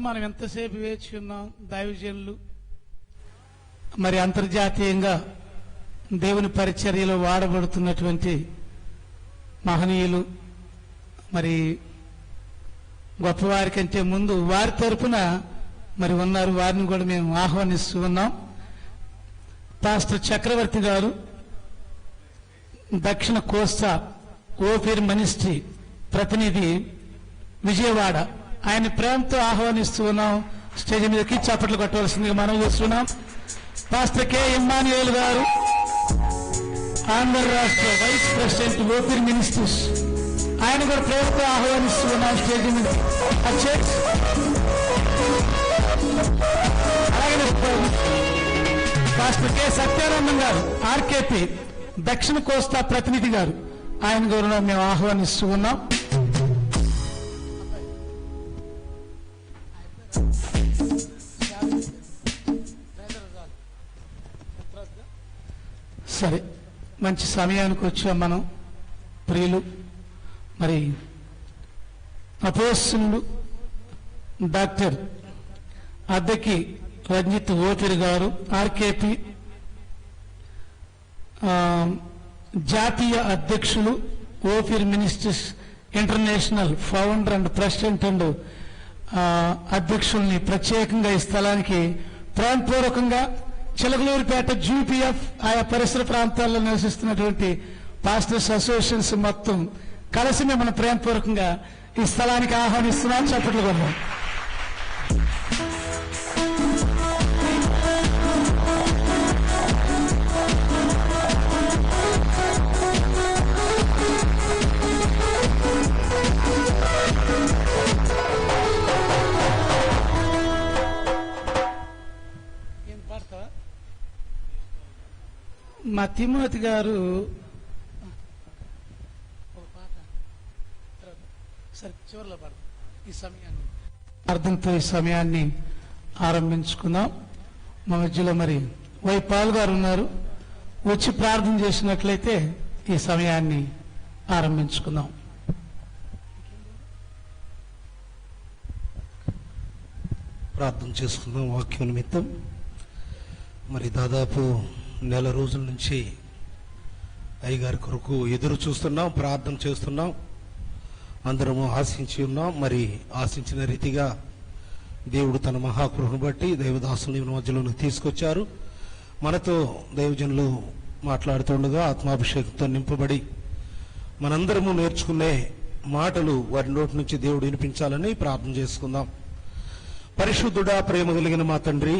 మనం ఎంతసేపు వేచి ఉన్నాం. దైవజనులు మరి అంతర్జాతీయంగా దేవుని పరిచర్యలో వాడబడుతున్నటువంటి మహనీయులు మరి గొప్పవారి కంటే ముందు వారి తరపున మరి ఉన్నారు. వారిని కూడా మేము ఆహ్వానిస్తూ ఉన్నాం. పాస్టర్ చక్రవర్తి గారు దక్షిణ కోస్తా ఓపీర్ మినిస్ట్రీ ప్రతినిధి విజయవాడ, ఆయన ప్రేమతో ఆహ్వానిస్తూ ఉన్నాం. స్టేజ్ మీదకి చప్పట్లు కొట్టవలసిందిగా మనం చేస్తున్నాం. పాస్టర్ కె ఇమ్మాన్యుయేల్ గారు ఆంధ్ర రాష్ట్ర వైస్ ప్రెసిడెంట్ ఓపీర్ మినిస్ట్రీస్, ఆయన కూడా ప్రేమతో ఆహ్వానిస్తూ ఉన్నాం స్టేజ్ మీద. అలాగే పాస్టర్ కె సత్యానందం గారు ఆర్కేపీ దక్షిణ కోస్తా ప్రతినిధి గారు, ఆయన కూడా మేము ఆహ్వానిస్తూ ఉన్నాం. సరే, మంచి సమయానికి వచ్చాం మనం. ప్రియులు మరి అపోస్తలుడు డాక్టర్ అద్దెకి రంజిత్ ఓపిరి గారు ఆర్కేపీ జాతీయ అధ్యక్షులు Ophir ministries international founder and president and అధ్యక్షుల్ని ప్రత్యేకంగా ఈ స్థలానికి ప్రేమపూర్వకంగా చిలకలూరిపేట GPF ఆయా పరిసర ప్రాంతాల్లో నివసిస్తున్నటువంటి పాస్టర్స్ అసోసియేషన్స్ మొత్తం కలిసి మిమ్మల్ని ప్రేమపూర్వకంగా ఈ స్థలానికి ఆహ్వానిస్తున్నాం. చప్పట్లు కొన్నాం. మా తిమోతి గారు సరే చివరిలో పడతాం. ఈ సమయాన్ని అర్థంతో ఈ సమయాన్ని ఆరంభించుకుందాం. మా మధ్యలో మరి వైపాల్ గారు ఉన్నారు, వచ్చి ప్రార్థన చేసినట్లయితే ఈ సమయాన్ని ఆరంభించుకుందాం. ప్రార్థన చేసుకుందాం. వాక్యం నిమిత్తం మరి దాదాపు నెల రోజుల నుంచి అయ్యగారి కొరకు ఎదురు చూస్తున్నాం, ప్రార్థన చేస్తున్నాం, అందరము ఆశించి ఉన్నాం. మరి ఆశించిన రీతిగా దేవుడు తన మహాకృపను బట్టి దైవదాసుని మధ్యలోకి తీసుకొచ్చారు. మనతో దైవజనులు మాట్లాడుతుండగా ఆత్మాభిషేకంతో నింపబడి మనందరము నేర్చుకునే మాటలు వారి నోటి నుంచి దేవుడు వినిపించాలని ప్రార్థన చేసుకుందాం. పరిశుద్ధుడా, ప్రేమ కలిగిన మా తండ్రి,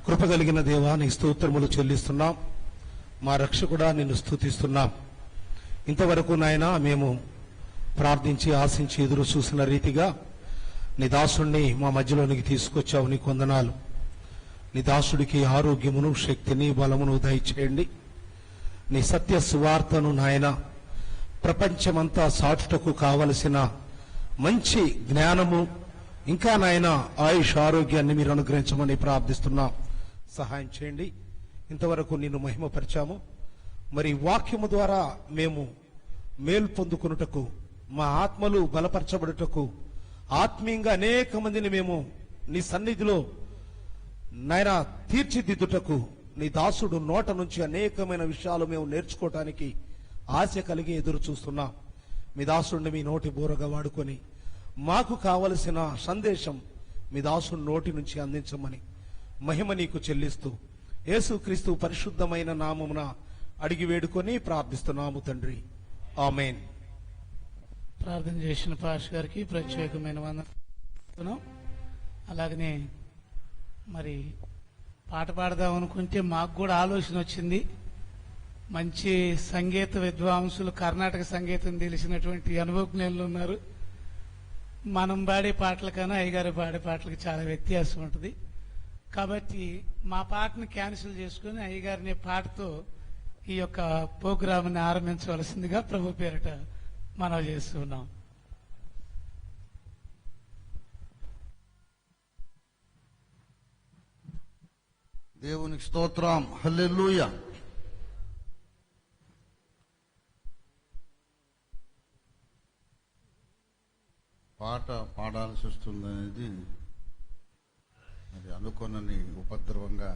కృప కలిగిన దేవా, నీ స్తోత్రములు చెల్లిస్తున్నాం. మా రక్షకుడా, నిన్ను స్తుతిస్తున్నాం. ఇంతవరకు నాయనా మేము ప్రార్థించి ఆశించి ఎదురు చూసిన రీతిగా నీ దాసుడిని మా మధ్యలోనికి తీసుకొచ్చావు. నీ వందనాలు. నీ దాసుడికి ఆరోగ్యమును, శక్తిని, బలమును దయచేయండి. నీ సత్య సువార్తను నాయన ప్రపంచమంతా సాటుటకు కావలసిన మంచి జ్ఞానము, ఇంకా నాయన ఆయుష్ ఆరోగ్యాన్ని మీరు అనుగ్రహించమని ప్రార్థిస్తున్నాం. సహాయం చేయండి. ఇంతవరకు నిన్ను మహిమపరిచాము. మరి వాక్యము ద్వారా మేము మేలు పొందుకున్నటకు, మా ఆత్మలు బలపరచబడుటకు, ఆత్మీయంగా అనేక మందిని మేము నీ సన్నిధిలో నాయన తీర్చిదిద్దుటకు నీ దాసుడు నోట నుంచి అనేకమైన విషయాలు మేము నేర్చుకోవటానికి ఆశ కలిగి ఎదురు చూస్తున్నాం. మీ దాసుడిని మీ నోటి బూరగా వాడుకొని మాకు కావలసిన సందేశం మీ దాసుడి నోటి నుంచి అందించమని మహిమ నీకు చెల్లిస్తూ యేసుక్రీస్తు పరిశుద్ధమైన నామమున అడిగి వేడుకొని ప్రార్థిస్తున్నాము తండ్రి. ఆమేన్. ప్రార్థన చేసిన పాష్ గారికి ప్రత్యేకమైన వందనం. అలాగనే మరి పాట పాడదాం అనుకుంటే మాకు కూడా ఆలోచన వచ్చింది. మంచి సంగీత విద్వాంసులు, కర్ణాటక సంగీతం తెలిసినటువంటి అనుభవజ్ఞులు ఉన్నారు. మనం పాడే పాటల కన్నా అయ్యగారు పాడే పాటలకు చాలా వ్యత్యాసం ఉంటుంది. కాబట్టి మా పాటను క్యాన్సిల్ చేసుకుని అయ్యగారిని పాటతో ఈ యొక్క ప్రోగ్రామ్ని ఆరంభించవలసిందిగా ప్రభు పేరిట మనవి చేస్తున్నాం. దేవునికి స్తోత్రం. హల్లెలూయా. పాట పాడాల్సి జరగాల్సి వస్తుందనేది అది అనుకోనని ఉపద్రవంగా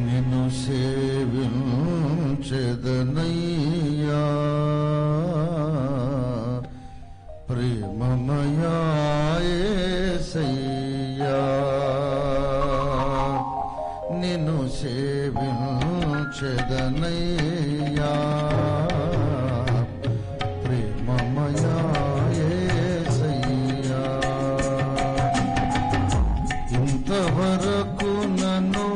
నిన్ను సేవించెదనయ్యా ప్రేమమయా యేసయ్యా నిన్ను సేవించెదనయ్యా ప్రేమమయా యేసయ్యా ఇంతవరకు నన్ను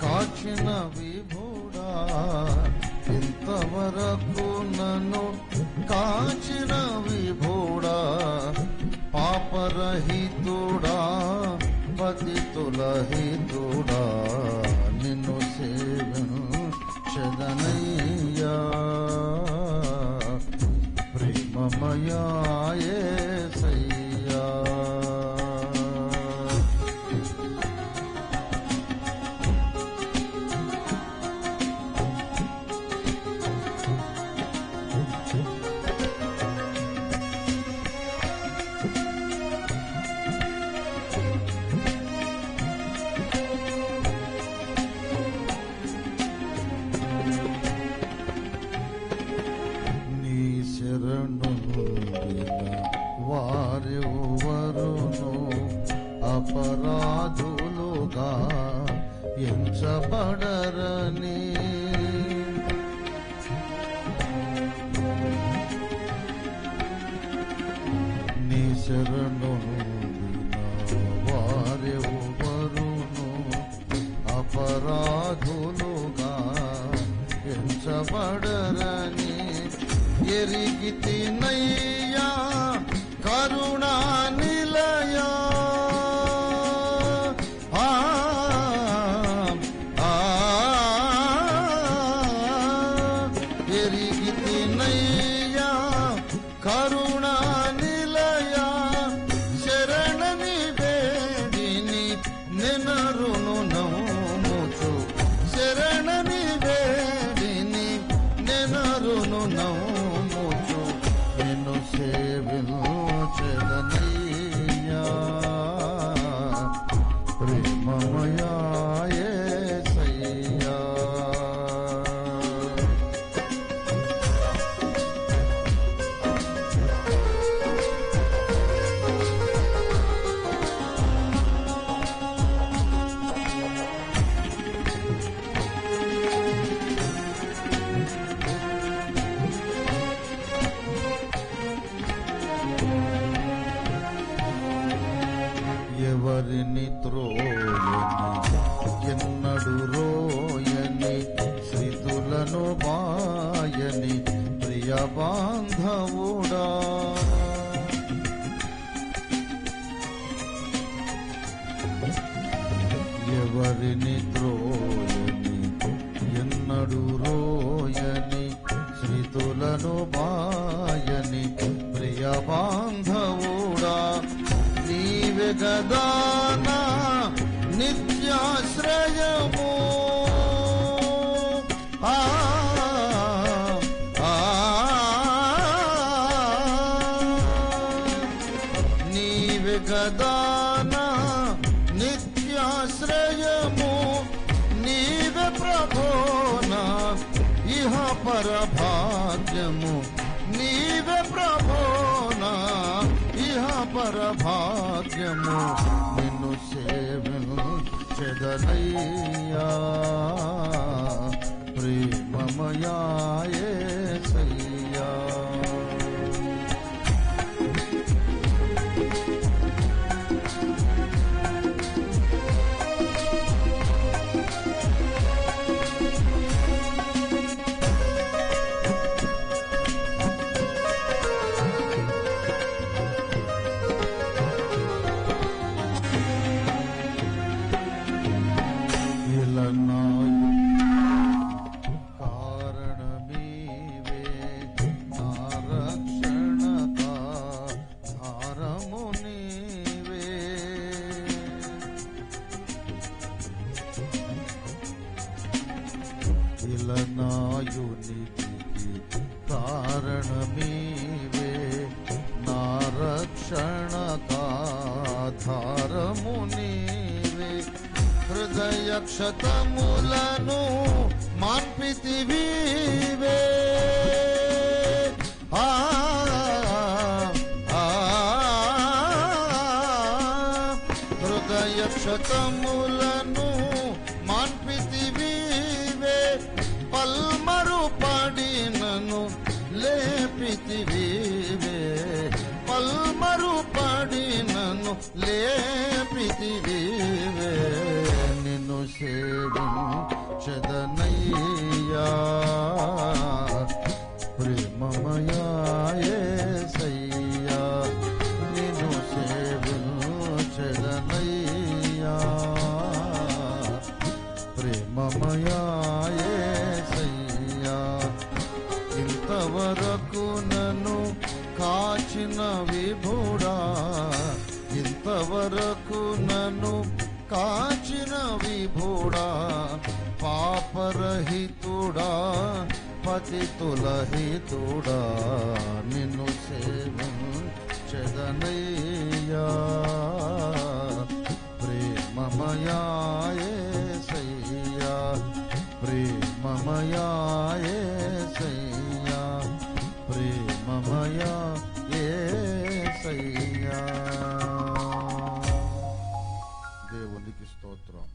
కాచిన విభుడా ఇంతవరకు నన్ను కాచిన విభుడా పాపరహితుడా పతితులహితుడా నిన్ను సేవించెదనయ్యా ప్రేమమయా యేసయ్యా వారెవరును అపరాధులుగా ఎంచబడరని నీ శరణు వారెవరును అపరాధులుగా ఎంచబడరని ఎరిగితినయ్యా కరుణా నిలయా దీనయ్యా కరుణా నిలయా శరణని వేడిని నెనరును నమ్ముచు శరణని వేడిని నెనరును నమ్ముచు నిన్ను సేవించెదనయ్యా ప్రేమమయా యేసయ్యా. ఎవరిని త్రోయని ఎన్నడు రోయని శ్రీతులను బాయని ప్రియ బాంధవుడా ఎవరిని త్రోయని ఎన్నడు రోయని శ్రీతులను బాయని ప్రియ బాంధవుడా నీవే గదానా నిత్యాశ్రయము ఆ ఆ నీవే గదానా నిత్యాశ్రయము నీవే ప్రభోనా ఇహ పరభాగ్యము నీవే ప్రభోనా ఇహ పరభాగ్యము నిన్ను సేవించెదనయ్యా ప్రేమమయా యేసయ్యా. కారణమీవే నా రక్షణక ధారము నీవే ఇలనాయునికి కారణమీవే నా రక్షణక ధారము నీవే హృదయ క్షతములను మాన్పితివీవే ఆ హృదయ క్షతములను మాన్పితివీవే పల్మరు పడినను లేపితివీవే పల్మరు పడినను లేపితివీవే నిన్ను సేవించెదనయ్యా ప్రేమమయా యేసయ్యా నిన్ను సేవించెదనయ్యా ప్రేమమయా యేసయ్యా. ఇంతవరకు నన్ను కాచిన విభుడా ఇంతవరకు నన్ను కాచిన విభుడా పాపరహితుడా పతితులహితుడా నిన్ను సేవించెదనయ్యా ప్రేమమయా యేసయ్యా ప్రేమమయా యేసయ్యా ప్రేమమయా యేసయ్యా. దేవునికి స్తోత్రం.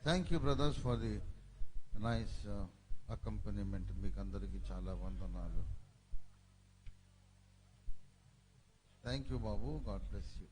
Thank you brothers for the nice accompaniment. మీకు అందరికీ చాలా వందనాలు. థ్యాంక్ యూ బాబు. God bless you.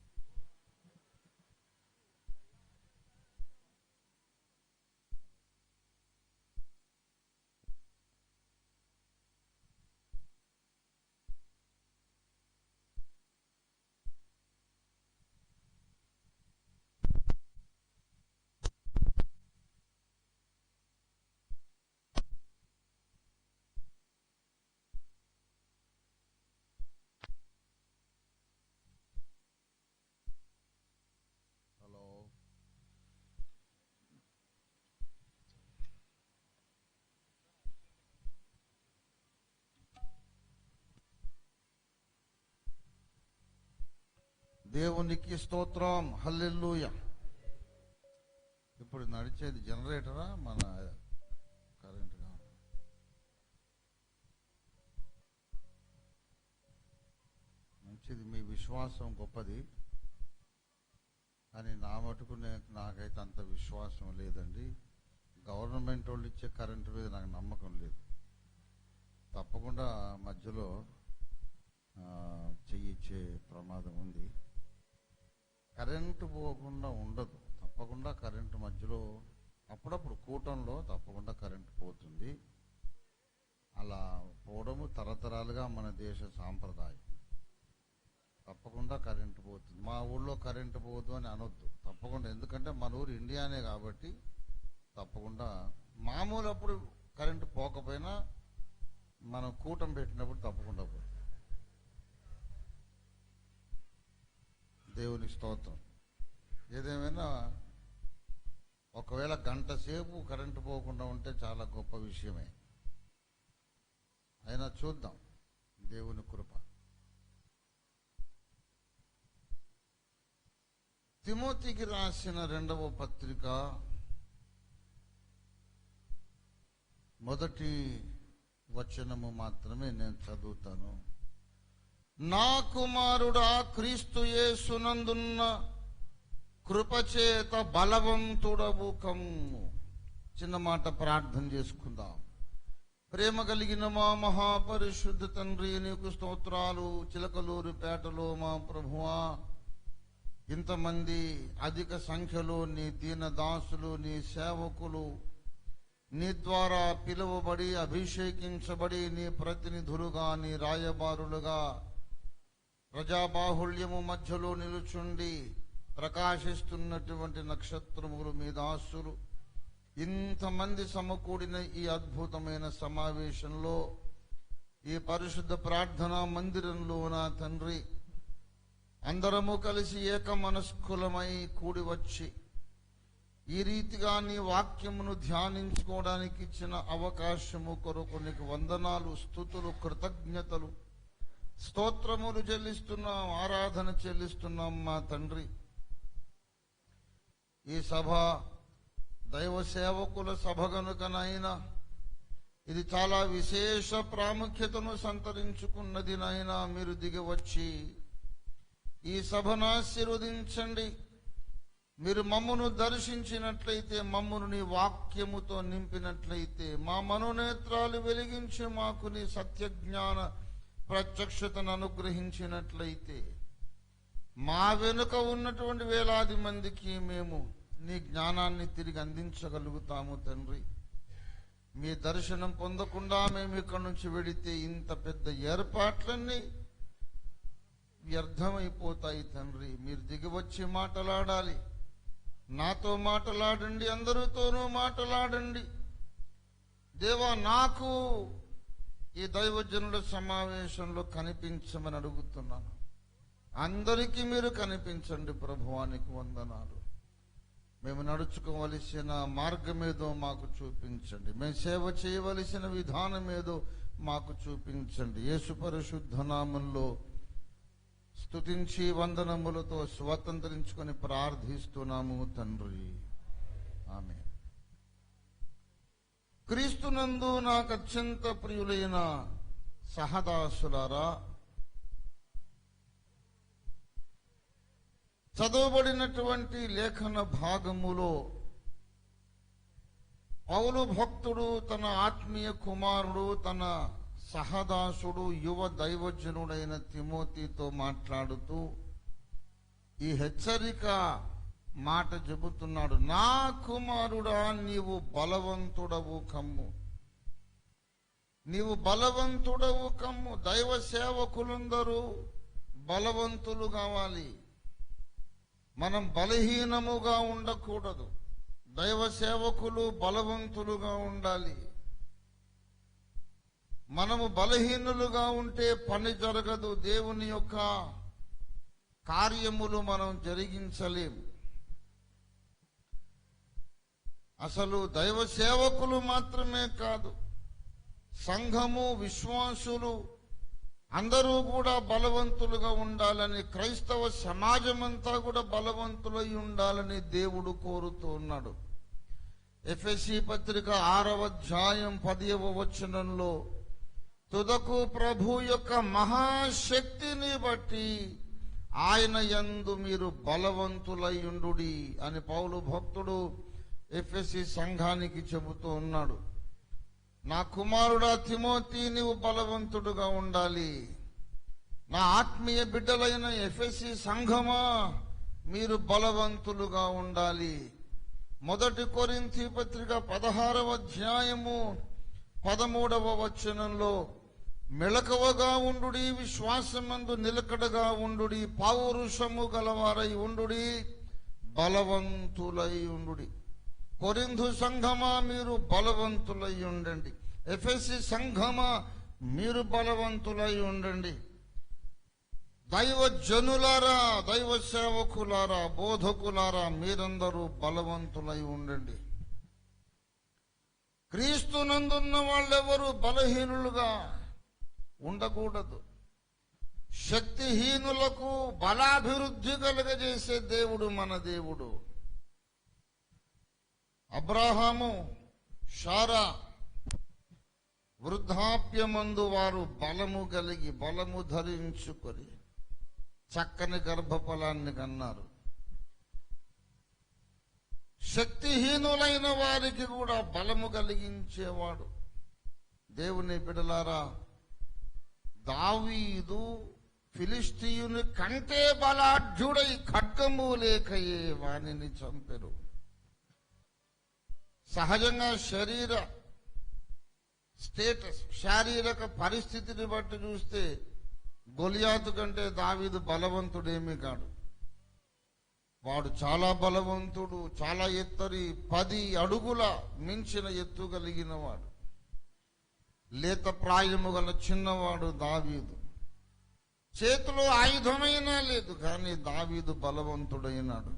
దేవునికి స్తోత్రం. హల్లెలూయా. ఇప్పుడు నడిచేది జనరేటరా మన కరెంట్? మంచిది, మీ విశ్వాసం గొప్పది. కానీ నా మటుకు నాకైతే అంత విశ్వాసం లేదండి. గవర్నమెంట్ వాళ్ళు ఇచ్చే కరెంటు మీద నాకు నమ్మకం లేదు. తప్పకుండా మధ్యలో చెయ్యిచ్చే ప్రమాదం ఉంది. కరెంటు పోకుండా ఉండదు. తప్పకుండా కరెంటు మధ్యలో అప్పుడప్పుడు కూటంలో తప్పకుండా కరెంటు పోతుంది. అలా పోవడము తరతరాలుగా మన దేశ సాంప్రదాయం. తప్పకుండా కరెంటు పోతుంది. మా ఊళ్ళో కరెంటు పోదు అని అనొద్దు. తప్పకుండా, ఎందుకంటే మన ఊరు ఇండియానే కాబట్టి తప్పకుండా. మామూలు అప్పుడు కరెంటు పోకపోయినా మనం కూటం పెట్టినప్పుడు తప్పకుండా పోతుంది. దేవునికి స్తోత్రం. ఏదేమైనా ఒకవేళ గంట సేపు కరెంటు పోకుండా ఉంటే చాలా గొప్ప విషయమే. అయినా చూద్దాం, దేవుని కృప. తిమోతికి రాసిన 2వ పత్రిక 1వ వచనము మాత్రమే నేను చదువుతాను. నా కుమారుడా, క్రీస్తు యేసునందున్న కృపచేత బలవంతుడవు కమ్ము. చిన్న మాట ప్రార్థన చేసుకుందాం. ప్రేమ కలిగిన మా మహాపరిశుద్ధ తండ్రి, నీకు స్తోత్రాలు. చిలకలూరుపేటలో మా ప్రభువా, ఇంతమంది అధిక సంఖ్యలో నీ దీన దాసులు, నీ సేవకులు, నీ ద్వారా పిలువబడి అభిషేకించబడి నీ ప్రతినిధులుగా, నీ రాయబారులుగా ప్రజాబాహుళ్యము మధ్యలో నిలుచుండి ప్రకాశిస్తున్నటువంటి నక్షత్రములు మీ దాసులు ఇంతమంది సమకూడిన ఈ అద్భుతమైన సమావేశంలో, ఈ పరిశుద్ధ ప్రార్థనా మందిరంలో నా తండ్రి, అందరము కలిసి ఏక మనస్కులమై కూడి వచ్చి ఈ రీతిగా నీ వాక్యమును ధ్యానించుకోవడానికి ఇచ్చిన అవకాశము కొరకు నీకు వందనాలు, స్తుతులు, కృతజ్ఞతలు, స్తోత్రములు చెల్లిస్తున్నాం, ఆరాధన చెల్లిస్తున్నాం మా తండ్రి. ఈ సభ దైవ సేవకుల సభ గనుకనైనా ఇది చాలా విశేష ప్రాముఖ్యతను సంతరించుకున్నది. నైనా మీరు దిగి వచ్చి ఈ సభను ఆశీర్వదించండి. మీరు మమ్మును దర్శించినట్లయితే, మమ్మును నీ వాక్యముతో నింపినట్లయితే, మా మనోనేత్రాలు వెలిగించి మాకు నీ సత్య జ్ఞాన ప్రత్యక్షతను అనుగ్రహించినట్లయితే, మా వెనుక ఉన్నటువంటి వేలాది మందికి మేము నీ జ్ఞానాన్ని తిరిగి అందించగలుగుతాము తండ్రి. మీ దర్శనం పొందకుండా మేము ఇక్కడి నుంచి వెడితే ఇంత పెద్ద ఏర్పాట్లన్నీ వ్యర్థమైపోతాయి తండ్రి. మీరు దిగివచ్చి మాట్లాడాలి, నాతో మాట్లాడండి, అందరితోనూ మాట్లాడండి దేవా. నాకు ఈ దైవజనుల సమావేశంలో కనిపించమని అడుగుతున్నాను. అందరికీ మీరు కనిపించండి ప్రభువానికి వందనాలు. మేము నడుచుకోవలసిన మార్గం ఏదో మాకు చూపించండి. మేము సేవ చేయవలసిన విధానం ఏదో మాకు చూపించండి. యేసు పరిశుద్ధ నామములో స్తుతించి వందనములతో స్వతంత్రించుకొని ప్రార్థిస్తున్నాము తండ్రి, ఆమేన్. క్రీస్తునందు నాకు అత్యంత ప్రియులైన సహదాసులారా, చదవబడినటువంటి లేఖన భాగములో పౌలు భక్తుడు తన ఆత్మీయ కుమారుడు, తన సహదాసుడు, యువ దైవజనుడైన తిమోతితో మాట్లాడుతూ ఈ హెచ్చరిక మాట చెబుతున్నాడు. నా కుమారుడా, నీవు బలవంతుడవు కమ్ము, నీవు బలవంతుడవు కమ్ము. దైవ సేవకులందరూ బలవంతులు కావాలి. మనం బలహీనముగా ఉండకూడదు. దైవ సేవకులు బలవంతులుగా ఉండాలి. మనము బలహీనులుగా ఉంటే పని జరగదు. దేవుని యొక్క కార్యములు మనం జరిగించలేం. అసలు దైవ సేవకులు మాత్రమే కాదు, సంఘము, విశ్వాసులు అందరూ కూడా బలవంతులుగా ఉండాలని, క్రైస్తవ సమాజం అంతా కూడా బలవంతులై ఉండాలని దేవుడు కోరుతూ ఉన్నాడు. ఎఫెసీ పత్రిక 6వ అధ్యాయం 10వ వచనంలో, తుదకు ప్రభు యొక్క మహాశక్తిని బట్టి ఆయన యందు మీరు బలవంతులై ఉండుడి అని పౌలు భక్తుడు ఎఫెసీ సంఘానికి చెబుతూ ఉన్నాడు. నా కుమారుడా తిమోతి, నీవు బలవంతుడుగా ఉండాలి. నా ఆత్మీయ బిడ్డలైన ఎఫెసీ సంఘమా, మీరు బలవంతులుగా ఉండాలి. 1 కొరింథీ పత్రిక 16వ అధ్యాయము 13వ వచనంలో, మెలకువగా ఉండుడి, విశ్వాసమందు నిలకడగా ఉండుడి, పౌరుషము గలవారై ఉండుడి, బలవంతులై ఉండుడి. కొరింథు సంఘమా, మీరు బలవంతులై ఉండండి. ఎఫెసీ సంఘమా, మీరు బలవంతులై ఉండండి. దైవ జనులారా, దైవ సేవకులారా, బోధకులారా, మీరందరూ బలవంతులై ఉండండి. క్రీస్తునందున్న వాళ్ళెవరూ బలహీనులుగా ఉండకూడదు. శక్తిహీనులకు బలాభివృద్ధి కలుగజేసే దేవుడు మన దేవుడు. అబ్రాహాము, శారా వృద్ధాప్యమందు వారు బలము కలిగి, బలము ధరించుకొని చక్కని గర్భఫలాన్ని కన్నారు. శక్తిహీనులైన వారికి కూడా బలము కలిగించేవాడు. దేవుని బిడ్డలారా, దావీదు ఫిలిష్తీయుని కంటే బలాఢ్యుడై ఖడ్గము లేకయే వానిని చంపెరు. సహజంగా శరీర స్టేటస్, శారీరక పరిస్థితిని బట్టి చూస్తే గొలియాతు కంటే దావీదు బలవంతుడేమీ కాడు. వాడు చాలా బలవంతుడు, చాలా ఎత్తరి, 10 అడుగుల మించిన ఎత్తు కలిగిన వాడు. లేత ప్రాయము గల చిన్నవాడు దావీదు. చేతిలో ఆయుధమైనా లేదు, కానీ దావీదు బలవంతుడైనాడు.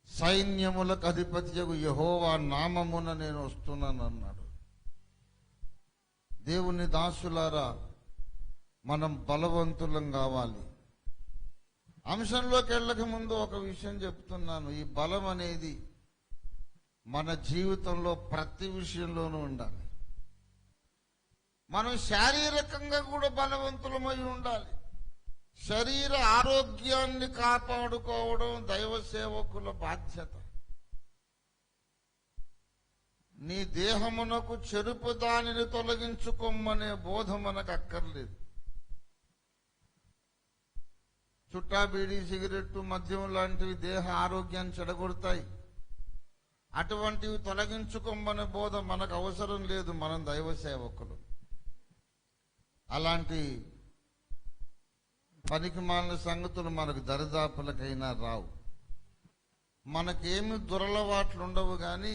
సైన్యములకు అధిపతియగు యెహోవా నామమున నేను వస్తున్నానన్నాడు. దేవుని దాసులారా, మనం బలవంతులం కావాలి. అంశంలోకి వెళ్ళక ముందు ఒక విషయం చెప్తున్నాను. ఈ బలం అనేది మన జీవితంలో ప్రతి విషయంలోనూ ఉండాలి. మనం శారీరకంగా కూడా బలవంతులమై ఉండాలి. శరీర ఆరోగ్యాన్ని కాపాడుకోవడం దైవ సేవకుల బాధ్యత. నీ దేహమునకు చెరుపు దానిని తొలగించుకోమనే బోధ మనకు అక్కర్లేదు. చుట్టా, బీడీ, సిగరెట్టు, మద్యం లాంటివి దేహ ఆరోగ్యాన్ని చెడగొడతాయి. అటువంటివి తొలగించుకోమనే బోధ మనకు అవసరం లేదు. మనం దైవ సేవకులు. అలాంటి పనికి మాలిన సంగతులు మనకు దరిదాపులకైనా రావు. మనకేమి దురలవాట్లు ఉండవు, కానీ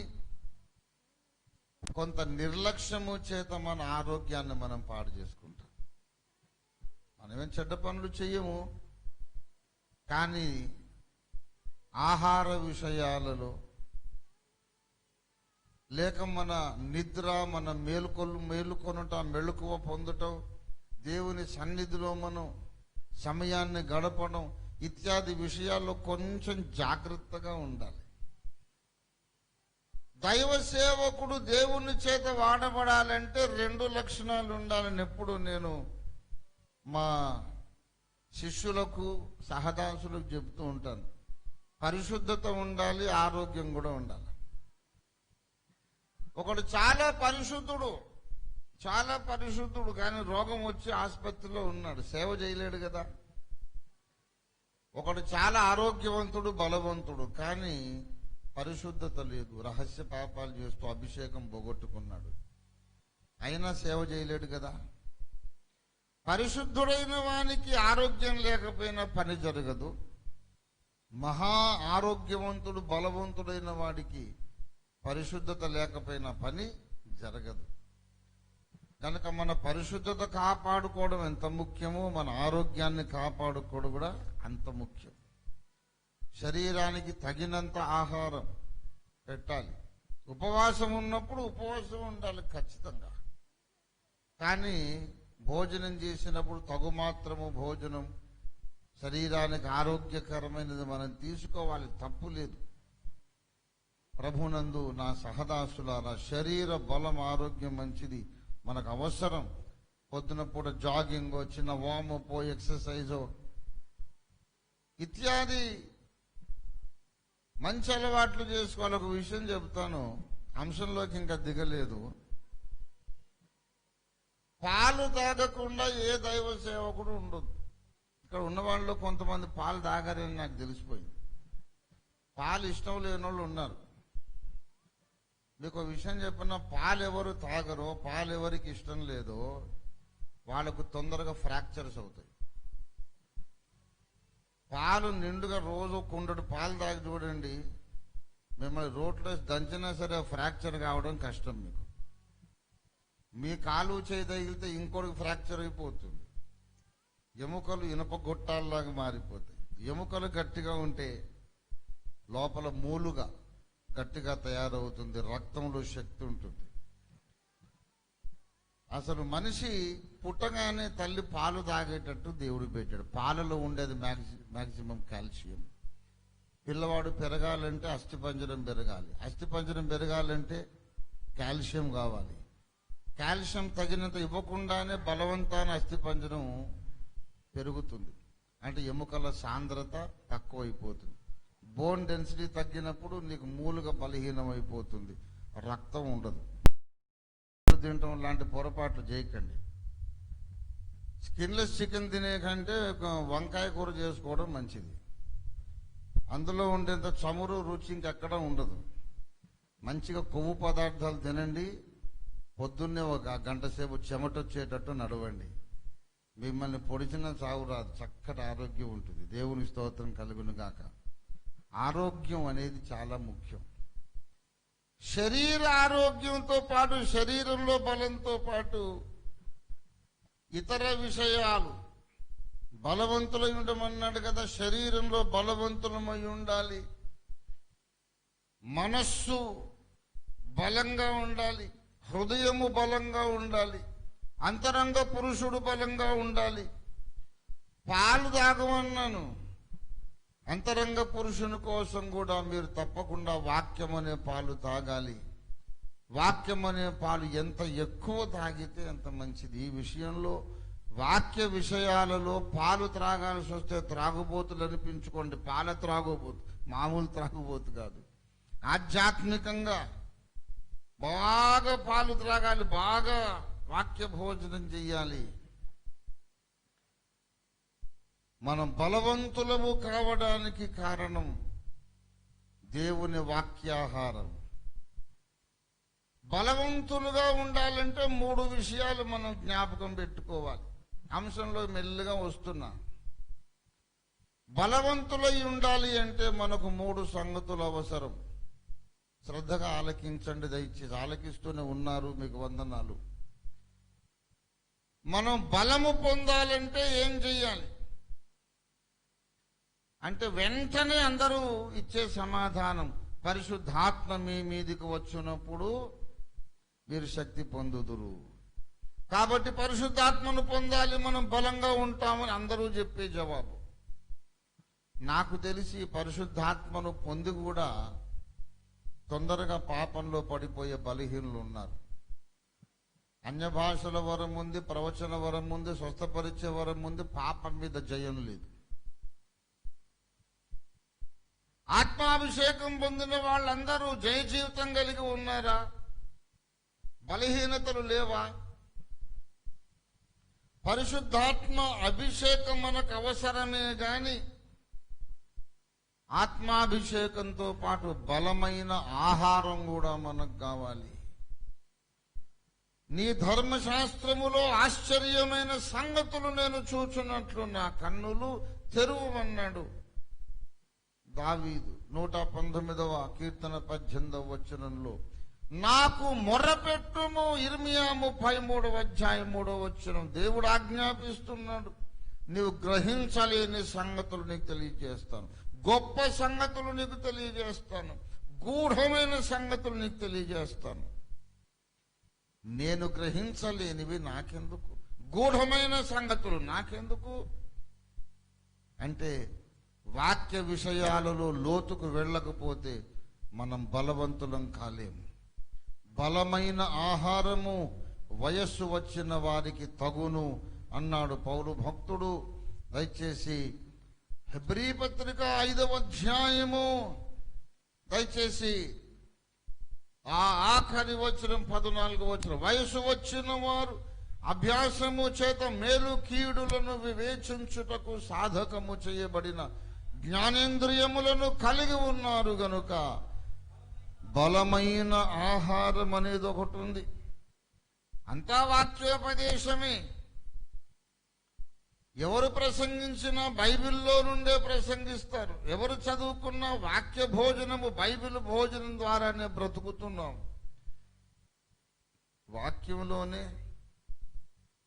కొంత నిర్లక్ష్యము చేత మన ఆరోగ్యాన్ని మనం పాడు చేసుకుంటాం. మనమేం చెడ్డ పనులు చెయ్యము, కానీ ఆహార విషయాలలో లేక మన నిద్ర, మన మేలుకొనటం, మెళుకువ పొందటం, దేవుని సన్నిధిలో మనం సమయాన్ని గడపడం ఇత్యాది విషయాల్లో కొంచెం జాగ్రత్తగా ఉండాలి. దైవ సేవకుడు దేవుని చేత వాడబడాలంటే 2 లక్షణాలు ఉండాలని ఎప్పుడు నేను మా శిష్యులకు, సహదాసులకు చెబుతూ ఉంటాను. పరిశుద్ధత ఉండాలి, ఆరోగ్యం కూడా ఉండాలి. ఒకడు చాలా పరిశుద్ధుడు కానీ రోగం వచ్చి ఆసుపత్రిలో ఉన్నాడు, సేవ చేయలేడు కదా. ఒకడు చాలా ఆరోగ్యవంతుడు, బలవంతుడు, కానీ పరిశుద్ధత లేదు, రహస్య పాపాలు చేస్తూ అభిషేకం పోగొట్టుకున్నాడు, అయినా సేవ చేయలేడు కదా. పరిశుద్ధుడైన వానికి ఆరోగ్యం లేకపోయినా పని జరగదు. మహా ఆరోగ్యవంతుడు, బలవంతుడైన వాడికి పరిశుద్ధత లేకపోయినా పని జరగదు. కనుక మన పరిశుద్ధత కాపాడుకోవడం ఎంత ముఖ్యమో మన ఆరోగ్యాన్ని కాపాడుకోవడం కూడా అంత ముఖ్యం. శరీరానికి తగినంత ఆహారం పెట్టాలి. ఉపవాసం ఉన్నప్పుడు ఉపవాసం ఉండాలి ఖచ్చితంగా. కానీ భోజనం చేసినప్పుడు తగు మాత్రము భోజనం శరీరానికి ఆరోగ్యకరమైనది మనం తీసుకోవాలి, తప్పు లేదు. ప్రభునందు నా సహదాసులారా, శరీర బలం ఆరోగ్యం మంచిది, మనకు అవసరం. పొద్దున పూట జాగింగ్, చిన్న వార్మప్, ఎక్సర్సైజో ఇత్యాది మంచి అలవాట్లు చేసుకోవాలి. ఒక విషయం చెబుతాను, అంశంలోకి ఇంకా దిగలేదు. పాలు తాగకుండా ఏ దైవ సేవకుడు ఉండదు. ఇక్కడ ఉన్న వాళ్ళు కొంతమంది పాలు తాగారని నాకు తెలిసిపోయింది. పాలు ఇష్టం లేని వాళ్ళు ఉన్నారు. మీకు ఒక విషయం చెప్పిన, పాలు ఎవరు తాగరో, పాలు ఎవరికి ఇష్టం లేదో వాళ్ళకు తొందరగా ఫ్రాక్చర్స్ అవుతాయి. పాలు నిండుగా రోజు కుండడు పాలు తాగి చూడండి, మిమ్మల్ని రోడ్లో దంచినా సరే ఫ్రాక్చర్ కావడం కష్టం. మీ కాలు చేయి తగిలితే ఇంకోటికి ఫ్రాక్చర్ అయిపోతుంది. ఎముకలు ఇనుప గొట్టాల్లాగా మారిపోతాయి. ఎముకలు గట్టిగా ఉంటే లోపల మూలుగా గట్టిగా తయారవుతుంది, రక్తంలో శక్తి ఉంటుంది. అసలు మనిషి పుట్టగానే తల్లి పాలు తాగేటట్టు దేవుడు పెట్టాడు. పాలలో ఉండేది మ్యాక్సిమం కాల్షియం. పిల్లవాడు పెరగాలంటే అస్థిపంజరం పెరగాలి, అస్థిపంజరం పెరగాలంటే కాల్షియం కావాలి. కాల్షియం తగినంత ఇవ్వకుండానే బలవంతాన అస్థిపంజరం పెరుగుతుంది, అంటే ఎముకల సాంద్రత తక్కువైపోతుంది. బోన్ డెన్సిటీ తగ్గినప్పుడు నీకు మూలుగా బలహీనం అయిపోతుంది, రక్తం ఉండదు. తినటం లాంటి పొరపాట్లు చేయకండి. స్కిన్లెస్ చికెన్ తినే కంటే వంకాయ కూర చేసుకోవడం మంచిది. అందులో ఉండేంత చమురు రుచి ఇంకెక్కడ ఉండదు. మంచిగా కొవ్వు పదార్థాలు తినండి. పొద్దున్నే ఒక గంట సేపు చెమటొచ్చేటట్టు నడవండి. మిమ్మల్ని పొడిచిన సాగు రాదు, చక్కటి ఆరోగ్యం ఉంటుంది. దేవుని స్తోత్రం కలుగును గాక. ఆరోగ్యం అనేది చాలా ముఖ్యం. శరీర ఆరోగ్యంతో పాటు, శరీరంలో బలంతో పాటు ఇతర విషయాలు బలవంతులై ఉండమన్నాడు కదా. శరీరంలో బలవంతులమై ఉండాలి, మనస్సు బలంగా ఉండాలి, హృదయము బలంగా ఉండాలి, అంతరంగ పురుషుడు బలంగా ఉండాలి. పాలు తాగమన్నాను. అంతరంగ పురుషుని కోసం కూడా మీరు తప్పకుండా వాక్యం అనే పాలు తాగాలి. వాక్యం అనే పాలు ఎంత ఎక్కువ తాగితే అంత మంచిది. ఈ విషయంలో వాక్య విషయాలలో పాలు త్రాగాల్సి వస్తే త్రాగుబోతులు అనిపించుకోండి. పాల త్రాగుబోతు, మామూలు త్రాగుబోతు కాదు. ఆధ్యాత్మికంగా బాగా పాలు త్రాగాలి, బాగా వాక్య భోజనం చెయ్యాలి. మనం బలవంతులము కావడానికి కారణం దేవుని వాక్యాహారం. బలవంతులుగా ఉండాలంటే 3 విషయాలు మనం జ్ఞాపకం పెట్టుకోవాలి. అంశంలో మెల్లిగా వస్తున్నా. బలవంతులై ఉండాలి అంటే మనకు 3 సంగతులు అవసరం. శ్రద్ధగా ఆలకించండి, దయచేసి. ఆలకిస్తూనే ఉన్నారు, మీకు వందనాలు. మనం బలము పొందాలంటే ఏం చెయ్యాలి అంటే, వెంటనే అందరూ ఇచ్చే సమాధానం, పరిశుద్ధాత్మ మీ మీదికి వచ్చినప్పుడు మీరు శక్తి పొందుదురు. కాబట్టి పరిశుద్ధాత్మను పొందాలి, మనం బలంగా ఉంటామని అందరూ చెప్పే జవాబు. నాకు తెలిసి పరిశుద్ధాత్మను పొంది కూడా తొందరగా పాపంలో పడిపోయే బలహీనులు ఉన్నారు. అన్య భాషల వరం ఉంది, ప్రవచన వరం ఉంది, స్వస్థపరిచే వరం ఉంది, పాపం మీద జయం లేదు. ఆత్మాభిషేకం పొందిన వాళ్ళందరూ జయ జీవితం కలిగి ఉన్నారా? బలహీనతలు లేవా? పరిశుద్ధాత్మ అభిషేకం మనకు అవసరమే గాని ఆత్మాభిషేకంతో పాటు బలమైన ఆహారం కూడా మనకు కావాలి. నీ ధర్మశాస్త్రములో ఆశ్చర్యమైన సంగతులు నేను చూచున్నట్లు నా కన్నులు తెరువమన్నాడు దావీదు 119వ కీర్తన 18వ వచనంలో. నాకు మొర్రపెట్టుము, ఇర్మియా 33వ అధ్యాయం 3వ వచనం. దేవుడు ఆజ్ఞాపిస్తున్నాడు, నీవు గ్రహించలేని సంగతులు నీకు తెలియజేస్తాను, గొప్ప సంగతులు నీకు తెలియజేస్తాను, గూఢమైన సంగతులు నీకు తెలియజేస్తాను. నేను గ్రహించలేనివి నాకెందుకు? గూఢమైన సంగతులు నాకెందుకు అంటే వాక్య విషయాలలో లోతుకు వెళ్ళకపోతే మనం బలవంతులం కాలేము. బలమైన ఆహారము వయస్సు వచ్చిన వారికి తగును అన్నాడు పౌలు భక్తుడు. దయచేసి హెబ్రీ పత్రిక 5వ అధ్యాయము దయచేసి ఆ ఆఖరి వచనం 14వ వచనం. వయసు వచ్చిన వారు అభ్యాసము చేత మేలు కీడులను వివేచించుటకు సాధకము చేయబడిన జ్ఞానేంద్రియములను కలిగి ఉన్నారు గనుక బలమైన ఆహారం అనేది ఒకటి ఉంది. అంతా వాక్యోపదేశమే. ఎవరు ప్రసంగించినా బైబిల్లో నుండే ప్రసంగిస్తారు. ఎవరు చదువుకున్నా వాక్య భోజనము బైబిల్ భోజనం ద్వారానే బ్రతుకుతున్నాం. వాక్యంలోనే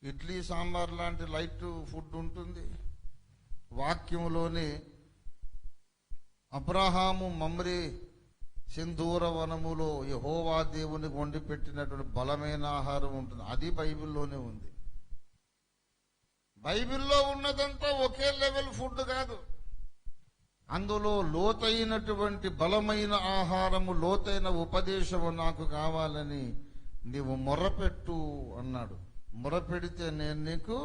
ఇడ్లీ సాంబార్ లాంటి లైట్ ఫుడ్ ఉంటుంది. వాక్యంలోనే అబ్రహాము మమ్రే సింధూర వనములో యెహోవా దేవునికి వండి పెట్టినటువంటి బలమైన ఆహారం ఉంటుంది. అది బైబిల్లోనే ఉంది. బైబిల్లో ఉన్నదంతా ఒకే లెవెల్ ఫుడ్ కాదు. అందులో లోతైనటువంటి బలమైన ఆహారము, లోతైన ఉపదేశము నాకు కావాలని నీవు మొరపెట్టు అన్నాడు. మొరపెడితే నేను నీకు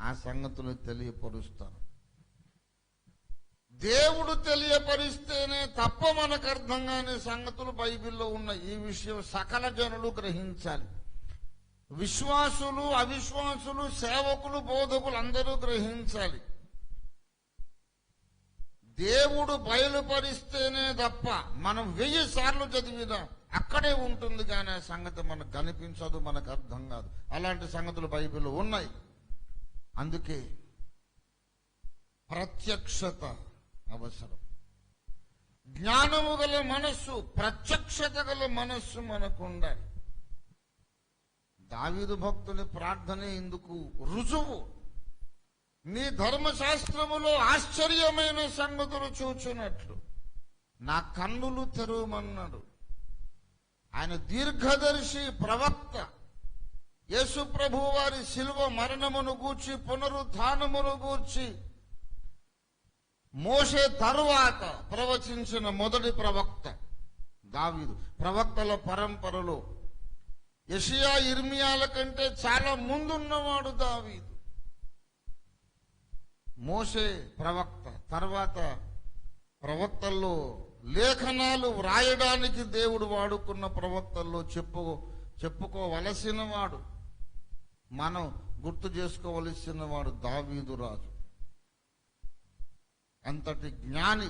ఆ సంగతులు తెలియపరుస్తాను. దేవుడు తెలియపరిస్తేనే తప్ప మనకు అర్థం కాని సంగతులు బైబిల్లో ఉన్నాయి. ఈ విషయం సకల జనులు గ్రహించాలి. విశ్వాసులు, అవిశ్వాసులు, సేవకులు, బోధకులు అందరూ గ్రహించాలి. దేవుడు బయలుపరిస్తేనే తప్ప మనం 1000 సార్లు చదివినా అక్కడే ఉంటుంది కానీ ఆ సంగతి మనకు కనిపించదు, మనకు అర్థం కాదు. అలాంటి సంగతులు బైబిల్లో ఉన్నాయి. అందుకే ప్రత్యక్షత అవసరం. జ్ఞానము గల మనస్సు, ప్రత్యక్షత గల మనస్సు మనకు ఉండాలి. దావీదు భక్తుని ప్రార్థనే ఇందుకు రుజువు. నీ ధర్మశాస్త్రములో ఆశ్చర్యమైన సంగతులు చూచున్నట్లు నా కన్నులు తెరవమన్నాడు. ఆయన దీర్ఘదర్శి, ప్రవక్త. యేసు ప్రభువు వారి శిలువ మరణమును గూర్చి, పునరుత్థానమును గూర్చి మోషే తరువాత ప్రవచించిన మొదటి ప్రవక్త దావీదు. ప్రవక్తల పరంపరలో యెషయా, ఇర్మియాల కంటే చాలా ముందున్నవాడు దావీదు. మోషే ప్రవక్త, తర్వాత ప్రవక్తల్లో లేఖనాలు వ్రాయడానికి దేవుడు వాడుకున్న ప్రవక్తల్లో చెప్పుకోవలసిన వాడు, మనం గుర్తు చేసుకోవలసిన వాడు దావీదు రాజు. అంతటి జ్ఞాని.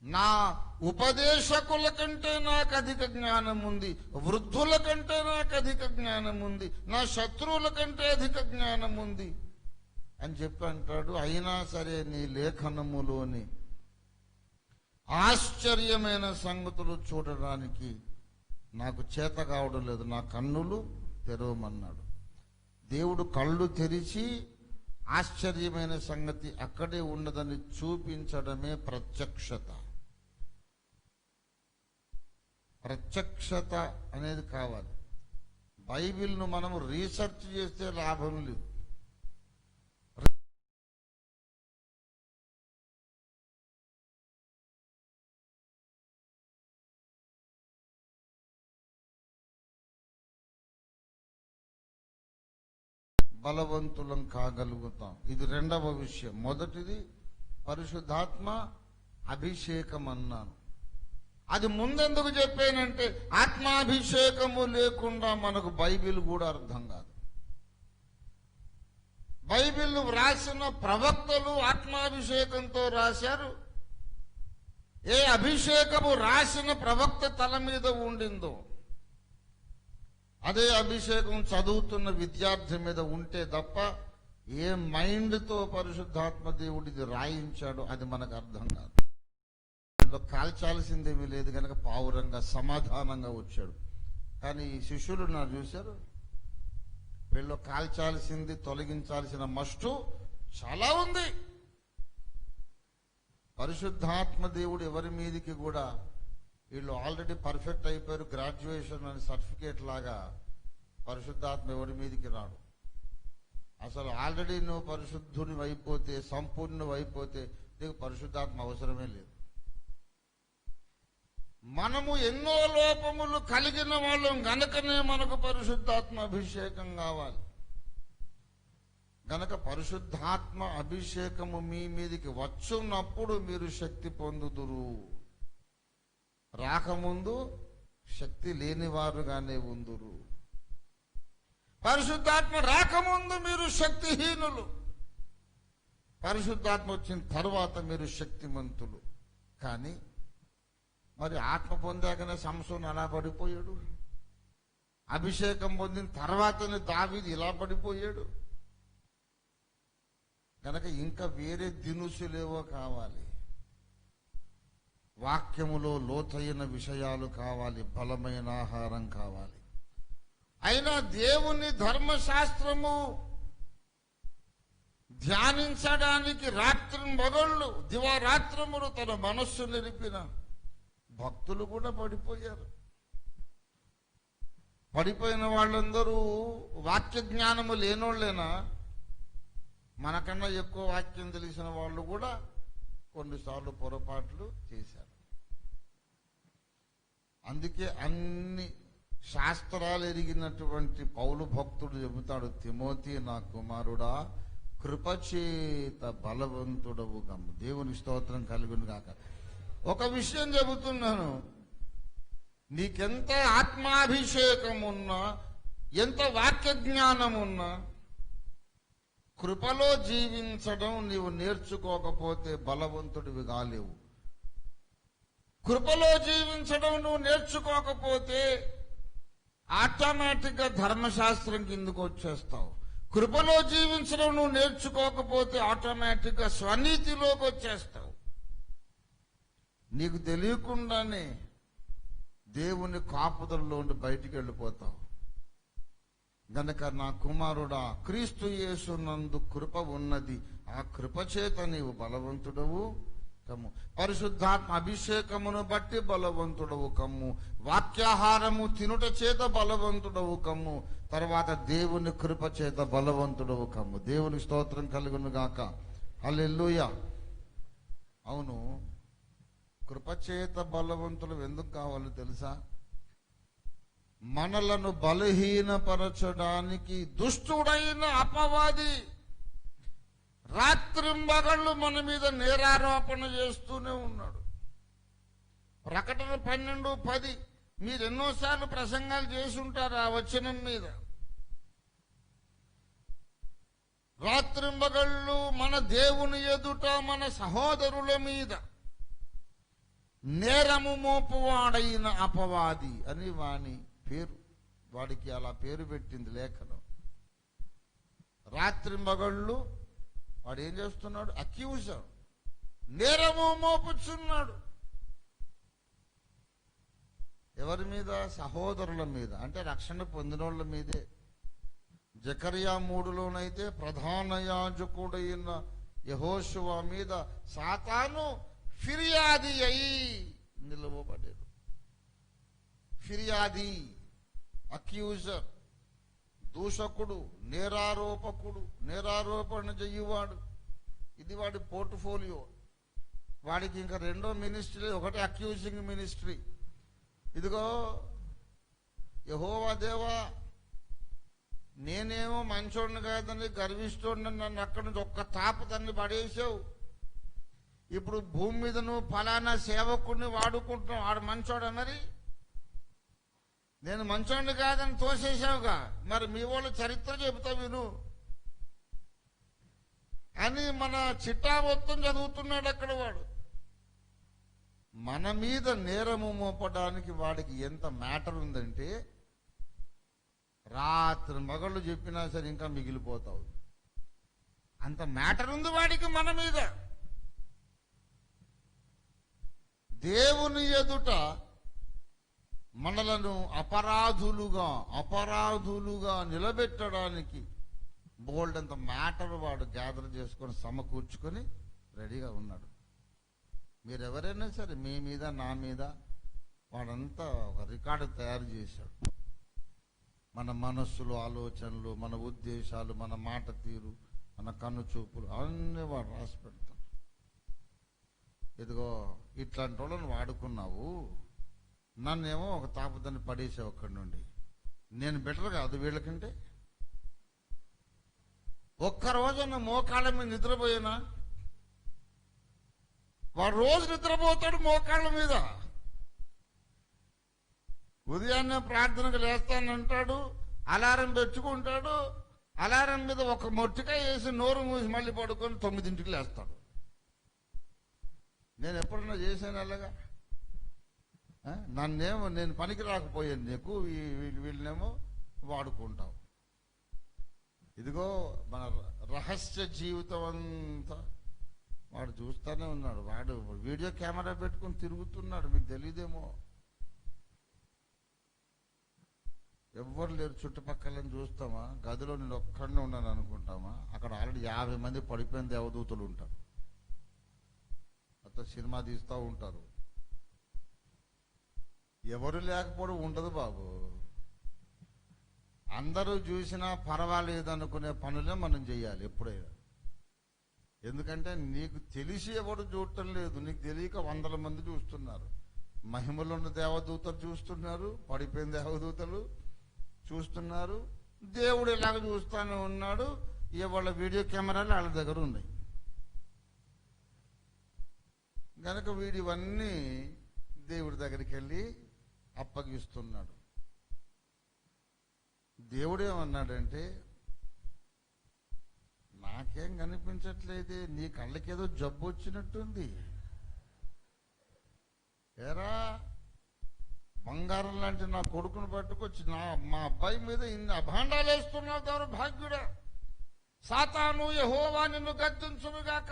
నా ఉపదేశకుల కంటే నాకు అధిక జ్ఞానం ఉంది, వృద్ధుల కంటే నాకు అధిక జ్ఞానం ఉంది, నా శత్రువుల కంటే అధిక జ్ఞానం ఉంది అని చెప్పి అంటాడు. అయినా సరే నీ లేఖనములోని ఆశ్చర్యమైన సంగతులు చూడడానికి నాకు చేత కావడం లేదు, నా కన్నులు తెరవమన్నాడు. దేవుడు కళ్ళు తెరిచి ఆశ్చర్యమైన సంగతి అక్కడే ఉన్నదని చూపించడమే ప్రత్యక్షత. ప్రత్యక్షత అనేది కావాలి. బైబిల్ను మనం రీసెర్చ్ చేస్తే లాభం లేదు. బలవంతులం కాగలుగుతాం. ఇది రెండవ విషయం. మొదటిది పరిశుద్ధాత్మ అభిషేకం అన్నాను. అది ముందెందుకు చెప్పానంటే ఆత్మాభిషేకము లేకుండా మనకు బైబిల్ కూడా అర్థం కాదు. బైబిల్ వ్రాసిన ప్రవక్తలు ఆత్మాభిషేకంతో రాశారు. ఏ అభిషేకము రాసిన ప్రవక్త తల మీద ఉండిందో అదే అభిషేకం చదువుతున్న విద్యార్థి మీద ఉంటే తప్ప ఏ మైండ్తో పరిశుద్ధాత్మ దేవుడిది రాయించాడో అది మనకు అర్థం కాదు. కాల్చాల్సిందేమీ లేదు కనుక పావురంగా సమాధానంగా వచ్చాడు. కానీ ఈ శిష్యులు నాకు చూశారు, వీళ్ళు కాల్చాల్సింది, తొలగించాల్సిన మస్టు చాలా ఉంది. పరిశుద్ధాత్మ దేవుడు ఎవరి మీదికి కూడా వీళ్ళు ఆల్రెడీ పర్ఫెక్ట్ అయిపోయారు, గ్రాడ్యుయేషన్ అని సర్టిఫికేట్ లాగా పరిశుద్ధాత్మ ఎవరి మీదకి రాడు. అసలు ఆల్రెడీ నువ్వు పరిశుద్ధుని అయిపోతే, సంపూర్ణ అయిపోతే నీకు పరిశుద్ధాత్మ అవసరమే లేదు. మనము ఎన్నో లోపములు కలిగిన వాళ్ళం గనకనే మనకు పరిశుద్ధాత్మ అభిషేకం కావాలి. గనక పరిశుద్ధాత్మ అభిషేకము మీ మీదికి వచ్చున్నప్పుడు మీరు శక్తి పొందుదురు. రాకముందు శక్తి లేనివారుగానే ఉందురు. పరిశుద్ధాత్మ రాకముందు మీరు శక్తిహీనులు, పరిశుద్ధాత్మ వచ్చిన తర్వాత మీరు శక్తిమంతులు. కానీ మరి ఆత్మ పొందాకనే సంసోను అలా పడిపోయాడు, అభిషేకం పొందిన తర్వాతనే దావీదు ఇలా పడిపోయాడు. కనుక ఇంకా వేరే దినుసులేవో కావాలి, వాక్యములో లోతైన విషయాలు కావాలి, బలమైన ఆహారం కావాలి. అయినా దేవుని ధర్మశాస్త్రము ధ్యానించడానికి రాత్రింబగళ్ళు దివారాత్రములు తన మనస్సు నిలిపిన భక్తులు కూడా పడిపోయారు. పడిపోయిన వాళ్ళందరూ వాక్య జ్ఞానము లేనోళ్ళేనా? మనకన్నా ఎక్కువ వాక్యం తెలిసిన వాళ్ళు కూడా కొన్నిసార్లు పొరపాట్లు చేశారు. అందుకే అన్ని శాస్త్రాలు ఎరిగినటువంటి పౌలు భక్తుడు చెబుతాడు, తిమోతి నా కుమారుడా, కృపచేత బలవంతుడవు గమ్ము. దేవుని స్తోత్రం కలుగును గాక. ఒక విషయం చెబుతున్నాను, నీకెంత ఆత్మాభిషేకం ఉన్నా, ఎంత వాక్య జ్ఞానం ఉన్నా, కృపలో జీవించడం నీవు నేర్చుకోకపోతే బలవంతుడివి కాలేవు. కృపలో జీవించడం నువ్వు నేర్చుకోకపోతే ఆటోమేటిక్ గా ధర్మశాస్త్రం కిందకు వచ్చేస్తావు. కృపలో జీవించడం నువ్వు నేర్చుకోకపోతే ఆటోమేటిక్ గా స్వనీతిలోకి వచ్చేస్తావు. నీకు తెలియకుండానే దేవుని కాపుదలలో ఉండి బయటికి వెళ్ళిపోతావు. గనక నా కుమారుడా, క్రీస్తు యేసునందు కృప ఉన్నది, ఆ కృప చేత నీవు బలవంతుడవు కమ్ము. పరిశుద్ధాత్మ అభిషేకమును బట్టి బలవంతుడవు కమ్ము. వాక్యాహారము తినుట చేత బలవంతుడవు కమ్ము. తర్వాత దేవుని కృప చేత బలవంతుడవు కమ్ము. దేవుని స్తోత్రం కలుగును గాక. హల్లెలూయా. అవును, కృపచేత బలవంతులు ఎందుకు కావాలో తెలుసా? మనలను బలహీనపరచడానికి దుష్టుడైన అపవాది రాత్రింబగళ్ళు మన మీద నేరారోపణ చేస్తూనే ఉన్నాడు. ప్రకటన 12:10 మీరు ఎన్నోసార్లు ప్రసంగాలు చేసి ఉంటారు ఆ వచనం మీద. రాత్రింబగళ్ళు మన దేవుని ఎదుట మన సహోదరుల మీద నేరము మోపువాడైన అపవాది అని వాని పేరు. వాడికి అలా పేరు పెట్టింది లేఖనం. రాత్రింబగళ్ళు వాడు ఏం చేస్తున్నాడు? అక్యూజర్, నేరము మోపుచున్నాడు. ఎవరి మీద? సహోదరుల మీద, అంటే రక్షణ పొందినోళ్ల మీదే. జకర్యా 3లోనైతే ప్రధాన యాజకుడైన యెహోషువ మీద సాతాను ఫిర్యాది అయి నిలవబడాడు. ఫిర్యాది, అక్యూజర్, దూషకుడు, నేరారోపకుడు, నేరారోపణ చెయ్యువాడు. ఇది వాడి పోర్ట్ఫోలియో. వాడికి ఇంకా రెండో మినిస్ట్రీ, ఒకటి అక్యూజింగ్ మినిస్ట్రీ. ఇదిగో యెహోవా దేవా, నేనేమో మంచోడిని కాదని గర్విస్తోడిని, నన్ను అక్కడి నుంచి ఒక్క తాపు తన్ని పడేసావు. ఇప్పుడు భూమి మీద నువ్వు ఫలానా సేవకుడిని వాడుకుంటున్నావు, ఆడు మంచోడా? మరి నేను మంచోడిని కాదని తోసేసావుగా, మరి మీ వాళ్ళు చరిత్ర చెబుతా విను అని మన చిట్టా మొత్తం చదువుతున్నాడు అక్కడ వాడు. మన మీద నేరము మోపడానికి వాడికి ఎంత మ్యాటర్ ఉందంటే, రాత్రి మగళ్ళు చెప్పినా సరే ఇంకా మిగిలిపోతావు. అంత మ్యాటర్ ఉంది వాడికి మన మీద. దేవుని ఎదుట మనలను అపరాధులుగా నిలబెట్టడానికి బోల్డ్ అంత మ్యాటర్ వాడు గ్యాదర్ చేసుకొని సమకూర్చుకొని రెడీగా ఉన్నాడు. మీరెవరైనా సరే మీ మీద నా మీద వాడంతా ఒక రికార్డు తయారు చేశాడు. మన మనస్సులు, ఆలోచనలు, మన ఉద్దేశాలు, మన మాట తీరు, మన కన్ను చూపులు అన్నీ వాడు రాసి పెడతాడు. ఇదిగో ఇట్లాంటి వాళ్ళని వాడుకున్నావు, నన్నేమో ఒక తాపదాన్ని పడేసావు అక్కడి నుండి. నేను బెటర్ కాదు వీళ్ళకంటే? ఒక్కరోజు నా మోకాళ్ళ మీద నిద్రపోయినా, వాడు రోజు నిద్రపోతాడు మోకాళ్ళ మీద. ఉదయాన్నే ప్రార్థనకు లేస్తానంటాడు, అలారం పెట్టుకుంటాడు, అలారం మీద ఒక మొట్టికాయ వేసి నోరు మూసి మళ్ళీ పడుకొని 9ంటికి లేస్తాడు. నేను ఎప్పుడన్నా చేశాను అలాగా? నన్నేమో నేను పనికి రాకపోయాను, నీకు వీళ్ళనేమో వాడుకుంటావు. ఇదిగో మన రహస్య జీవితం అంతా వాడు చూస్తూనే ఉన్నాడు. వాడు వీడియో కెమెరా పెట్టుకుని తిరుగుతున్నాడు, మీకు తెలియదేమో. ఎవ్వరు లేరు చుట్టుపక్కలని చూస్తామా? గదిలో నేను ఒక్కడనే ఉన్నాను అనుకుంటామా? అక్కడ ఆల్రెడీ 50 మంది పడిపోయిన దేవదూతలు ఉంటారు. అంత సినిమా తీస్తూ ఉంటారు. ఎవరు లేకపోవడం ఉండదు బాబు. అందరూ చూసినా పర్వాలేదు అనుకునే పనులే మనం చేయాలి ఎప్పుడైనా. ఎందుకంటే నీకు తెలిసి ఎవరు చూడటం లేదు, నీకు తెలియక 100 మంది చూస్తున్నారు. మహిమలో ఉన్న దేవదూతలు చూస్తున్నారు, పడిపోయిన దేవదూతలు చూస్తున్నారు, దేవుడు ఇలాగ చూస్తూనే ఉన్నాడు. ఇవాళ వీడియో కెమెరాలు వాళ్ళ దగ్గర ఉన్నాయి గనక వీడు ఇవన్నీ దేవుడి దగ్గరికి వెళ్ళి అప్పగిస్తున్నాడు. దేవుడు ఏమన్నాడంటే, నాకేం కనిపించట్లేదే, నీ కళ్ళకేదో జబ్బు వచ్చినట్టుంది. ఏరా బంగారం లాంటి నా కొడుకును పట్టుకొచ్చి మా అబ్బాయి మీద ఇన్ని అభాండాలు వేస్తున్నావు, దౌర భాగ్యుడా. సాతాను యెహోవా నిన్ను గద్దించునుగాక.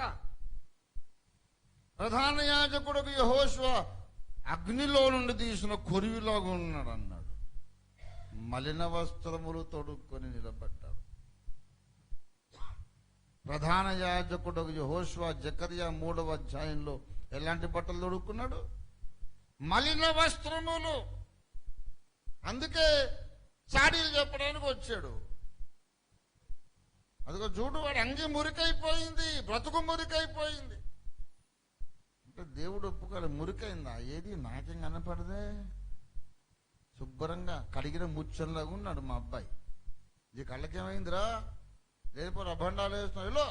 ప్రధాన యాజకుడు యెహోషువ అగ్నిలో నుండి తీసిన కొరివిలాగా ఉన్నాడు అన్నాడు. మలిన వస్త్రములు తొడుక్కొని నిలబడ్డాడు. ప్రధాన యాజకుడు యెహోషువ జకర్యా 3వ అధ్యాయంలో ఎలాంటి బట్టలు తొడుక్కున్నాడు? మలిన వస్త్రములు. అందుకే చాడీలు చెప్పడానికి వచ్చాడు. అదిగో చూడు, వాడి అంగి మురికైపోయింది, బ్రతుకు మురికైపోయింది. అంటే దేవుడు ఒప్పుకోవాలి, మురికైందా? ఏది నాకేం కనపడదే, శుభ్రంగా కడిగిన ముచ్చంలాగా ఉన్నాడు మా అబ్బాయి. ఈ కళ్ళకేమైందిరా? లేనిపోయి అభండాలు వేస్తున్నావు, ఇలా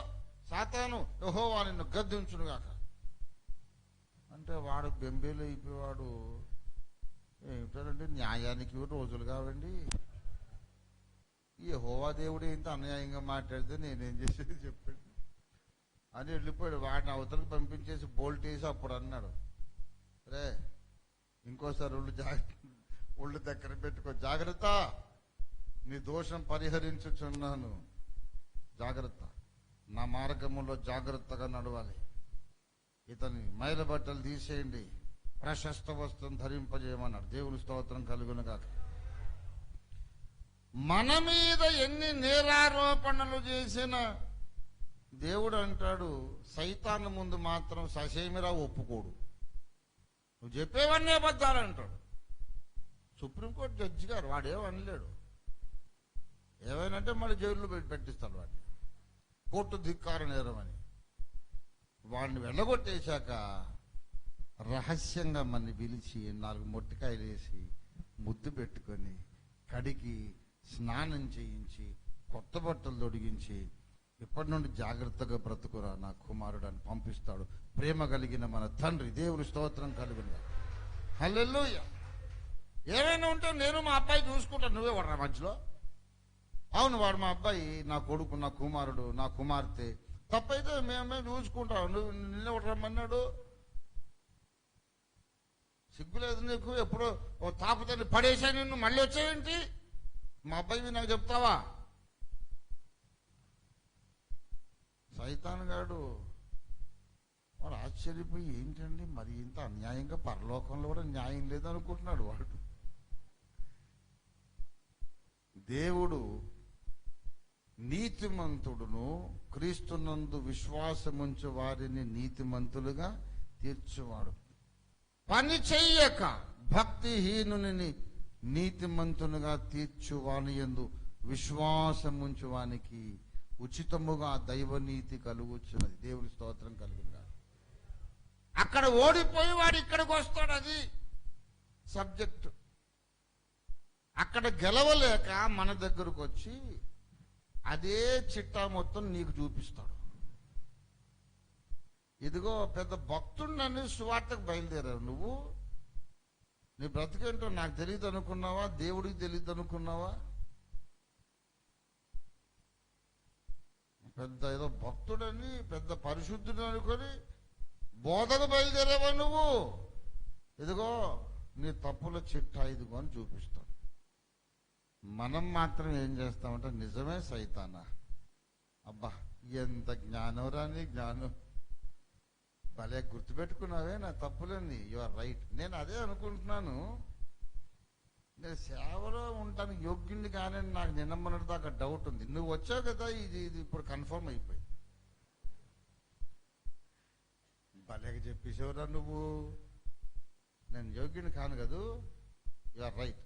సాతాను యెహోవా నిన్ను గద్దించునుగాక అంటే వాడు బెంబేలు అయిపోయాడు. ఏమిటంటే న్యాయానికి రోజులు కావండి. యెహోవా దేవుడు ఇంత అన్యాయంగా మాట్లాడితే నేనేం చేసేది చెప్పండి అని వెళ్ళిపోయాడు. వాడిని అవతలకు పంపించేసి బోల్ట్ వేసి అప్పుడు అన్నాడు, రే ఇంకోసారి ఒళ్ళు దగ్గర పెట్టుకో, జాగ్రత్త, నీ దోషం పరిహరించుచున్నాను, జాగ్రత్త, నా మార్గంలో జాగ్రత్తగా నడవాలి. ఇతని మైల బట్టలు తీసేయండి, ప్రశస్త వస్త్రం ధరింపజేయమన్నాడు. దేవుని స్తోత్రం కలుగునుగాక. మన మీద ఎన్ని నేరారోపణలు చేసిన దేవుడు అంటాడు, సైతాను ముందు మాత్రం ససేమిరా ఒప్పుకోడు. నువ్వు చెప్పేవన్నీ అబద్ధాలు అంటాడు. సుప్రీంకోర్టు జడ్జి గారు వాడేమనలేడు. ఏమైనంటే మళ్ళీ జైల్లో పెట్టిస్తాడు వాడిని, కోర్టు ధిక్కార నేరం అని. వాడిని వెళ్ళగొట్టేశాక రహస్యంగా మనని పిలిచి 4 మొట్టికాయలు వేసి ముద్దు పెట్టుకొని కడిగి స్నానం చేయించి కొత్త బట్టలు తొడిగించి ఇప్పటి నుండి జాగ్రత్తగా బ్రతుకురా నా కుమారుడు అని పంపిస్తాడు. ప్రేమ కలిగిన మన తండ్రి. దేవుని స్తోత్రం కలుగును. హల్లెలూయా. ఏమైనా ఉంటే నేను మా అబ్బాయి చూసుకుంటాను, నువ్వే వాడు మధ్యలో. అవును, వాడు మా అబ్బాయి, నా కొడుకు, నా కుమారుడు, నా కుమార్తె. తప్పైతే మేమే చూసుకుంటాం. నువ్వు నిన్నే రమ్మన్నాడు. సిగ్గులేదు నీకు? ఎప్పుడో ఓ తాపతని పడేసా నిన్ను, మళ్ళీ వచ్చావేంటి? మా అబ్బాయి నాకు చెప్తావా? సైతాన్ గాడు వాడు ఆశ్చర్యపోయి, ఏంటండి మరి ఇంత అన్యాయంగా, పరలోకంలో కూడా న్యాయం లేదనుకుంటున్నాడు వాడు. దేవుడు నీతిమంతుడును క్రీస్తునందు విశ్వాసముంచు వారిని నీతిమంతులుగా తీర్చువాడు. పని చెయ్యక భక్తిహీనుని నీతిమంతునిగా తీర్చువాని యందు విశ్వాసముంచువానికి ఉచితముగా దైవనీతి కలుగుచున్నది. దేవుని స్తోత్రం కలుగుగా. అక్కడ ఓడిపోయి వాడు ఇక్కడికి వస్తాడు. అది సబ్జెక్ట్. అక్కడ గెలవలేక మన దగ్గరకు వచ్చి అదే చిట్టా మొత్తం నీకు చూపిస్తాడు. ఇదిగో పెద్ద భక్తుడిని సువార్తకు బయలుదేరావు. నువ్వు నీ బ్రతికేంటో నాకు తెలియదు అనుకున్నావా? దేవుడికి తెలియదు అనుకున్నావా? పెద్ద ఏదో భక్తుడని పెద్ద పరిశుద్ధుడు అనుకొని బోధకు బయలుదేరావా నువ్వు? ఇదిగో నీ తప్పుల చిట్టా ఇదిగో అని చూపిస్తాడు. మనం మాత్రం ఏం చేస్తామంటే నిజమే సైతానా, అబ్బా ఎంత జ్ఞానం రాని జ్ఞానం, భలే గుర్తుపెట్టుకున్నావే నా తప్పులని, యు ఆర్ రైట్. నేను అదే అనుకుంటున్నాను, నేను సేవలో ఉంటానికి యోగ్యుడిని కానీ నాకు నిన్నమ్మన్నది దాకా డౌట్ ఉంది. నువ్వు వచ్చావు కదా, ఇది ఇప్పుడు కన్ఫర్మ్ అయిపోయింది. భలేగా చెప్పేసేవరా నువ్వు, నేను యోగ్యుని కాను కదూ, యు ఆర్ రైట్.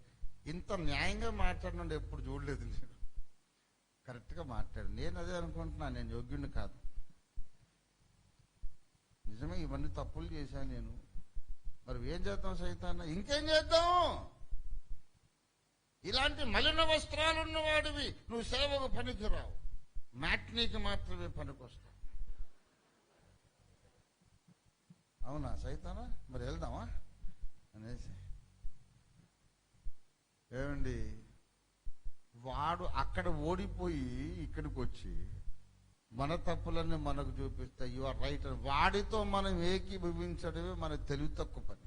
ఇంత న్యాయంగా మాట్లాడినండి ఎప్పుడు చూడలేదు నేను. కరెక్ట్గా మాట్లాడు. నేను అదే అనుకుంటున్నాను, నేను యోగ్యుడిని కాదు. నిజమే, ఇవన్నీ తప్పులు చేశాను నేను. మరి ఏం చేద్దాం సైతాన్న? ఇంకేం చేద్దాం? ఇలాంటి మలిన వస్త్రాలు ఉన్నవాడివి నువ్వు సేవకు పనికిరావు, మ్యాట్నీకి మాత్రమే పనికొస్తావు. అవునా సైతానా? మరి వెళ్దామా అనేసి. ఏమండి, వాడు అక్కడ ఓడిపోయి ఇక్కడికి వచ్చి మన తప్పులన్నీ మనకు చూపిస్తే యు ఆర్ రైట్. వాడితో మనం ఏకీభవించడమే మన తెలివి తక్కువ పని.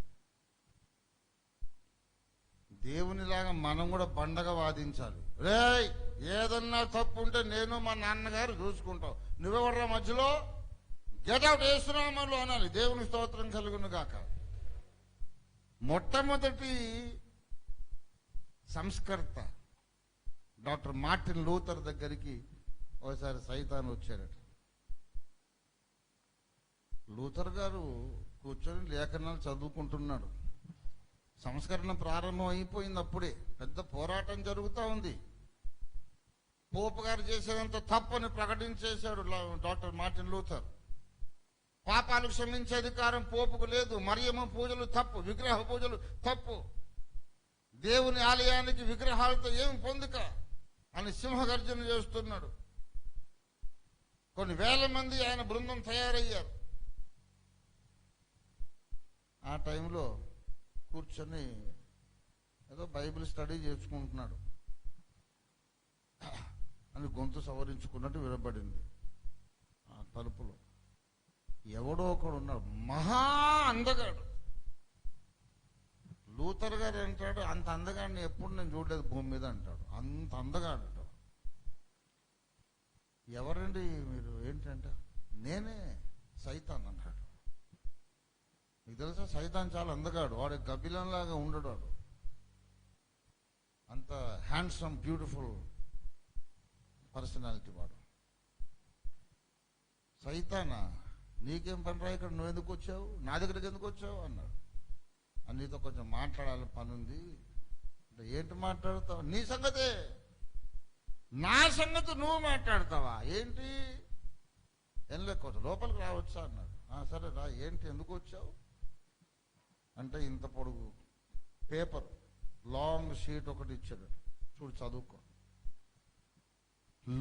దేవునిలాగా మనం కూడా పండగ వాదించాలి. రేయ్ ఏదన్నా తప్పు ఉంటే నేను మా నాన్నగారు చూసుకుంటాం, నువ్వెవర్రా మధ్యలో, గెట్ అవుట్ వేస్తున్నామలో అనాలి. దేవుని స్తోత్రం కలుగును గాక. మొట్టమొదటి సంస్కర్త డాక్టర్ మార్టిన్ లూథర్ దగ్గరికి ఒకసారి సైతాన్ వచ్చాడట. లూథర్ గారు కూర్చొని లేఖనాలు చదువుకుంటున్నాడు. సంస్కరణ ప్రారంభం అయిపోయింది. అప్పుడే పెద్ద పోరాటం జరుగుతూ ఉంది. పోపు గారు చేసేదంతా తప్పని ప్రకటించేశాడు డాక్టర్ మార్టిన్ లూథర్. పాపాలు క్షమించే అధికారం పోపుకు లేదు, మరియమ్మ పూజలు తప్పు, విగ్రహ పూజలు తప్పు, దేవుని ఆలయానికి విగ్రహాలతో ఏం పొందుక అని సింహగర్జన చేస్తున్నాడు. కొన్ని వేల మంది ఆయన బృందం తయారయ్యారు. ఆ టైంలో కూర్చొని ఏదో బైబిల్ స్టడీ చేసుకుంటున్నాడు అని గొంతు సవరించుకున్నట్టు వినబడింది. ఆ తలుపులో ఎవడో ఒకడు ఉన్నాడు, మహా అందగాడు. లూథర్ గారు అంటాడు, అంత అందగాడిని ఎప్పుడు నేను చూడలేదు భూమి మీద అంటాడు. అంత అందగాడు. ఎవరండి మీరు ఏంటంటే, నేనే సైతాన్ అన్నాడు. మీకు తెలుసా సైతాన్ చాలా అందగాడు. వాడు గబ్బిలంలాగా ఉండడు. వాడు అంత హ్యాండ్సమ్ బ్యూటిఫుల్ పర్సనాలిటీ వాడు. సైతానా, నీకేం పనిరా ఇక్కడ, నువ్వు ఎందుకు వచ్చావు, నా దగ్గరికి ఎందుకు వచ్చావు అన్నాడు. నీతో కొంచెం మాట్లాడాలని పని ఉంది అంటే. ఏంటి మాట్లాడతావు? నీ సంగతే, నా సంగతి నువ్వు మాట్లాడతావా ఏంటి? ఏం లేకపోతే లోపలికి రావచ్చా అన్నాడు. సరే రా, ఏంటి ఎందుకు వచ్చావు అంటే, ఇంత పొడుగు పేపర్ లాంగ్ షీట్ ఒకటి ఇచ్చాడు, చూడు చదువుకో.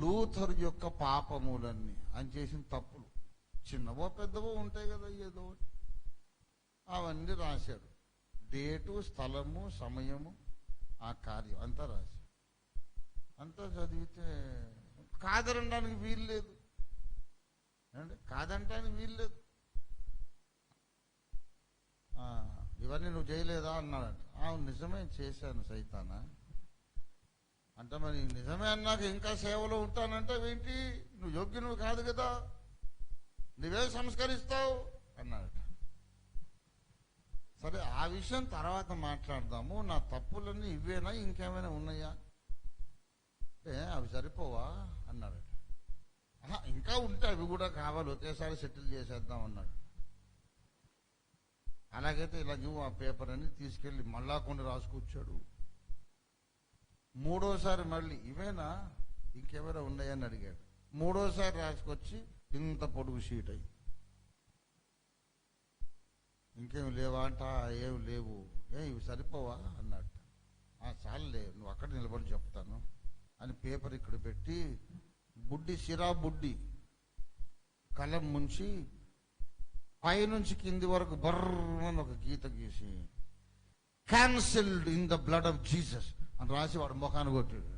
లూథర్ యొక్క పాపములన్నీ, ఆయన చేసిన తప్పులు చిన్నవో పెద్దవో ఉంటాయి కదా, ఏదో ఒకటి, అవన్నీ రాశాడు. డేటు, స్థలము, సమయము, ఆ కార్యం అంతా రాశాడు. అంతా చదివితే కాదనడానికి వీలు లేదు అండి, కాదంటానికి వీలు లేదు. ఇవన్నీ నువ్వు చేయలేదా అన్నాడంట. నిజమే చేశాను సైతానా అంటే. మరి నిజమే అన్నాక ఇంకా సేవలో ఉంటానంటే ఏంటి? నువ్వు యోగ్యునివి కాదు కదా, నువ్వే సంస్కరిస్తావు అన్నాడట. సరే, ఆ విషయం తర్వాత మాట్లాడదాము. నా తప్పులన్నీ ఇవేనా, ఇంకేమైనా ఉన్నాయా అంటే, అవి సరిపోవా అన్నాడట. ఇంకా ఉంటే అవి కూడా కావాలి, ఒకేసారి సెటిల్ చేసేద్దాం అన్నాడు. అలాగైతే ఇలా ఇవ్వు ఆ పేపర్ అని తీసుకెళ్ళి మళ్ళా కొన్ని రాసుకొచ్చాడు. మూడోసారి మళ్ళీ ఇవేనా ఇంకెవరో ఉన్నాయని అడిగాడు. మూడోసారి రాసుకొచ్చి ఇంత పొడుగు షీట్ అయ్యి, ఇంకేం లేవా అంట. ఏం లేవు. ఇవి సరిపోవా అన్నట్టు. చాలులే, నువ్వు అక్కడ నిలబడి చెప్తాను అని పేపర్ ఇక్కడ పెట్టి బుడ్డి సిరా బుడ్డి కలం ముంచి పైనుంచి కింది వరకు బర్రని ఒక గీత గీసి cancelled in the blood of Jesus అని రాసి వాడు ముఖాన్ని కొట్టాడు.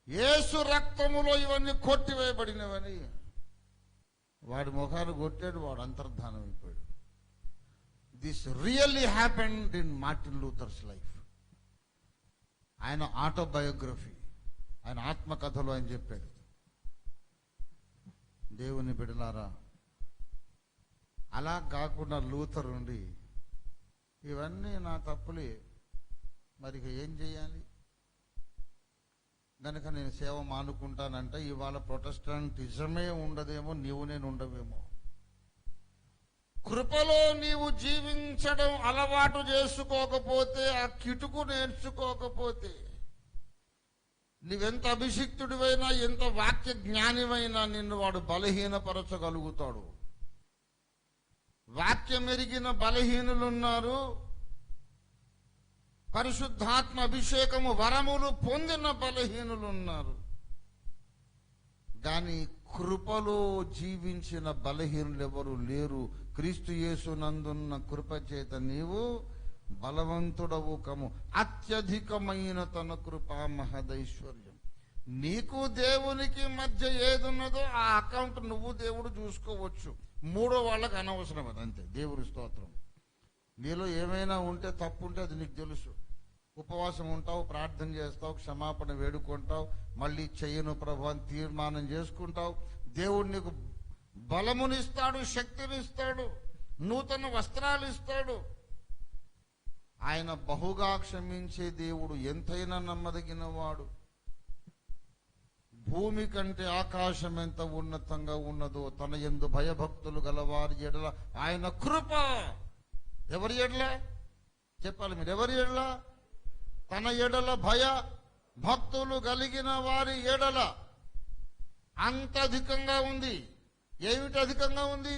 యేసు రక్తములో ఇవన్నీ కొట్టివేయబడినవని వాడి ముఖాన్ని కొట్టాడు. వాడు అంతర్ధానం అయిపోయాడు. This really happened in Martin Luther's life. ఆయన ఆటోబయోగ్రఫీ, ఆయన ఆత్మకథలో ఆయన చెప్పాడు. దేవుని బిడ్డలారా, అలా కాకుండా లూథర్ ఉండి ఇవన్నీ నా తప్పులే, మరి ఏం చేయాలి, కనుక నేను సేవ మానుకుంటానంటే ఇవాళ ప్రొటెస్టంటిజమే ఉండదేమో, నీవు నేను ఉండవేమో. కృపలో నీవు జీవించడం అలవాటు చేసుకోకపోతే, ఆ కిటుకు నేర్చుకోకపోతే, నీవెంత అభిషిక్తుడివైనా ఎంత వాక్య జ్ఞానివైనా నిన్ను వాడు బలహీనపరచగలుగుతాడు. వాక్యం ఎరిగిన బలహీనులున్నారు, పరిశుద్ధాత్మ అభిషేకము వరములు పొందిన బలహీనులున్నారు. కానీ కృపలో జీవించిన బలహీనులు ఎవరు లేరు. క్రీస్తు యేసునందున్న కృప చేత నీవు బలవంతుడవు కము. అత్యధికమైన తన కృపా మహదైశ్వర్యం. నీకు దేవునికి మధ్య ఏదున్నదో ఆ అకౌంట్ నువ్వు దేవుడు చూసుకోవచ్చు. మూడో వాళ్ళకి అనవసరం. అది అంతే. దేవుని స్తోత్రం. నీలో ఏమైనా ఉంటే తప్పు ఉంటే అది నీకు తెలుసు. ఉపవాసం ఉంటావు, ప్రార్థన చేస్తావు, క్షమాపణ వేడుకుంటావు, మళ్ళీ చెయ్యను ప్రభు అని తీర్మానం చేసుకుంటావు. దేవుడు నీకు బలమునిస్తాడు, శక్తినిస్తాడు, నూతన వస్త్రాలు ఇస్తాడు. ఆయన బహుగా క్షమించే దేవుడు, ఎంతైనా నమ్మదగిన వాడు. భూమి కంటే ఆకాశం ఎంత ఉన్నతంగా ఉన్నదో తన యందు భయభక్తులు గలవారి ఎడల ఆయన కృప. ఎవరి ఎడల చెప్పాలి మీరు? ఎవరి ఎడల? తన ఎడల భయ భక్తులు కలిగిన వారి ఎడల అంత అధికంగా ఉంది. ఏమిటి అధికంగా ఉంది?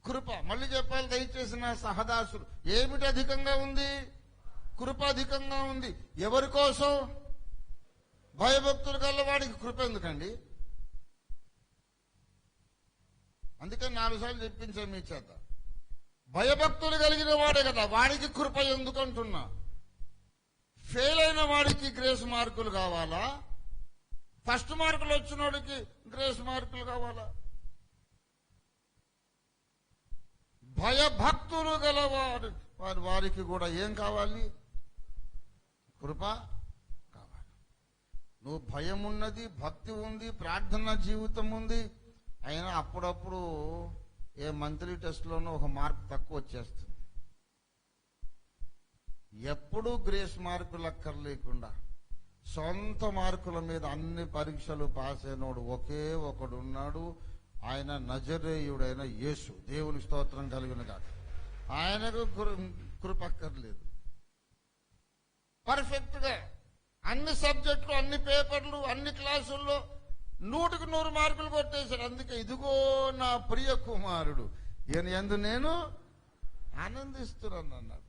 కృప. మళ్ళీ చెప్పాలి దయచేసి నా సహదాసులు. ఏమిటి అధికంగా ఉంది? కృప అధికంగా ఉంది. ఎవరి కోసం? భయభక్తులు గల వాడికి కృప ఎందుకండి? అందుకని 4 సార్లు చెప్పించా మీ చేత. భయభక్తులు కలిగిన వాడే కదా, వాడికి కృప ఎందుకంటున్నా. ఫెయిల్ అయిన వాడికి గ్రేస్ మార్కులు కావాలా? ఫస్ట్ మార్కులు వచ్చిన వాడికి గ్రేస్ మార్కులు కావాలా? భయభక్తులు గల వారికి కూడా ఏం కావాలి? కృప కావాలి. నువ్వు భయం ఉన్నది, భక్తి ఉంది, ప్రార్థన జీవితం ఉంది, అయినా అప్పుడప్పుడు ఏ మంత్లీ టెస్ట్లోనూ ఒక మార్క్ తక్కువ వచ్చేస్తుంది. ఎప్పుడూ గ్రేస్ మార్కులు అక్కర్లేకుండా సొంత మార్కుల మీద అన్ని పరీక్షలు పాస్ అయినోడు ఒకే ఒకడు ఉన్నాడు. ఆయన నజరేయుడైన యేసు. దేవుని స్తోత్రం కలిగిన కాదు. ఆయనకు కృప అక్కర్లేదు. పర్ఫెక్ట్ గా అన్ని సబ్జెక్టులు, అన్ని పేపర్లు, అన్ని క్లాసుల్లో 100కి 100 మార్కులు కొట్టేశాడు. అందుకే ఇదిగో నా ప్రియ కుమారుడు, ఈయన యందు నేను ఆనందిస్తున్నాను అన్నాడు.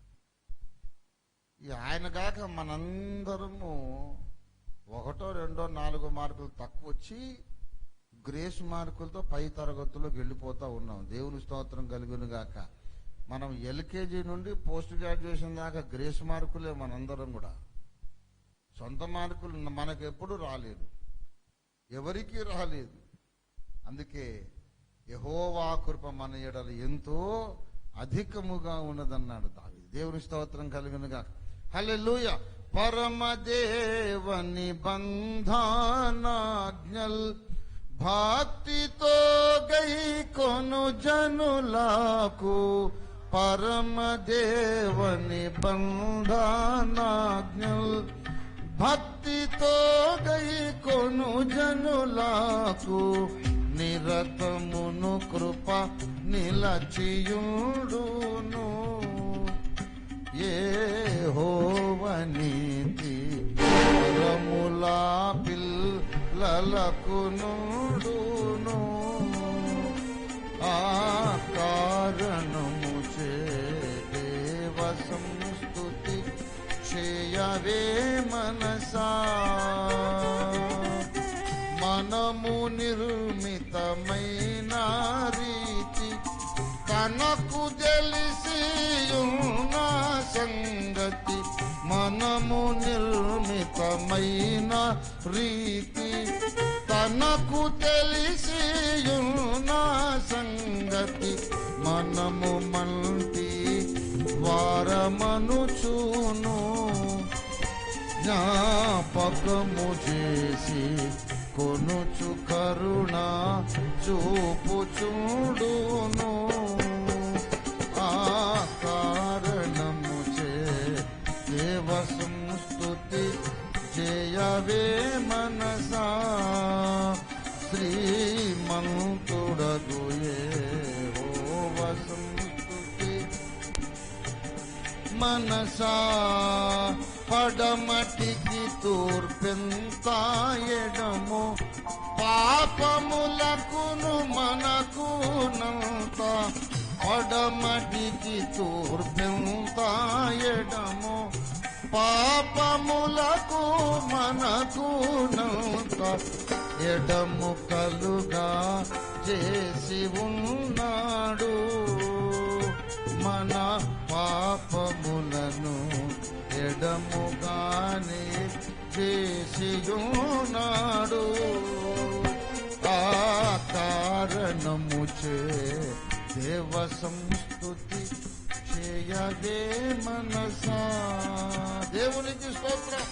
ఆయన కాక మనందరము 1, 2, 4 మార్కులు తక్కువ వచ్చి గ్రేస్ మార్కులతో పై తరగతుల్లోకి వెళ్ళిపోతా ఉన్నాం. దేవుని స్తోత్రం కలుగును గాక. మనం ఎల్కేజీ నుండి పోస్ట్ గ్రాడ్యుయేషన్ దాకా గ్రేస్ మార్కులే మనందరం కూడా. సొంత మార్కులు మనకు ఎప్పుడు రాలేదు, ఎవరికీ రాలేదు. అందుకే యెహోవా కృప మన ఎడల ఎంతో అధికముగా ఉన్నదన్నాడు దావీదు. దేవుని స్తోత్రం కలుగునుగా. హల్లెలూయా. పరమదేవని బంధానాజ్ఞల్ భక్తితో గైకొను జనులకు, పరమదేవని బంధానాజ్ఞల్ భక్తితో గైకొను జనులకు, నిరతమును కృప నిలచియుండును. యెహోవా నీతి వరముల పిల్లలకు నుండును. ఆ కారణము చే దేవ సంస్తుతి చేయవే మనసా. మనము నిర్మితమైన రీతి తనకు తెలిసి ఉన్న సంగతి. మనము నిర్మితమైన రీతి తనకు తెలిసి ఉన్న సంగతి. మనము మంటి వారమనుచును జ్ఞాపకము చేసి కొనుచు కరుణ చూపుచుండును. ఆ కారణము చే దేవ సంస్తుతి చేయవే మనసా. శ్రీమంతుడగు యెహోవా సంస్తుతి మనసా. పడమటికి తూర్పెంత ఎడము పాపములకును మనకునంత. పడమటికి తూర్పెంత ఎడము పాపములకు మనకునంత. ఎడము కలుగా చేసి ఉన్నాడు మన పాపములను. ఎడముగానే చేసియున్నాడు. ఆ కారణము చే దేవ సంస్తుతి చేయవే మనసా. దేవునికి స్తోత్రం.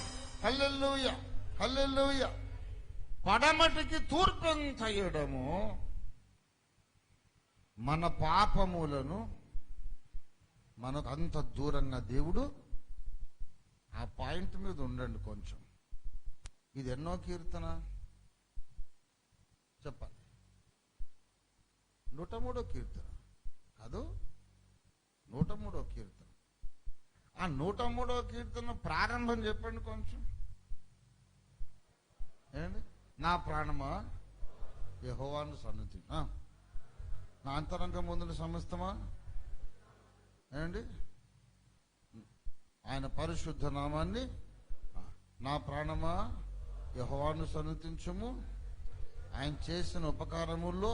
హల్లెలూయా, హల్లెలూయా. పడమటికి తూర్పెంత ఎడము మన పాపములను మనకు అంత దూరంగా దేవుడు. ఆ పాయింట్ మీద ఉండండి కొంచెం. ఇది ఎన్నో కీర్తన చెప్పాలి? 103వ కీర్తన కాదు, 103వ కీర్తన. ఆ 103వ కీర్తన ప్రారంభం చెప్పండి కొంచెం. ఏంటి? నా ప్రాణమా యెహోవాను సన్నిధి, నా అంతరంగం ముందున సమస్తమా ఏంటి ఆయన పరిశుద్ధ నామాన్ని. నా ప్రాణమా యెహోవాను సన్నిధించుము, ఆయన చేసిన ఉపకారముల్లో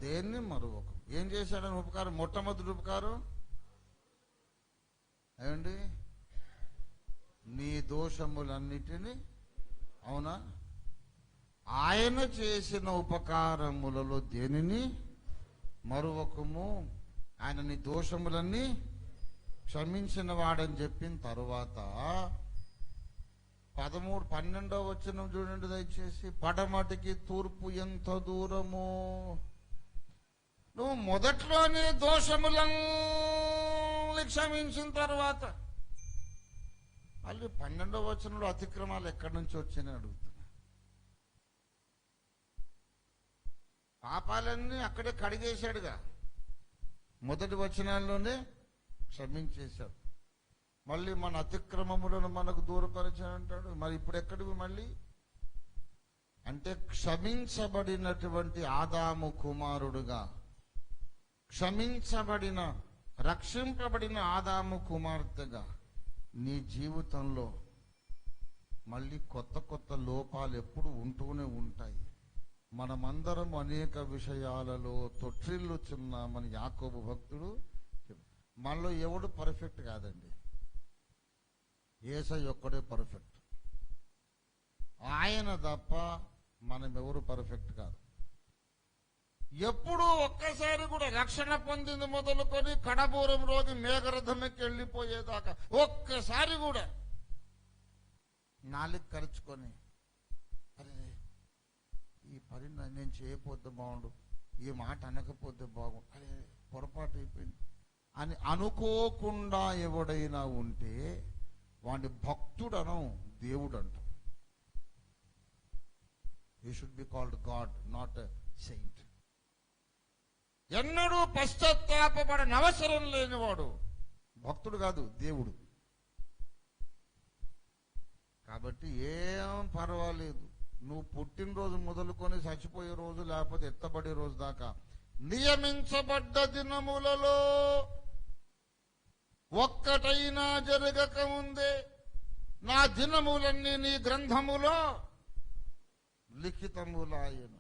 దేన్ని మరువకు. ఏం చేశాడని ఉపకారం? మొట్టమొదటి ఉపకారం ఏమండి? నీ దోషములన్నిటినీ, అవునా, ఆయన చేసిన ఉపకారములలో దేనిని మరువకము. ఆయన నీ దోషములన్నీ క్షమించిన వాడని చెప్పిన తరువాత 12వ వచనం చూడండి దయచేసి. పడమటికి తూర్పు ఎంత దూరము. నువ్వు మొదట్లోనే దోషములన్నీ క్షమించిన తర్వాత మళ్ళీ 12వ వచనంలో అతిక్రమాలు ఎక్కడి నుంచి వచ్చినాయి అడుగుతున్నా. పాపాలన్నీ అక్కడే కడిగేశాడుగా, మొదటి వచనాల్లోనే క్షమించేశాడు. మళ్ళీ మన అతిక్రమములను మనకు దూరపరిచాడంటాడు. మరి ఇప్పుడు ఎక్కడివి మళ్ళీ అంటే క్షమించబడినటువంటి ఆదాము కుమారుడుగా, క్షమించబడిన రక్షింపబడిన ఆదాము కుమార్తెగా నీ జీవితంలో మళ్ళీ కొత్త కొత్త లోపాలు ఎప్పుడు ఉంటూనే ఉంటాయి. మనమందరం అనేక విషయాలలో తొట్టిల్లుచున్నామని యాకోబు భక్తుడు. మనలో ఎవడు పర్ఫెక్ట్ కాదండి, యేసయ్య ఒక్కడే పర్ఫెక్ట్. ఆయన తప్ప మనం ఎవరు పర్ఫెక్ట్ కాదు. ఎప్పుడూ ఒక్కసారి కూడా రక్షణ పొందింది మొదలుకొని కడబూరం రోజు మేఘరథంకి వెళ్ళిపోయేదాకా ఒక్కసారి కూడా నాలుగు ఖర్చుకొని అరే ఈ పని నేను చేయకపోతే బాగుండు, ఈ మాట అనకపోతే బాగుండు, అరే పొరపాటు అయిపోయింది అని అనుకోకుండా ఎవడైనా ఉంటే వాడి భక్తుడను, దేవుడు అంటాం. He should be called God, not a saint. ఎన్నడూ పశ్చాత్తాపపడని అవసరం లేనివాడు భక్తుడు కాదు, దేవుడు. కాబట్టి ఏం పర్వాలేదు, నువ్వు పుట్టినరోజు మొదలుకొని చచ్చిపోయే రోజు లేకపోతే ఎత్తబడే రోజు దాకా నియమించబడ్డ దినములలో ఒక్కటైనా జరగక ముందే నా దినములన్నీ నీ గ్రంథములో లిఖితములాయను.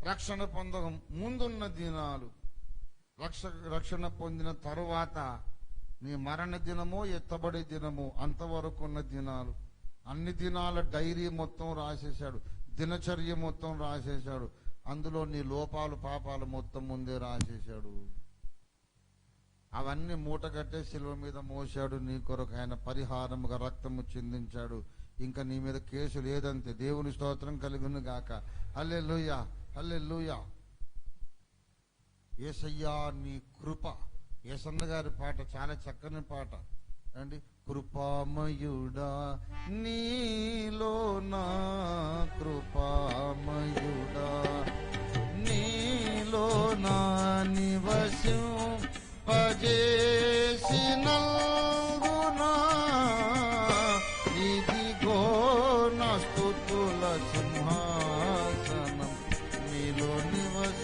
రక్షణ పొందక ముందున్న దినాలు, రక్షణ పొందిన తరువాత నీ మరణ దినమో ఎత్తబడే దినమో అంతవరకు ఉన్న దినాలు, అన్ని దినాల డైరీ మొత్తం రాసేశాడు, దినచర్య మొత్తం రాసేశాడు. అందులో నీ లోపాలు పాపాలు మొత్తం ముందే రాసేశాడు. అవన్నీ మూట కట్టే శిలువ మీద మోశాడు. నీ కొరకు ఆయన పరిహారముగా రక్తము చిందించాడు. ఇంకా నీ మీద కేసు లేదంతే. దేవుని స్తోత్రం కలుగును గాక. హల్లెలూయా, హల్లెలూయా. యేసయ్యా నీ కృప. యేసన్న గారి పాట చాలా చక్కని పాట అండి. కృపామయుడా నీలో నా కృపామయుడా నీలో నా నివసింపజేసినందునా ఇదిగో నా స్తుతుల సింహాసనం నీలో నివసింపజేసినందునా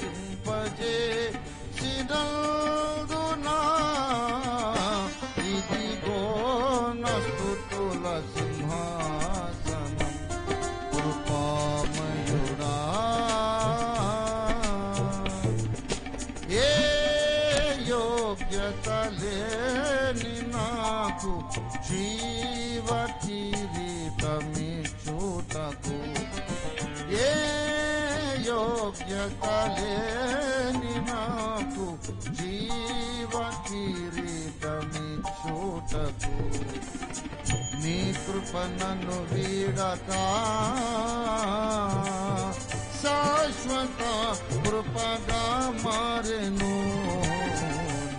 ఇదిగో నా స్తుతుల సింహాసనం కృపామయుడా. ఏ యోగ్యత లేని నాకు జీవ కిరీటమిచ్చుటకు, ఏ యోగ్యత లేని నాకు జీవ కిరీటమిచ్చుటకు నీ కృప నన్ను వీడక శాశ్వత కృపగా మారెను.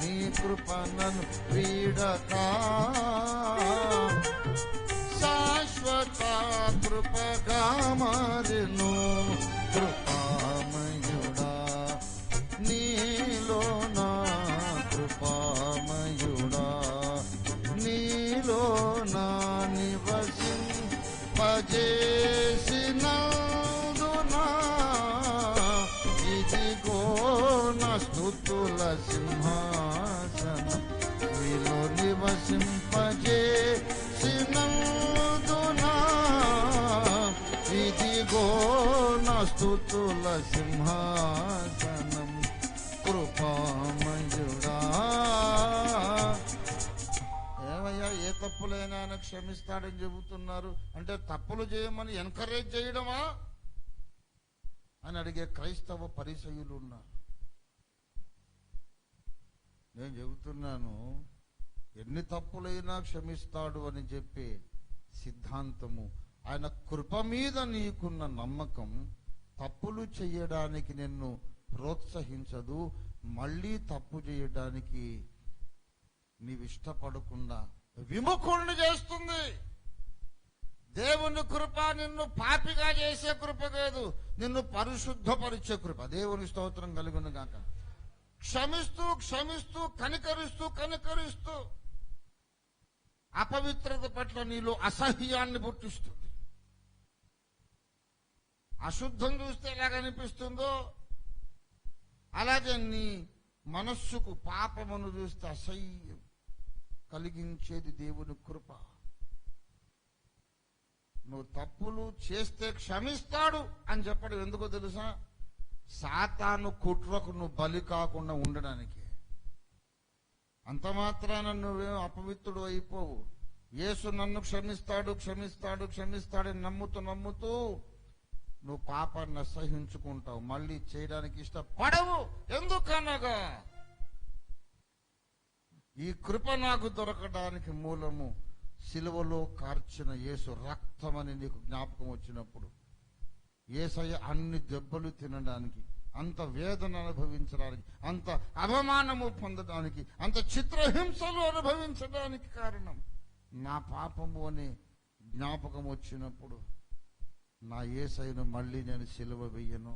నీ కృప నన్ను వీడక శాశ్వత కృపగా మారెను. కృపామయుడా నీలో నా కృపామయుడా నీలో నా నివసింపజేసినందునా ఇదిగో నా స్తుతుల సింహాసనం నీలో నివసింపజేసినందునా ఇదిగో నా స్తుతుల సింహాసనం కృపామయుడా. ఏమయ్యా ఏ తప్పులైనా ఆయన క్షమిస్తాడని చెబుతున్నారు అంటే తప్పులు చేయమని ఎంకరేజ్ చేయడమా అని అడిగే క్రైస్తవ పరిసయ్యులు ఉన్నారు. నేను చెబుతున్నాను, ఎన్ని తప్పులైనా క్షమిస్తాడు అని చెప్పే సిద్ధాంతము, ఆయన కృప మీద నీకున్న నమ్మకం తప్పులు చేయడానికి నిన్ను ప్రోత్సహించదు. మళ్ళీ తప్పు చేయడానికి నీవు ఇష్టపడకుండా విముఖుణ్ణి చేస్తుంది. దేవుని కృప నిన్ను పాపిగా చేసే కృప కాదు, నిన్ను పరిశుద్ధపరిచే కృప. దేవుని స్తోత్రం కలుగును గాక. క్షమిస్తూ క్షమిస్తూ కనికరిస్తూ కనికరిస్తూ అపవిత్రత పట్ల నీలో అసహ్యాన్ని పుట్టిస్తుంది. అశుద్ధం చూస్తే ఎలాగనిపిస్తుందో అలాగే నీ మనస్సుకు పాపమును చూస్తే అసహ్యం కలిగించేది దేవుని కృప. నువ్వు తప్పులు చేస్తే క్షమిస్తాడు అని చెప్పడం ఎందుకో తెలుసా? సాతాను కుట్రకు నువ్వు బలి కాకుండా ఉండడానికి. అంత మాత్రాన నువ్వేం అపవిత్రుడు అయిపోవు. యేసు నన్ను క్షమిస్తాడు క్షమిస్తాడు క్షమిస్తాడని నమ్ముతూ నువ్వు పాపాన్ని అసహించుకుంటావు, మళ్ళీ చేయడానికి ఇష్టపడవు. ఎందుకనగా ఈ కృప నాకు దొరకడానికి మూలము సిలువలో కార్చిన యేసు రక్తమని నీకు జ్ఞాపకం వచ్చినప్పుడు, యేసయ్య అన్ని దెబ్బలు తినడానికి, అంత వేదన అనుభవించడానికి, అంత అవమానము పొందడానికి, అంత చిత్రహింసలు అనుభవించడానికి కారణం నా పాపము అనే జ్ఞాపకం వచ్చినప్పుడు నా యేసయ్యను మళ్ళీ నేను సిలువ వెయ్యను.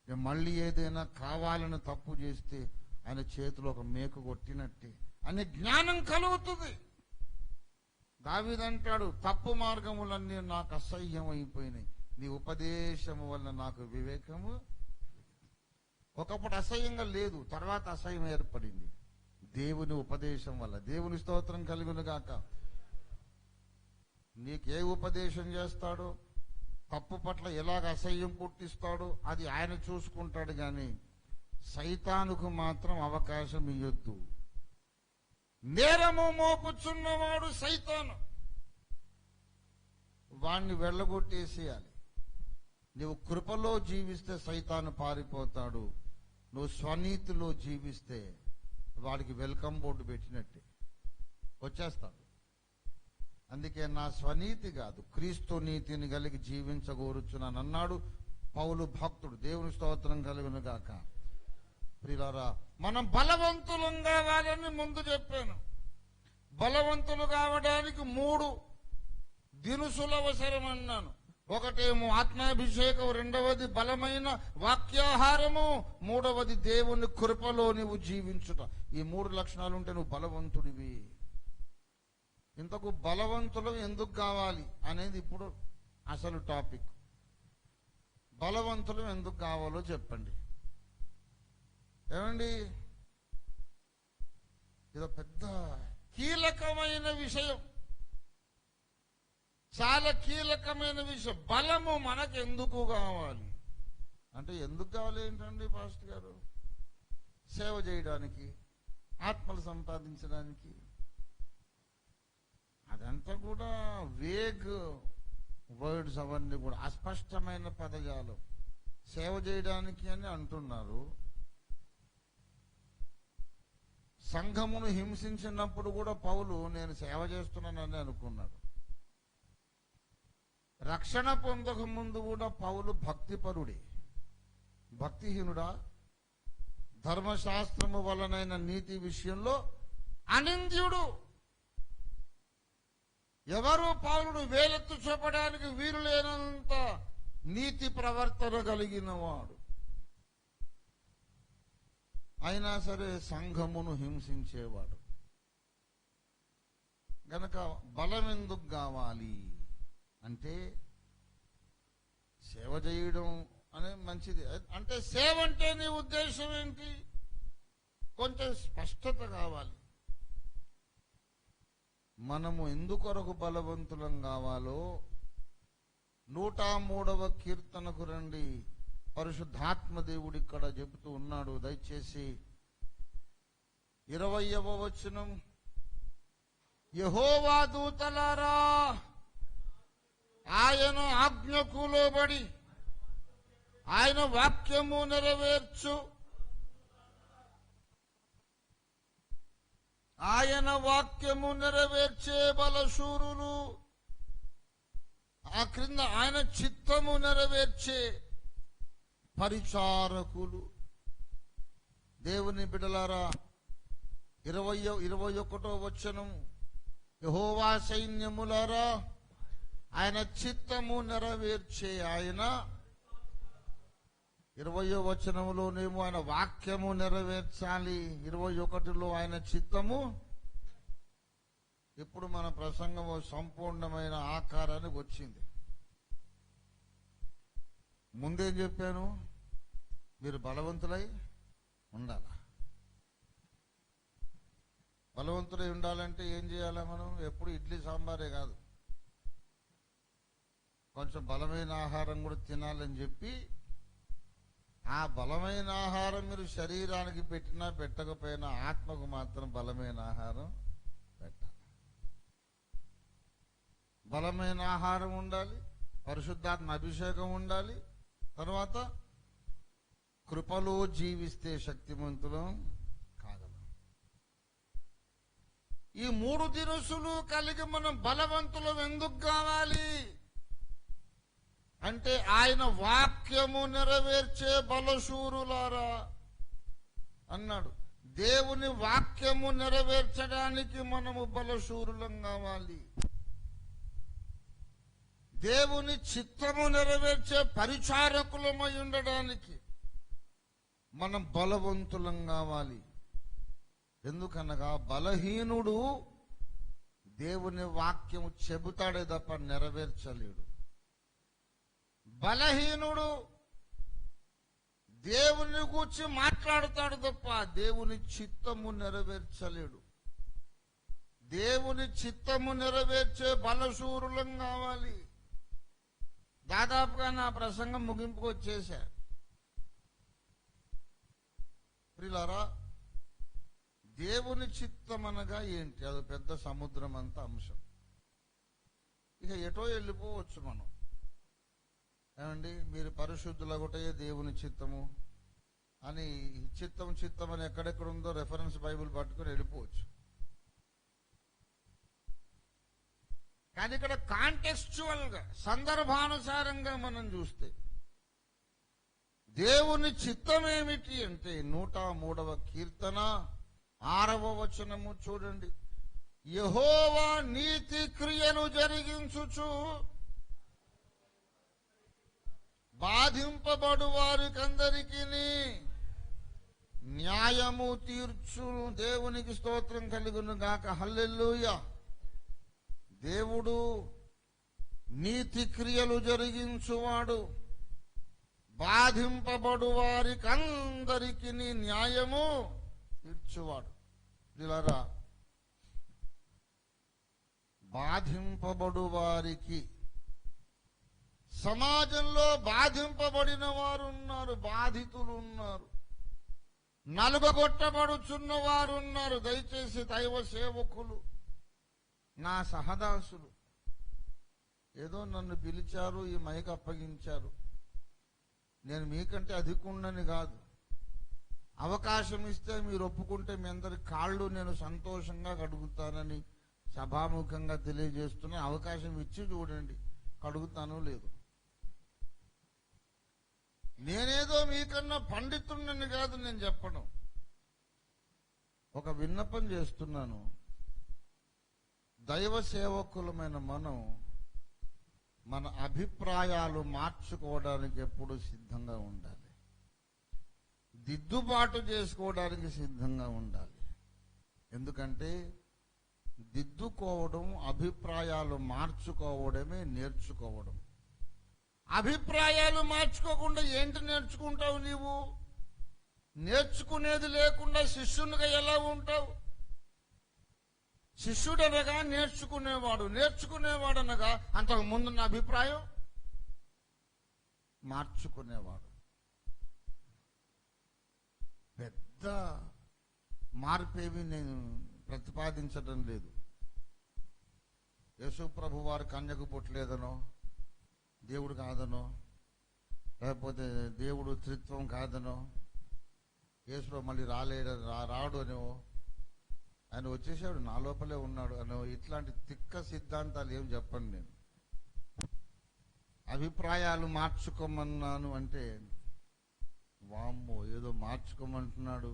నేను మళ్ళీ ఏదైనా కావాలని తప్పు చేస్తే ఆయన చేతిలో ఒక మేకు కొట్టినట్టే అనే జ్ఞానం కలుగుతుంది. దావీదంటాడు, తప్పు మార్గములన్నీ నాకు అసహ్యం అయిపోయినాయి, నీ ఉపదేశము వల్ల నాకు వివేకము. ఒకప్పుడు అసహ్యంగా లేదు, తర్వాత అసహ్యం ఏర్పడింది దేవుని ఉపదేశం వల్ల. దేవుని స్తోత్రం కలుగును గాక. నీకే ఉపదేశం చేస్తాడో, తప్పు పట్ల ఎలాగ అసహ్యం పుట్టిస్తాడో అది ఆయన చూసుకుంటాడు, కానీ సైతానుకు మాత్రం అవకాశం ఇయ్యొద్దు. నేరము మోపుచున్నవాడు సైతాను, వాణ్ణి వెళ్ళగొట్టేసేయాలి. నువ్వు కృపలో జీవిస్తే సైతాను పారిపోతాడు, నువ్వు స్వనీతిలో జీవిస్తే వాడికి వెల్కమ్ బోర్డు పెట్టినట్టే వచ్చేస్తాడు. అందుకే నా స్వనీతి కాదు, క్రీస్తు నీతిని కలిగి జీవించగోరుచున్నాను అన్నాడు పౌలు భక్తుడు. దేవుని స్తోత్రం కలుగును గాక. ప్రియులారా, మనం బలవంతులం కావాలని ముందు చెప్పాను. బలవంతులు కావడానికి 3 దినుసులు అవసరం అన్నాను. ఒకటేమో ఆత్మాభిషేకం, రెండవది బలమైన వాక్యాహారము, మూడవది దేవుని కృపలో నువ్వు జీవించుట. ఈ 3 లక్షణాలు ఉంటే నువ్వు బలవంతుడివి. ఇంతకు బలవంతులు ఎందుకు కావాలి అనేది ఇప్పుడు అసలు టాపిక్. బలవంతులు ఎందుకు కావాలో చెప్పండి. ఏమండి, ఇది పెద్ద కీలకమైన విషయం, చాలా కీలకమైన విషయం. బలము మనకు ఎందుకు కావాలి అంటే, ఎందుకు కావాలి ఏంటండి పాస్టర్ గారు? సేవ చేయడానికి, ఆత్మలు సంపాదించడానికి. అదంతా కూడా వేగ్ వర్డ్స్, అవన్నీ కూడా అస్పష్టమైన పదజాలం. సేవ చేయడానికి అని అంటున్నారు. సంఘమును హింసించినప్పుడు కూడా పౌలు నేను సేవ చేస్తున్నానని అనుకున్నాడు. రక్షణ పొందక ముందు కూడా పౌలు భక్తిపరుడే. భక్తిహీనుడా? ధర్మశాస్త్రము వలనైన నీతి విషయంలో అనింద్యుడు. ఎవరు పౌలుడు వేలెత్తు చూపడానికి వీలు లేనంత నీతి ప్రవర్తన కలిగిన వాడు. అయినా సరే సంఘమును హింసించేవాడు. గనక బలం ఎందుకు కావాలి అంటే, సేవ చేయడం అనే మంచిది. అంటే సేవ అంటే నీ ఉద్దేశం ఏంటి? కొంచెం స్పష్టత కావాలి. మనము ఎందుకొరకు బలవంతులం కావాలో 103వ కీర్తనకు రండి. పరిశుద్ధాత్మ దేవుడు ఇక్కడ చెబుతూ ఉన్నాడు. దయచేసి 20వ వచనం, యెహోవా దూతలారా ఆయన ఆజ్ఞకు లోబడి ఆయన వాక్యము నెరవేర్చు, ఆయన వాక్యము నెరవేర్చే బలశూరులు. ఆ క్రింద ఆయన చిత్తము నెరవేర్చే పరిచారకులు. దేవుని బిడ్డలారా, 21వ వచనం, యెహోవా సైన్యములారా ఆయన చిత్తము నెరవేర్చే ఆయన. 20వ వచనంలోనేమో ఆయన వాక్యము నెరవేర్చాలి, 21లో ఆయన చిత్తము. ఇప్పుడు మన ప్రసంగము సంపూర్ణమైన ఆకారానికి వచ్చింది. ముందేం చెప్పాను? మీరు బలవంతులై ఉండాల. బలవంతులై ఉండాలంటే ఏం చేయాలా? మనం ఎప్పుడు ఇడ్లీ సాంబారే కాదు, కొంచెం బలమైన ఆహారం కూడా తినాలని చెప్పి, ఆ బలమైన ఆహారం మీరు శరీరానికి పెట్టినా పెట్టకపోయినా ఆత్మకు మాత్రం బలమైన ఆహారం పెట్టాలి. బలమైన ఆహారం ఉండాలి, పరిశుద్ధాత్మ అభిషేకం ఉండాలి, తర్వాత కృపలో జీవిస్తే శక్తిమంతులం కాగలం. ఈ 3 దినుసులు కలిగి మనం బలవంతులం ఎందుకు కావాలి అంటే, ఆయన వాక్యము నెరవేర్చే బలశూరులారా అన్నాడు. దేవుని వాక్యము నెరవేర్చడానికి మనము బలశూరులం కావాలి. దేవుని చిత్తము నెరవేర్చే పరిచారకులమై ఉండడానికి మనం బలవంతులం కావాలి. ఎందుకనగా బలహీనుడు దేవుని వాక్యం చెబుతాడే తప్ప నెరవేర్చలేడు. బలహీనుడు దేవుని గురించి మాట్లాడతాడు తప్ప దేవుని చిత్తము నెరవేర్చలేడు. దేవుని చిత్తము నెరవేర్చే బలశూరులం కావాలి. దాదాపుగా నా ప్రసంగం ముగింపుకు వచ్చేశా. ప్రియులారా, దేవుని చిత్తం అనగా ఏంటి? అది పెద్ద సముద్రం అంత అంశం. ఇక ఎటో వెళ్ళిపోవచ్చు మనం. ఏమండి, మీరు పరిశుద్ధుల ఒకటే దేవుని చిత్తము అని చిత్తం అని ఎక్కడెక్కడ ఉందో రెఫరెన్స్ బైబిల్ పట్టుకుని వెళ్ళిపోవచ్చు. కానీ ఇక్కడ కాంటెక్స్చువల్ గా, సందర్భానుసారంగా మనం చూస్తే దేవుని చిత్తం ఏమిటి అంటే 103వ కీర్తన 6వ వచనము చూడండి. యెహోవా నీతి క్రియను జరిగించుచు బాధింపబడు వారికందరికీ న్యాయము తీర్చును. దేవునికి స్తోత్రం కలుగును గాక. హల్లెలూయా. దేవుడు నీతి క్రియలు జరిగించువాడు, బాధింపబడు వారికందరికీ న్యాయము తీర్చువాడు. పిల్లరా, బాధింపబడు వారికి, సమాజంలో బాధింపబడిన వారు ఉన్నారు, బాధితులు ఉన్నారు, నలుగగొట్టబడుచున్న వారు ఉన్నారు. దయచేసి దైవ సేవకులు, నా సహదాసులు, ఏదో నన్ను పిలిచారు, ఈ మైక్ అప్పగించారు, నేను మీకంటే అధికున్నని కాదు. అవకాశం ఇస్తే మీరు ఒప్పుకుంటే మీ అందరి కాళ్ళు నేను సంతోషంగా కడుగుతానని సభాముఖంగా తెలియజేస్తున్నా. అవకాశం ఇచ్చి చూడండి, కడుగుతానో లేదు. నేనేదో మీకన్నా పండితున్నని కాదు నేను చెప్పడం. ఒక విన్నపం చేస్తున్నాను. దైవ సేవకులమైన మనం మన అభిప్రాయాలు మార్చుకోవడానికి ఎప్పుడు సిద్ధంగా ఉండాలి. దిద్దుబాటు చేసుకోవడానికి సిద్ధంగా ఉండాలి. ఎందుకంటే దిద్దుకోవడం, అభిప్రాయాలు మార్చుకోవడమే నేర్చుకోవడం. అభిప్రాయాలు మార్చుకోకుండా ఏంటి నేర్చుకుంటావు నీవు? నేర్చుకునేది లేకుండా శిష్యునిగా ఎలా ఉంటావు? శిష్యుడనగా నేర్చుకునేవాడు, నేర్చుకునేవాడు అనగా అంతకు ముందున్న అభిప్రాయం మార్చుకునేవాడు. పెద్ద మార్పేవి నేను ప్రతిపాదించడం లేదు. యేసు ప్రభు వారు కన్యకు పుట్టలేదనో, దేవుడు కాదనో, లేకపోతే దేవుడు త్రిత్వం కాదనో, యేసు మళ్ళీ రాడు అనో, ఆయన వచ్చేసాడు నా లోపలే ఉన్నాడు అనో, ఇట్లాంటి తిక్క సిద్ధాంతాలు ఏం చెప్పండి. నేను అభిప్రాయాలు మార్చుకోమన్నాను అంటే వామ్మో ఏదో మార్చుకోమంటున్నాడు,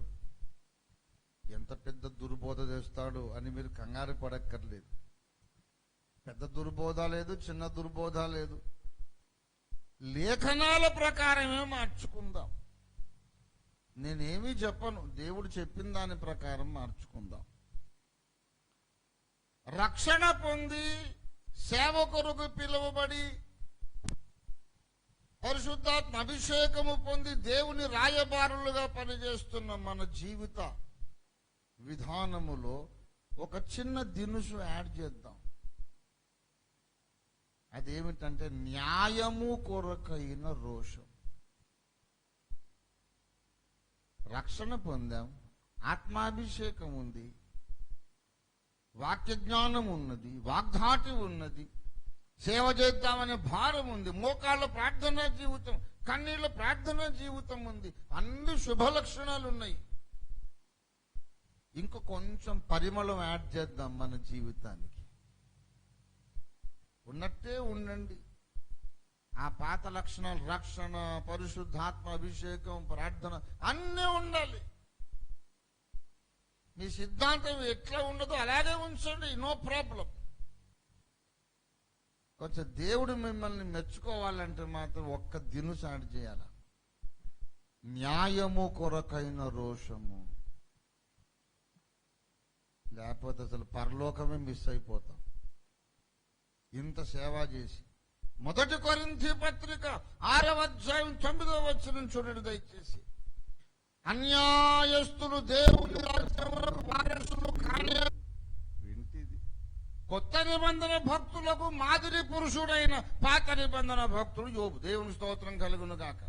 ఎంత పెద్ద దుర్బోధ చేస్తాడు అని మీరు కంగారు పడక్కర్లేదు. పెద్ద దుర్బోధ లేదు, చిన్న దుర్బోధ లేదు. లేఖనాల ప్రకారమే మార్చుకుందాం. నేనేమీ చెప్పను, దేవుడు చెప్పిన దాని ప్రకారం మార్చుకుందాం. రక్షణ పొంది సేవ కొరకు పిలువబడి పరిశుద్ధాత్మ అభిషేకము పొంది దేవుని రాయబారులుగా పనిచేస్తున్న మన జీవిత విధానములో ఒక చిన్న దినుసు యాడ్ చేద్దాం. అదేమిటంటే న్యాయము కొరకైన రోషం. రక్షణ పొందాం, ఆత్మాభిషేకం ఉంది, వాక్య జ్ఞానం ఉన్నది, వాగ్దాటి ఉన్నది, సేవ చేద్దామనే భారం ఉంది, మోకాళ్ళ ప్రార్థనా జీవితం, కన్నీళ్ళ ప్రార్థనా జీవితం ఉంది, అన్ని శుభ లక్షణాలు ఉన్నాయి. ఇంకో కొంచెం పరిమళం యాడ్ చేద్దాం మన జీవితానికి. ఉన్నట్టే ఉండండి. ఆ పాత లక్షణాలు, రక్షణ, పరిశుద్ధాత్మ అభిషేకం, ప్రార్థన అన్నీ ఉండాలి. మీ సిద్ధాంతం ఎట్లా ఉండదో అలాగే ఉంచండి, నో ప్రాబ్లం. కొంచెం దేవుడు మిమ్మల్ని మెచ్చుకోవాలంటే మాత్రం ఒక్క దినుసు యాడ్ చేయాల. న్యాయము కొరకైన రోషము. లేకపోతే అసలు పరలోకమే మిస్ అయిపోతాం. ఇంత సేవ చేసి 1 కొరింథీ పత్రిక 6వ అధ్యాయం 9వ వచనం చూడండి దయచేసి. అన్యాయస్తులు దేవుని రాజ్యమునకు వారసులు కాని వింటిది. కొత్త నిబంధన భక్తులకు మాదిరి పురుషుడైన పాత నిబంధన భక్తుడు యోబు. దేవుని స్తోత్రం కలుగును గాక.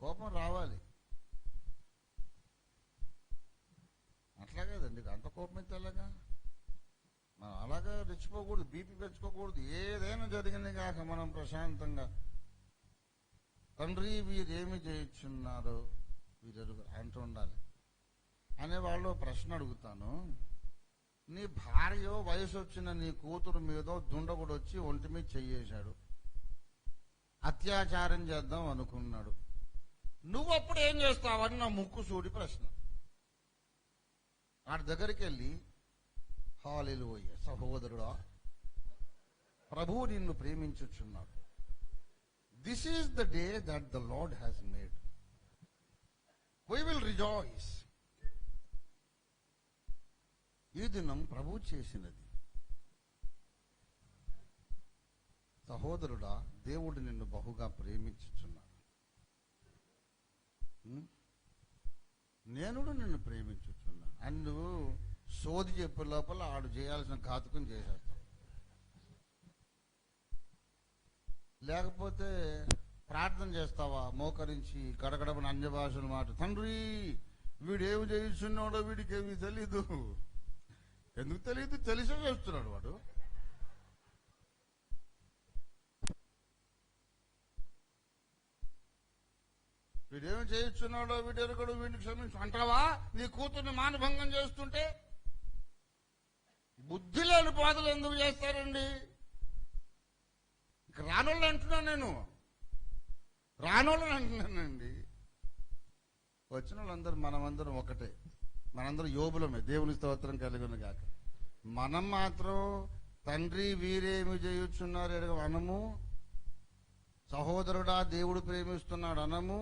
కోపం రావాలి. అట్లా కదండి, అంత కోపం అయితే అలాగా మనం అలాగా రెచ్చిపోకూడదు, బీపీ పెంచుకోకూడదు. ఏదైనా జరిగింది కాక మనం ప్రశాంతంగా, తండ్రి వీరేమి చేయుచున్నారు వీరు అంటూ ఉండాలి. అనేవాళ్ళు ప్రశ్న అడుగుతాను. నీ భార్య వయసు వచ్చిన నీ కూతురు మీదో దుండగుడు వచ్చి ఒంటి మీద చెయ్యేశాడు, అత్యాచారం చేద్దాం అనుకున్నాడు, నువ్వు అప్పుడు ఏం చేస్తావని నా ముక్కు సూడి ప్రశ్న. వాడి దగ్గరికి వెళ్ళి, హల్లెలూయా సహోదరుడా, ప్రభువు నిన్ను ప్రేమించుచున్నాడు. This is the day that the Lord has made, we will rejoice. ఈ దినం ప్రభు చేసినది. సహోదరుడా, దేవుడు నిన్ను బహుగా ప్రేమించుచున్నాడు. నేను నిన్ను ప్రేమించుచున్నాను అని నువ్వు సోది చెప్పే లోపల ఆడు చేయాల్సిన ఘాతుకం చేసేస్తావు. లేకపోతే ప్రార్థన చేస్తావా మోకరించి గడగడమని అన్య భాషలు మాట, తండ్రి వీడేమి చేస్తున్నాడో వీడికేమీ తెలీదు. ఎందుకు తెలియదు? తెలిసే చేస్తున్నాడు వాడు. వీడేమి చేస్తున్నాడో వీడెరగడు, వీడిని క్షమించు అంటావా? నీ కూతుర్ని మానభంగం చేస్తుంటే బుద్ధి లేని బాధలు ఎందుకు చేస్తారండి? ఇక రానోళ్ళు అంటున్నాను, నేను రానోళ్ళని అంటున్నానండి. వచ్చిన వాళ్ళందరూ మనమందరం ఒకటే, మనందరం యోబులమే. దేవుని స్తోత్రం కలుగును గాక. మనం మాత్రం తండ్రి వీరేమి చేయుచున్నారు ఎడగ అనము, సహోదరుడా దేవుడు ప్రేమిస్తున్నాడు అనము.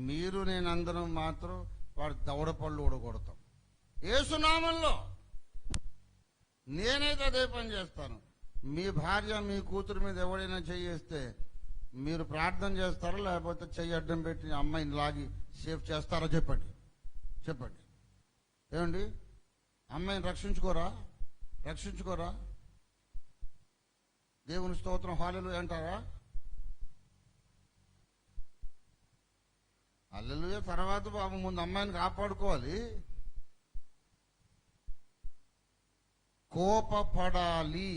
మీరు నేనందరం మాత్రం వాడి దవడపళ్ళు ఊడగొడతాం. యేసునామంలో నేనైతే అదే పని చేస్తాను. మీ భార్య మీ కూతురు మీద ఎవడైనా చెయ్యేస్తే మీరు ప్రార్థన చేస్తారా, లేకపోతే చెయ్యి అడ్డం పెట్టి అమ్మాయిని లాగి సేఫ్ చేస్తారా? చెప్పండి చెప్పండి. ఏమండి, అమ్మాయిని రక్షించుకోరా? దేవుని స్తోత్రం హల్లెలూయా అంటారా? హల్లెలూయా తర్వాత బాబు ముందు అమ్మాయిని కాపాడుకోవాలి. కోపపడాలి,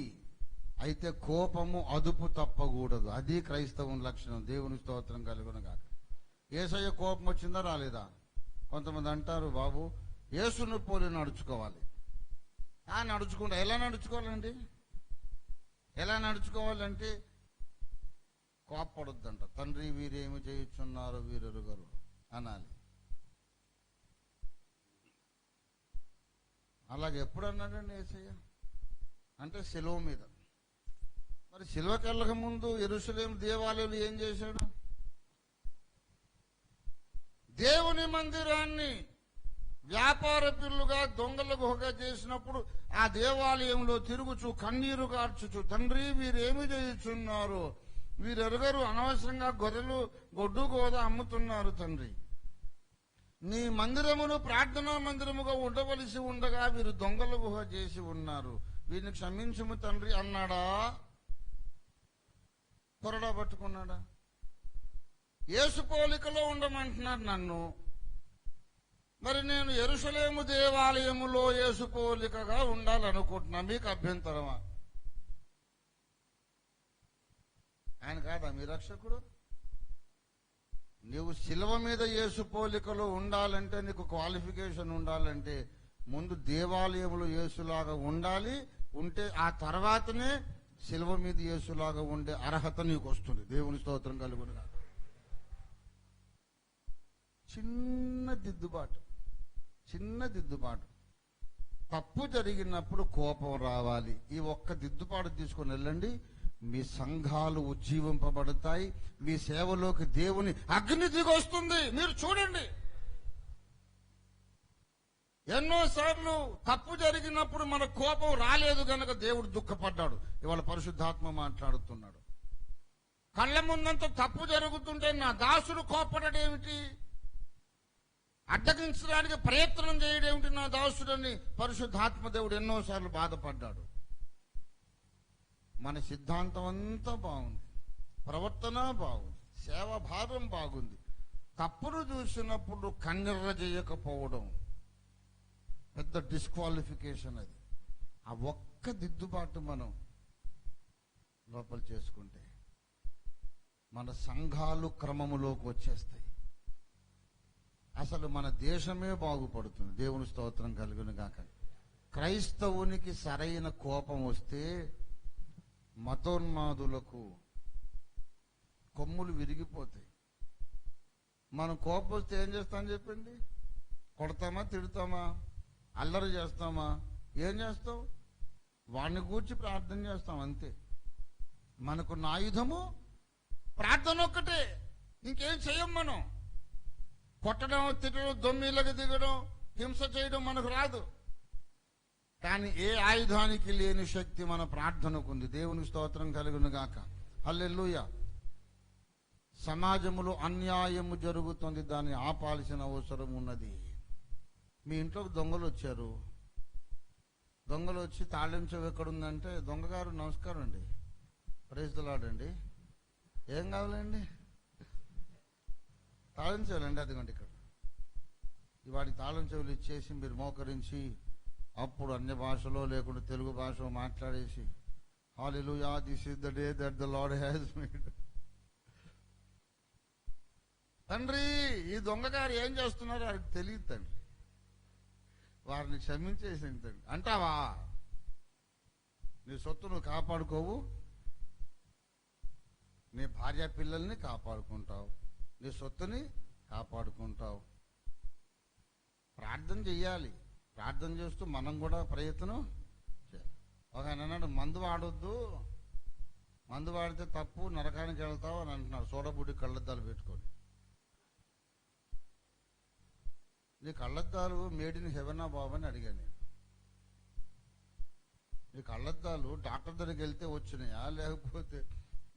అయితే కోపము అదుపు తప్పకూడదు. అది క్రైస్తవం లక్షణం. దేవుని స్తోత్రం కలుగును గాక. యేసయ్య కోపం వచ్చిందా రాలేదా? కొంతమంది అంటారు బాబు యేసును పోలి నడుచుకోవాలి. నడుచుకుంటా. ఎలా నడుచుకోవాలండి? ఎలా నడుచుకోవాలంటే కోపపడొద్దంట. తండ్రి వీరేమి చేయుచున్నారు వీరెరుగరు అనాలి. అలాగే ఎప్పుడు అన్నాడండి యేసయ్య? అంటే శిలువ మీద. మరి శిలువకి వెళ్ళక ముందు యెరూషలేము దేవాలయంలో ఏం చేశాడు? దేవుని మందిరాన్ని వ్యాపార పిల్లుగా దొంగల గుహగా చేసినప్పుడు ఆ దేవాలయంలో తిరుగుచు కన్నీరు కార్చుచు, తండ్రి వీరేమి చేయుచున్నారు వీరెరుగరు, అనవసరంగా గొర్రెలు గొడ్డు గోద అమ్ముతున్నారు తండ్రి. నీ మందిరమును ప్రార్థనా మందిరముగా ఉండవలసి ఉండగా వీరు దొంగల గుహ చేసి ఉన్నారు, వీరిని క్షమించుము తండ్రి అన్నాడా? కొరడా పట్టుకున్నాడా? యేసు పోలికలో ఉండమంటున్నాడు నన్ను. మరి నేను యెరూషలేము దేవాలయములో యేసు పోలికగా ఉండాలనుకుంటున్నా, మీకు అభ్యంతరమా? ఆయన కాదా మీ రక్షకుడు? నీవు శిలువ మీద యేసు పోలికలో ఉండాలంటే, నీకు క్వాలిఫికేషన్ ఉండాలంటే ముందు దేవాలయంలో యేసులాగా ఉండాలి. ఉంటే ఆ తర్వాతనే శిలువ మీద యేసులాగా ఉండే అర్హత నీకు వస్తుంది. దేవుని స్తోత్రం కలుగును గాక. చిన్న దిద్దుబాటు. తప్పు జరిగినప్పుడు కోపం రావాలి. ఈ ఒక్క దిద్దుబాటు తీసుకొని వెళ్ళండి, మీ సంఘాలు ఉజ్జీవింపబడతాయి. మీ సేవలోకి దేవుని అగ్ని దిగొస్తుంది. మీరు చూడండి. ఎన్నోసార్లు తప్పు జరిగినప్పుడు మన కోపం రాలేదు గనక దేవుడు దుఃఖపడ్డాడు. ఇవాళ పరిశుద్ధాత్మ మాట్లాడుతున్నాడు. కళ్ళ ముందంత తప్పు జరుగుతుంటే నా దాసుడు కోపడేమిటి, అడ్డగించడానికి ప్రయత్నం చేయడేమిటి నా దాసుడని పరిశుద్ధాత్మ దేవుడు ఎన్నోసార్లు బాధపడ్డాడు. మన సిద్ధాంతం అంతా బాగుంది, ప్రవర్తన బాగుంది, సేవ భావం బాగుంది. తప్పును చూసినప్పుడు కన్నెర్ర చేయకపోవడం పెద్ద డిస్క్వాలిఫికేషన్. అది ఆ ఒక్క దిద్దుబాటు మనం లోపల చేసుకుంటే మన సంఘాలు క్రమములోకి వచ్చేస్తాయి. అసలు మన దేశమే బాగుపడుతుంది. దేవుని స్తోత్రం కలుగును గాక. క్రైస్తవునికి సరైన కోపం వస్తే మతోన్మాదులకు కొమ్ములు విరిగిపోతాయి. మనం కోపం వస్తే ఏం చేస్తామని చెప్పండి? కొడతామా, తిడతామా, అల్లరి చేస్తామా? ఏం చేస్తాం? వాడిని గూర్చి ప్రార్థన చేస్తాం అంతే. మనకున్న ఆయుధము ప్రార్థన ఒక్కటే, ఇంకేం చెయ్యం మనం. కొట్టడం, తిట్టడం, దొమ్మిళ్ళకి దిగడం, హింస చేయడం మనకు రాదు. కానీ ఏ ఆయుధానికి లేని శక్తి మన ప్రార్థనకు ఉంది. దేవునికి స్తోత్రం కలుగును గాక. హల్లెలూయా. సమాజంలో అన్యాయము జరుగుతుంది, దాన్ని ఆపాల్సిన అవసరం ఉన్నది. మీ ఇంట్లోకి దొంగలు వచ్చారు. దొంగలు వచ్చి తాళం చెవి ఎక్కడుందంటే, దొంగగారు నమస్కారం అండి, ప్రైజ్ ది లార్డ్ అండి, ఏం కావాలండి? తాళం చెవులండి, అదిగోండి ఇక్కడ. వాడికి తాళం చెవులు ఇచ్చేసి మీరు మోకరించి అప్పుడు అన్య భాషలో లేకుండా తెలుగు భాషలో మాట్లాడేసి హల్లెలూయా, this is the day that the Lord has made. తండ్రి, ఈ దొంగగారు ఏం చేస్తున్నారో వారికి తెలియదు తండ్రి, వారిని క్షమించేసింది తండ్రి అంటావా? నీ సొత్తు నువ్వు కాపాడుకోవు, నీ భార్య పిల్లల్ని కాపాడుకుంటావు, నీ సొత్తుని కాపాడుకుంటావు. ప్రార్థన చెయ్యాలి. ప్రార్థన చేస్తూ మనం కూడా ప్రయత్నం చేయాలి. ఒక ఆయన అన్నాడు, మందు వాడొద్దు, మందు వాడితే తప్పు, నరకానికి వెళ్తావు అని అంటున్నాడు. సోడబుడ్డి కళ్ళద్దాలు పెట్టుకొని. నీ కళ్ళద్దాలు మేడ్ ఇన్ హెవెనా బాబు అని అడిగాను నేను. నీ కళ్ళద్దాలు డాక్టర్ దగ్గరికి వెళ్తే వచ్చినాయా, లేకపోతే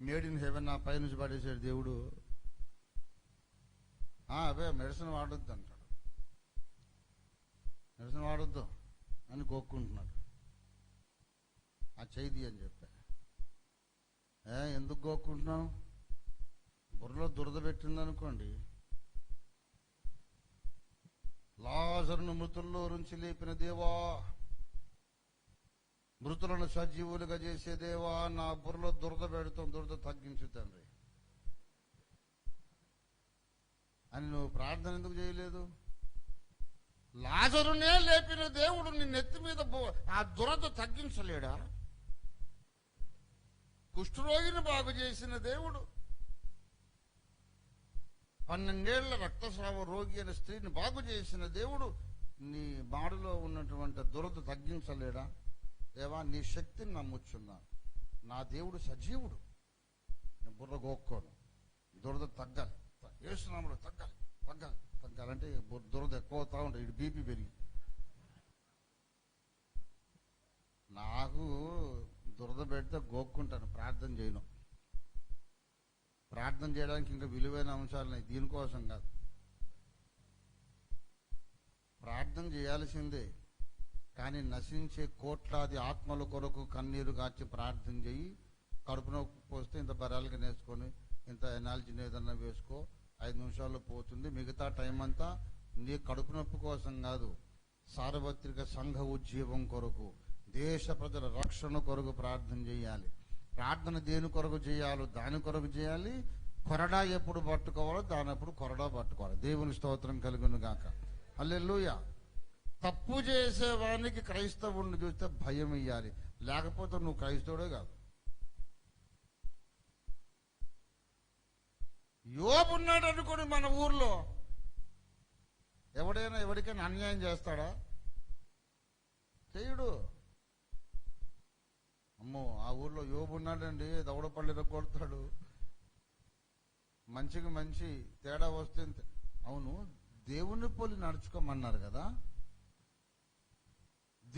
మేడ్ ఇన్ హెవెనా పైనుంచి పడేసాడు దేవుడు? అవే మెడిసిన్ వాడొద్దు అంటాడు. మెడిసిన్ వాడొద్దు అని గోక్కుంటున్నాడు. ఆ చేయి అని చెప్పా. ఎందుకు గోక్కుంటున్నావు? బుర్రలో దురద పెట్టింది అనుకోండి. లాజరును మృతుల్లో నుంచి లేపిన దేవా, మృతులను సజీవులుగా చేసే దేవా, నా బుర్రలో దురద పెడతాం, దురద తగ్గించు తండ్రి అని నువ్వు ప్రార్థన ఎందుకు చేయలేదు? లాజరునే లేపిన దేవుడు నీ నెత్తి మీద ఆ దురద తగ్గించలేడా? కుష్ఠరోగిని బాగు చేసిన దేవుడు, 12 ఏళ్ల రక్తస్రావ రోగి అనే స్త్రీని బాగు చేసిన దేవుడు నీ బాడులో ఉన్నటువంటి దురద తగ్గించలేడా? దేవా, నీ శక్తిని నమ్ముచున్నా, నా దేవుడు సజీవుడు, నేను బుర్ర గోక్కోను, దురద తగ్గాలి, యేసునామములో తగ్గాలి, తగ్గాలి, తగ్గాలంటే దురద ఎక్కువ అవుతా ఉంటుంది. ఇటు బీపీ పెరిగి. నాకు దురద పెడితే గోక్కుంటాను, ప్రార్థన చేయను. ప్రార్థన చేయడానికి ఇంకా విలువైన అంశాలు దీనికోసం కాదు. ప్రార్థన చేయాల్సిందే, కానీ నశించే కోట్లాది ఆత్మల కొరకు కన్నీరు కాచి ప్రార్థన చేయి. కడుపు నొప్పి పోస్తే ఇంత బరాలుగా నేర్చుకొని ఇంత ఎనాలజీని ఏదన్నా వేసుకో, 5 నిమిషాల్లో పోతుంది. మిగతా టైం అంతా నీ కడుపు నొప్పి కోసం కాదు, సార్వత్రిక సంఘ ఉజ్జీవం కొరకు, దేశ ప్రజల రక్షణ కొరకు ప్రార్థన చేయాలి. ప్రార్థన దేని కొరకు చేయాలో దాని కొరకు చేయాలి. కొరడా ఎప్పుడు పట్టుకోవాలో దానప్పుడు కొరడా పట్టుకోవాలి. దేవుని స్తోత్రం కలుగును గాక. హల్లెలూయా. తప్పు చేసేవానికి క్రైస్తవుడిని చూస్తే భయం ఇయ్యాలి, లేకపోతే నువ్వు క్రైస్తవుడే కాదు. యోబు ఉన్నాడు అనుకోని మన ఊర్లో, ఎవడైనా ఎవరికైనా అన్యాయం చేస్తాడా? చేయుడు. అమ్మో, ఆ ఊర్లో యోబు ఉన్నాడండి, దవడపల్లి కొడతాడు, మంచికి మంచి తేడా వస్తే. అవును, దేవుని పోలి నడుచుకోమన్నారు కదా,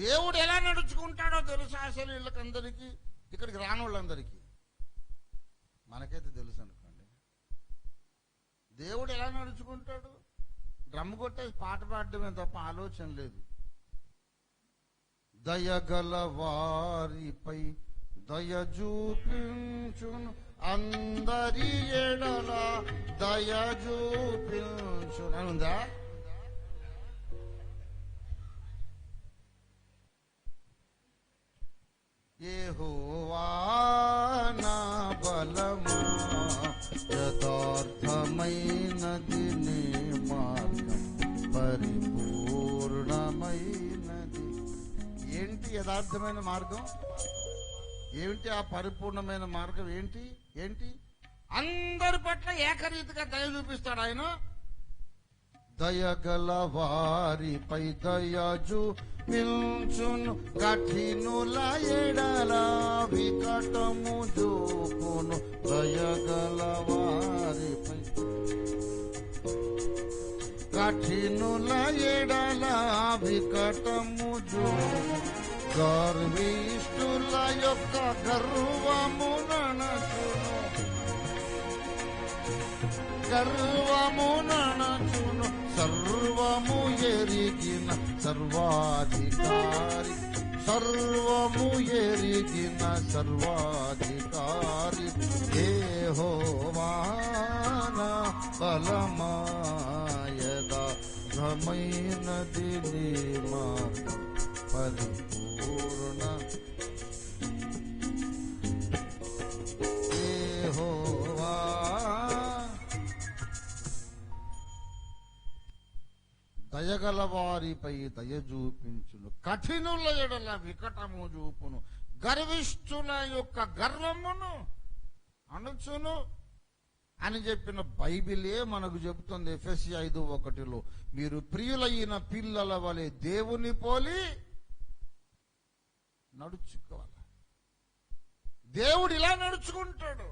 దేవుడు ఎలా నడుచుకుంటాడో తెలుసా అసలు వీళ్ళకందరికీ, ఇక్కడికి రాని వాళ్ళందరికీ? మనకైతే తెలుసు అనుకోండి. దేవుడు ఎలా నడుచుకుంటాడు? డ్రమ్ కొట్టేసి పాట పాడడమే తప్ప ఆలోచన లేదు. దయగల వారిపై దయ చూపించును, అందరి ఎడల దయ చూపించును అని ఉందా? యెహోవా నా బలము, యథార్థమైనది నీ మార్గం, పరిపూర్ణమైనది. ఏంటి యథార్థమైన మార్గం? ఏమిటి ఆ పరిపూర్ణమైన మార్గం? ఏంటి ఏంటి? అందరి పట్ల ఏకరీతిగా దయ చూపిస్తాడు ఆయన. దయగల వారిపై దయ చూపించును, కఠినుల ఎడల వికటము చూపును. దయగల వారిపై కఠినుల ఎడల వికటము చూపును. గర్విష్ఠుల యొక్క గర్వము నణచును, గర్వము నణచును. సర్వము ఎరిగిన సర్వాధికారి, సర్వము ఎరిగిన సర్వాధికారి, యెహోవా నా బలమా, యథార్థమైనది నీ మార్గం, పరిపూర్ణ. యెహోవా దయగల వారిపై దయ చూపించును, కఠినుల ఎడల వికటము చూపును. గర్విష్ఠుల యొక్క గర్వమును అణుచును అని చెప్పిన బైబిలే మనకు చెబుతుంది. ఎఫెసీ 5:1 మీరు ప్రియులైన పిల్లల వలె దేవుని పోలి నడుచుకోవాలి. దేవుడు ఇలా నడుచుకుంటాడు.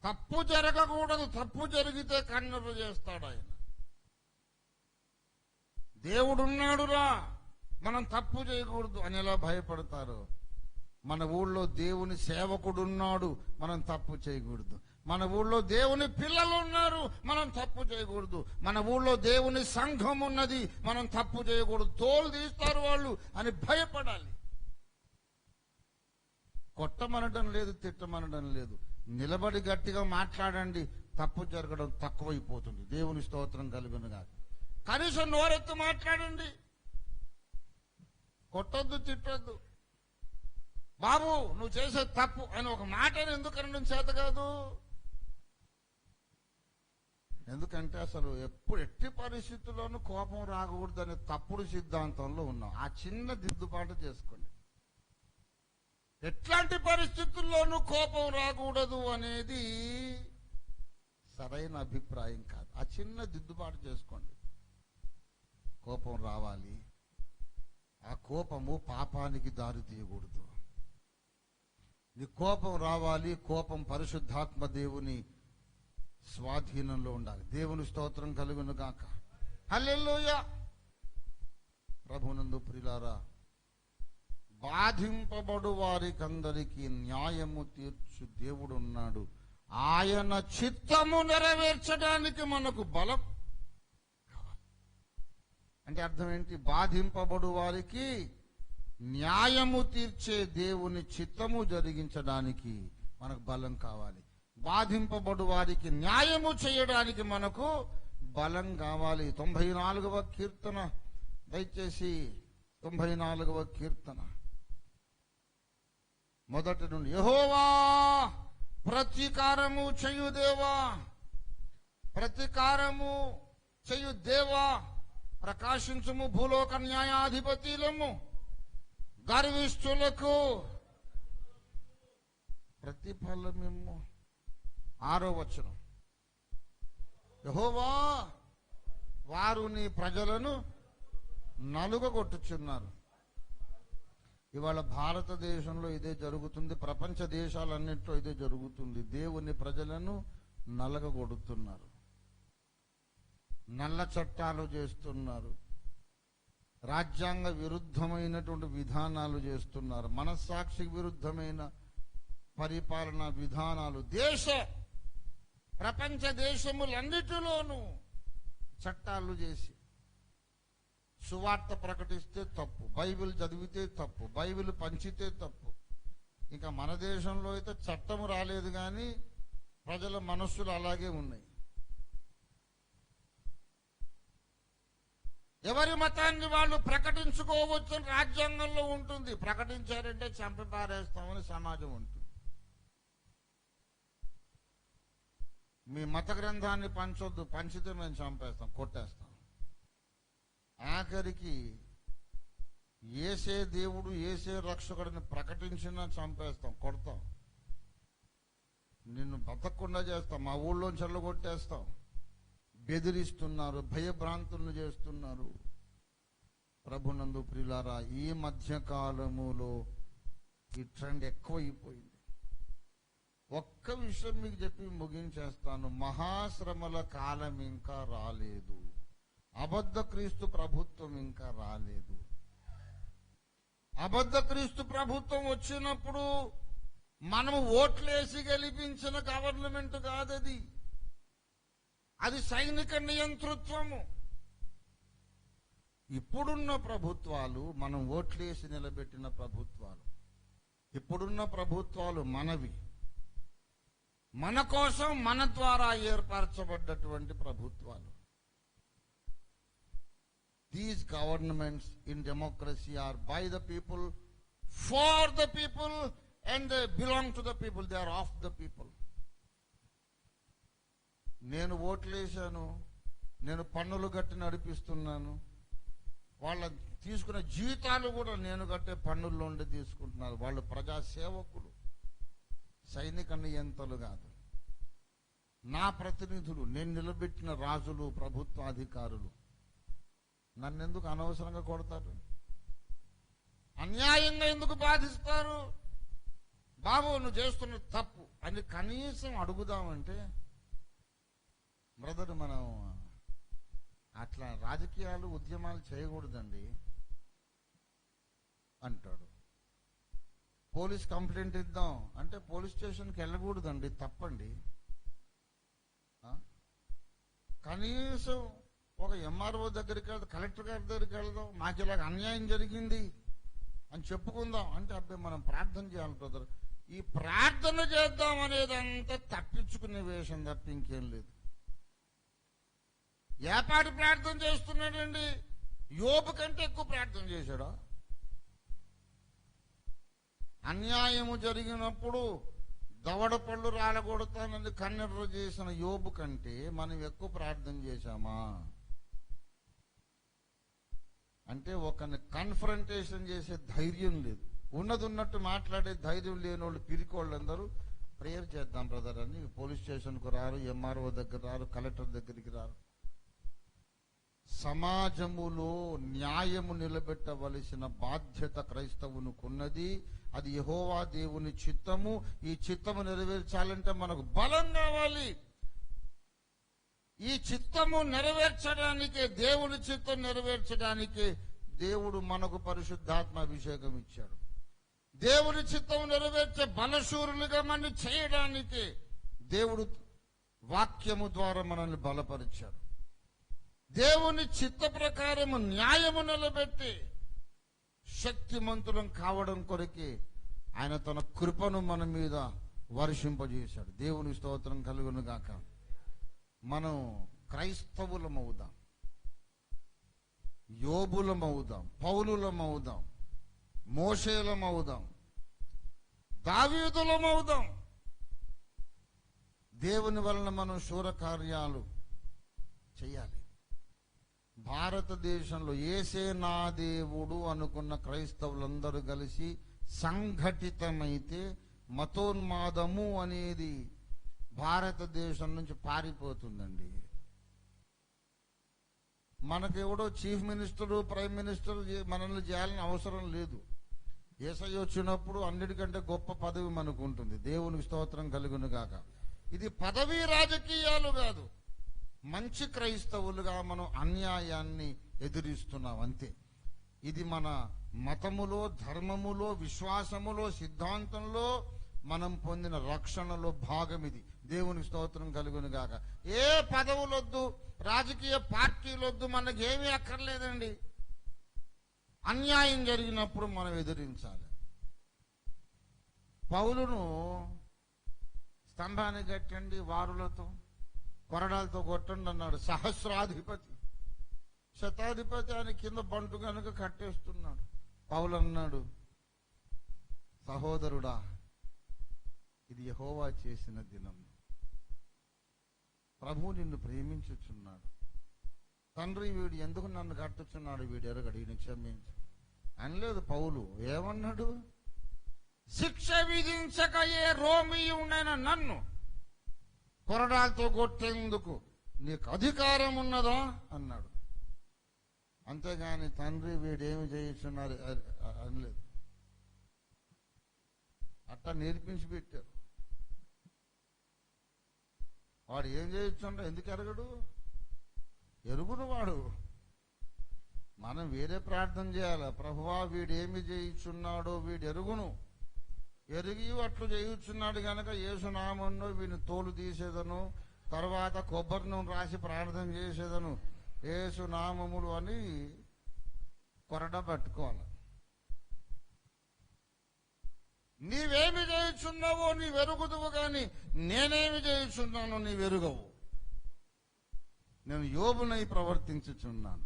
తప్పు జరగకూడదు, తప్పు జరిగితే కన్నెరు చేస్తాడు ఆయన. దేవుడున్నాడురా, మనం తప్పు చేయకూడదు అని ఎలా భయపడతారు? మన ఊళ్ళో దేవుని సేవకుడున్నాడు, మనం తప్పు చేయకూడదు. మన ఊళ్ళో దేవుని పిల్లలు ఉన్నారు, మనం తప్పు చేయకూడదు. మన ఊళ్ళో దేవుని సంఘం ఉన్నది, మనం తప్పు చేయకూడదు. తోలు తీస్తారు వాళ్ళు అని భయపడాలి. కొట్టమనడం లేదు, తిట్టమనడం లేదు. నిలబడి గట్టిగా మాట్లాడండి, తప్పు జరగడం తక్కువైపోతుంది. దేవుని స్తోత్రం కలుగునుగా. కనీసం నోరెత్తు మాట్లాడండి, కొట్టొద్దు, తిట్టొద్దు. బాబు నువ్వు చేసే తప్పు అని ఒక మాటను ఎందుకు అనడం చేత కాదు? ఎందుకంటే అసలు ఎట్టి పరిస్థితుల్లోనూ కోపం రాకూడదు అనే తప్పుడు సిద్ధాంతంలో ఉన్నాం. ఆ చిన్న దిద్దుబాటు చేసుకోండి. ఎట్లాంటి పరిస్థితుల్లోనూ కోపం రాకూడదు అనేది సరైన అభిప్రాయం కాదు. ఆ చిన్న దిద్దుబాటు చేసుకోండి. కోపం రావాలి, ఆ కోపము పాపానికి దారి తీయకూడదు. నీ కోపం రావాలి, కోపం పరిశుద్ధాత్మ దేవుని స్వాధీనంలో ఉండాలి. దేవుని స్తోత్రం కలుగును గాక. హల్లెలూయా. ప్రభునందు ప్రియులారా, బాధింపబడు వారికందరికీ న్యాయము తీర్చు దేవుడు ఉన్నాడు. ఆయన చిత్తము నెరవేర్చడానికి మనకు బలం కావాలి. అంటే అర్థం ఏంటి? బాధింపబడు వారికి న్యాయము తీర్చే దేవుని చిత్తము జరిగించడానికి మనకు బలం కావాలి. బాధింపబడు వారికి న్యాయము చేయడానికి మనకు బలం కావాలి. 94వ కీర్తన, దయచేసి 94వ కీర్తన మొదటి నుండి. యెహోవా ప్రతీకారము చేయు దేవా, ప్రతీకారము చేయు దేవా, ప్రకాశించుము భూలోక న్యాయాధిపతిలము, గర్విష్ఠులకు ప్రతిఫలమిమ్ము. 6వ వచనం. యెహోవా వారు నీ ప్రజలను నలుగగొట్టుచున్నారు. ఇవాళ భారతదేశంలో ఇదే జరుగుతుంది, ప్రపంచ దేశాలన్నింటిలో ఇదే జరుగుతుంది. దేవుని ప్రజలను నలగగొడుతున్నారు, నల్ల చట్టాలు చేస్తున్నారు, రాజ్యాంగ విరుద్ధమైనటువంటి విధానాలు చేస్తున్నారు. మనస్సాక్షికి విరుద్ధమైన పరిపాలనా విధానాలు ప్రపంచ దేశములన్నిటిలోనూ చట్టాలు చేసి సువార్త ప్రకటిస్తే తప్పు, బైబిల్ చదివితే తప్పు, బైబిల్ పంచితే తప్పు. ఇంకా మన దేశంలో అయితే చట్టం రాలేదు కానీ ప్రజల మనస్సులు అలాగే ఉన్నాయి. ఎవరి మతాన్ని వాళ్ళు ప్రకటించుకోవచ్చు అని రాజ్యాంగంలో ఉంటుంది. ప్రకటించారంటే చంపి పారేస్తామని సమాజం ఉంటుంది. మీ మత గ్రంథాన్ని పంచొద్దు, పంచితే మేము చంపేస్తాం, కొట్టేస్తాం. ఆఖరికి ఏసే దేవుడు ఏసే రక్షకుడిని ప్రకటించినా చంపేస్తాం, కొడతాం, నిన్ను బతకకుండా చేస్తాం, మా ఊళ్ళోంచి చెల్లగొట్టేస్తాం. బెదిరిస్తున్నారు, భయభ్రాంతులను చేస్తున్నారు. ప్రభునందు ప్రియులారా, ఈ మధ్య కాలములో ఈ ట్రెండ్ ఎక్కువైపోయింది. ఒక్క విషయం మీకు చెప్పి ముగించేస్తాను. మహాశ్రమల కాలం ఇంకా రాలేదు. అబద్ధ క్రీస్తు ప్రభుత్వం ఇంకా రాలేదు. అబద్ధ క్రీస్తు ప్రభుత్వం వచ్చినప్పుడు మనము ఓట్లేసి గెలిపించిన గవర్నమెంట్ కాదది. అది సైనిక నియంతృత్వము. ఇప్పుడున్న ప్రభుత్వాలు మనం ఓట్లేసి నిలబెట్టిన ప్రభుత్వాలు. ఇప్పుడున్న ప్రభుత్వాలు మనవి, మన కోసం మన ద్వారా ఏర్పరచబడ్డటువంటి ప్రభుత్వాలు. These governments in democracy are by the people, for the people, and they belong to the people. They are of the people. నేను ఓట్లేశాను, నేను పన్నులు కట్టి నడిపిస్తున్నాను, వాళ్ళ తీసుకునే జీతాలు కూడా నేను కట్టే పన్నుల్లో ఉండి తీసుకుంటున్నారు. వాళ్ళు ప్రజాసేవకులు, సైనిక నియంతలు కాదు. నా ప్రతినిధులు, నేను నిలబెట్టిన రాజులు, ప్రభుత్వాధికారులు నన్నెందుకు అనవసరంగా కొడతారు? అన్యాయంగా ఎందుకు బాధిస్తారు? బాబు నువ్వు చేస్తున్న తప్పు అని కనీసం అడుగుదామంటే, బ్రదర్ మనం అట్లా రాజకీయాలు ఉద్యమాలు చేయకూడదండి అంటాడు. పోలీస్ కంప్లైంట్ ఇద్దాం అంటే పోలీస్ స్టేషన్కి వెళ్ళకూడదండి, తప్పండి. కనీసం ఒక ఎంఆర్ఓ దగ్గరికి వెళ్దాం, కలెక్టర్ గారి దగ్గరికి వెళ్దాం, మాకు ఇలాగ అన్యాయం జరిగింది అని చెప్పుకుందాం అంటే, అబ్బాయి మనం ప్రార్థన చేయాలి బ్రదర్. ఈ ప్రార్థన చేద్దాం అనేదంతా తప్పించుకునే వేషం తప్ప ఇంకేం లేదు. ఏపాటి ప్రార్థన చేస్తున్నాడండి? యోబు కంటే ఎక్కువ ప్రార్థన చేశాడా? అన్యాయము జరిగినప్పుడు దవడ పళ్ళు రాలగొడతానని కన్నెర్ర చేసిన యోబు కంటే మనం ఎక్కువ ప్రార్థన చేశామా? అంటే ఒకరిని కన్ఫరంటేషన్ చేసే ధైర్యం లేదు. ఉన్నది ఉన్నట్టు మాట్లాడే ధైర్యం లేని వాళ్ళు, పిరికోళ్ళందరూ ప్రేయర్ చేద్దాం బ్రదర్ అని పోలీస్ స్టేషన్కు రారు, ఎంఆర్ఓ దగ్గర రారు, కలెక్టర్ దగ్గరికి రారు. సమాజములో న్యాయము నిలబెట్టవలసిన బాధ్యత క్రైస్తవునికున్నది. అది యెహోవా దేవుని చిత్తము. ఈ చిత్తము నెరవేర్చాలంటే మనకు బలం కావాలి. ఈ చిత్తము నెరవేర్చడానికే, దేవుని చిత్తం నెరవేర్చడానికే దేవుడు మనకు పరిశుద్ధాత్మ అభిషేకం ఇచ్చాడు. దేవుని చిత్తం నెరవేర్చే బలశూరులుగా మనం చేయడానికే దేవుడు వాక్యము ద్వారా మనల్ని బలపరిచాడు. దేవుని చిత్త ప్రకారము న్యాయము నిలబెట్టి శక్తిమంతులం కావడం కొరకే ఆయన తన కృపను మన మీద వర్షింపజేశాడు. దేవుని స్తోత్రం కలుగును గాక. మనం క్రైస్తవులమవుదాం, యోబులమవుదాం, పౌలులమవుదాం, మోషేలమవుదాం, దావీదులమవుదాం. దేవుని వలన మనం శూరకార్యాలు చేయాలి. భారతదేశంలో ఏసే నా దేవుడు అనుకున్న క్రైస్తవులందరూ కలిసి సంఘటితమైతే మతోన్మాదము అనేది భారతదేశం నుంచి పారిపోతుందండి. మనకెవడో చీఫ్ మినిస్టరు, ప్రైమ్ మినిస్టర్ మనల్ని చేయాలని అవసరం లేదు. యేసయ్య వచ్చినప్పుడు అన్నిటికంటే గొప్ప పదవి మనకు ఉంటుంది. దేవునికి స్తోత్రం కలుగును గాక. ఇది పదవీ రాజకీయాలు కాదు. మంచి క్రైస్తవులుగా మనం అన్యాయాన్ని ఎదిరిస్తున్నాం అంతే. ఇది మన మతములో, ధర్మములో, విశ్వాసములో, సిద్ధాంతంలో మనం పొందిన రక్షణలో భాగం ఇది. దేవునికి స్తోత్రం కలుగును గాక. ఏ పదవులొద్దు, రాజకీయ పార్టీలొద్దు, మనకేమీ అక్కర్లేదండి. అన్యాయం జరిగినప్పుడు మనం ఎదిరించాలి. పౌలును స్తంభాన్ని కట్టండి, వారులతో కొరడాలతో కొట్టండి అన్నాడు. సహస్రాధిపతి, శతాధిపతి ఆయన కింద బంటు కనుక కట్టేస్తున్నాడు. పౌలు అన్నాడు, సహోదరుడా, ఇది యెహోవా చేసిన దినం, ప్రభువు నిన్ను ప్రేమించుచున్నాడు. తండ్రి, వీడు ఎందుకు నన్ను కట్టుచున్నాడు, వీడు ఎరగడు, ఈయన క్షమించు అనలేదు పౌలు. ఏమన్నాడు? శిక్ష విధించకయే రోమియుడైన నన్ను కొరడాలతో కొట్టేందుకు నీకు అధికారం ఉన్నదా అన్నాడు. అంతేగాని తండ్రి, వీడేమి చేయుచున్నారు అనలేదు. అట్టా నేర్పించి పెట్టారు. వాడు ఏం చేయొచ్చుండ, ఎందుకు ఎరగడు? ఎరుగును వాడు. మనం వేరే ప్రార్థన చేయాలి. ప్రభువా, వీడేమి చేయుచున్నాడో వీడు ఎరుగును, ఎరిగి అట్లు చేయుచున్నాడు గనక యేసునామంలో వీడిని తోలు తీసేదను, తర్వాత కొబ్బరి నూనె రాసి ప్రార్థన చేసేదను, యేసునామములు అని కొరడ పట్టుకోవాలి. నీవేమి చేయుచున్నావో నీవెరుగుదువు గాని నేనేమి చేయుచున్నానో నీవెరుగవు. నేను యోబునై ప్రవర్తించుచున్నాను,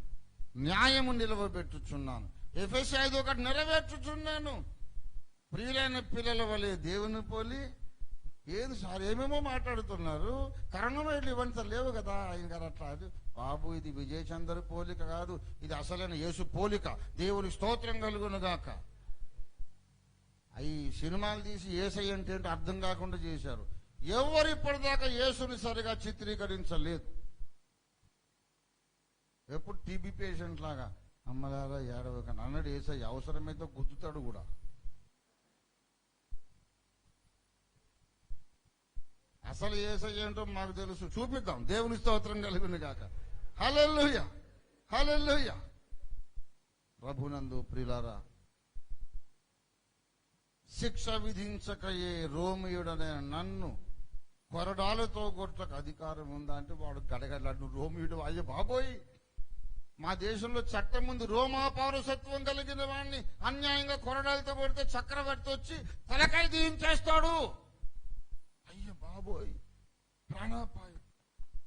న్యాయము నిలవబెట్టుచున్నాను, ఎఫెసీ 5:1 నెరవేర్చుచున్నాను. ప్రియులైన పిల్లల వలె దేవుని పోలి. ఏది సార్ ఏమేమో మాట్లాడుతున్నారు, కరణమైట్లు ఇవంతా లేవు కదా ఆయన గారు. అట్లా బాబు, ఇది విజయచంద్ర పోలిక కాదు, ఇది అసలైన యేసు పోలిక. దేవుని స్తోత్రం కలుగును గాక. ఈ సినిమాలు తీసి యేసయ్య అంటే అర్థం కాకుండా చేశారు. ఎవరు ఇప్పటిదాకా యేసుని సరిగా చిత్రీకరించలేదు. ఎప్పుడు టీబీ పేషెంట్ లాగా అమ్మలారా ఏడవకని అన్నాడు యేసయ్య. అవసరమైతే గుద్దుతాడు కూడా. అసలు యేసయ్య ఏంటో మాకు తెలుసు, చూపిద్దాం. దేవుని స్తోత్రం కలుగును గాక. హల్లెలూయా, హల్లెలూయా. ప్రభునందు ప్రియులారా, శిక్ష విధించకయే రోమియుడనే నన్ను కొరడాలతో కొట్టకు అధికారం ఉందా అంటే వాడు గడగడలాడు. రోమియుడు, అయ్యే బాబోయ్, మా దేశంలో చట్టం ఉంది, రోమా పౌరసత్వం కలిగిన వాడిని అన్యాయంగా కొరడాలతో కొడితే చక్రవర్తి వచ్చి తలకాయ దించేస్తాడు. అయ్యో బాబోయ్, ప్రాణాపాయం.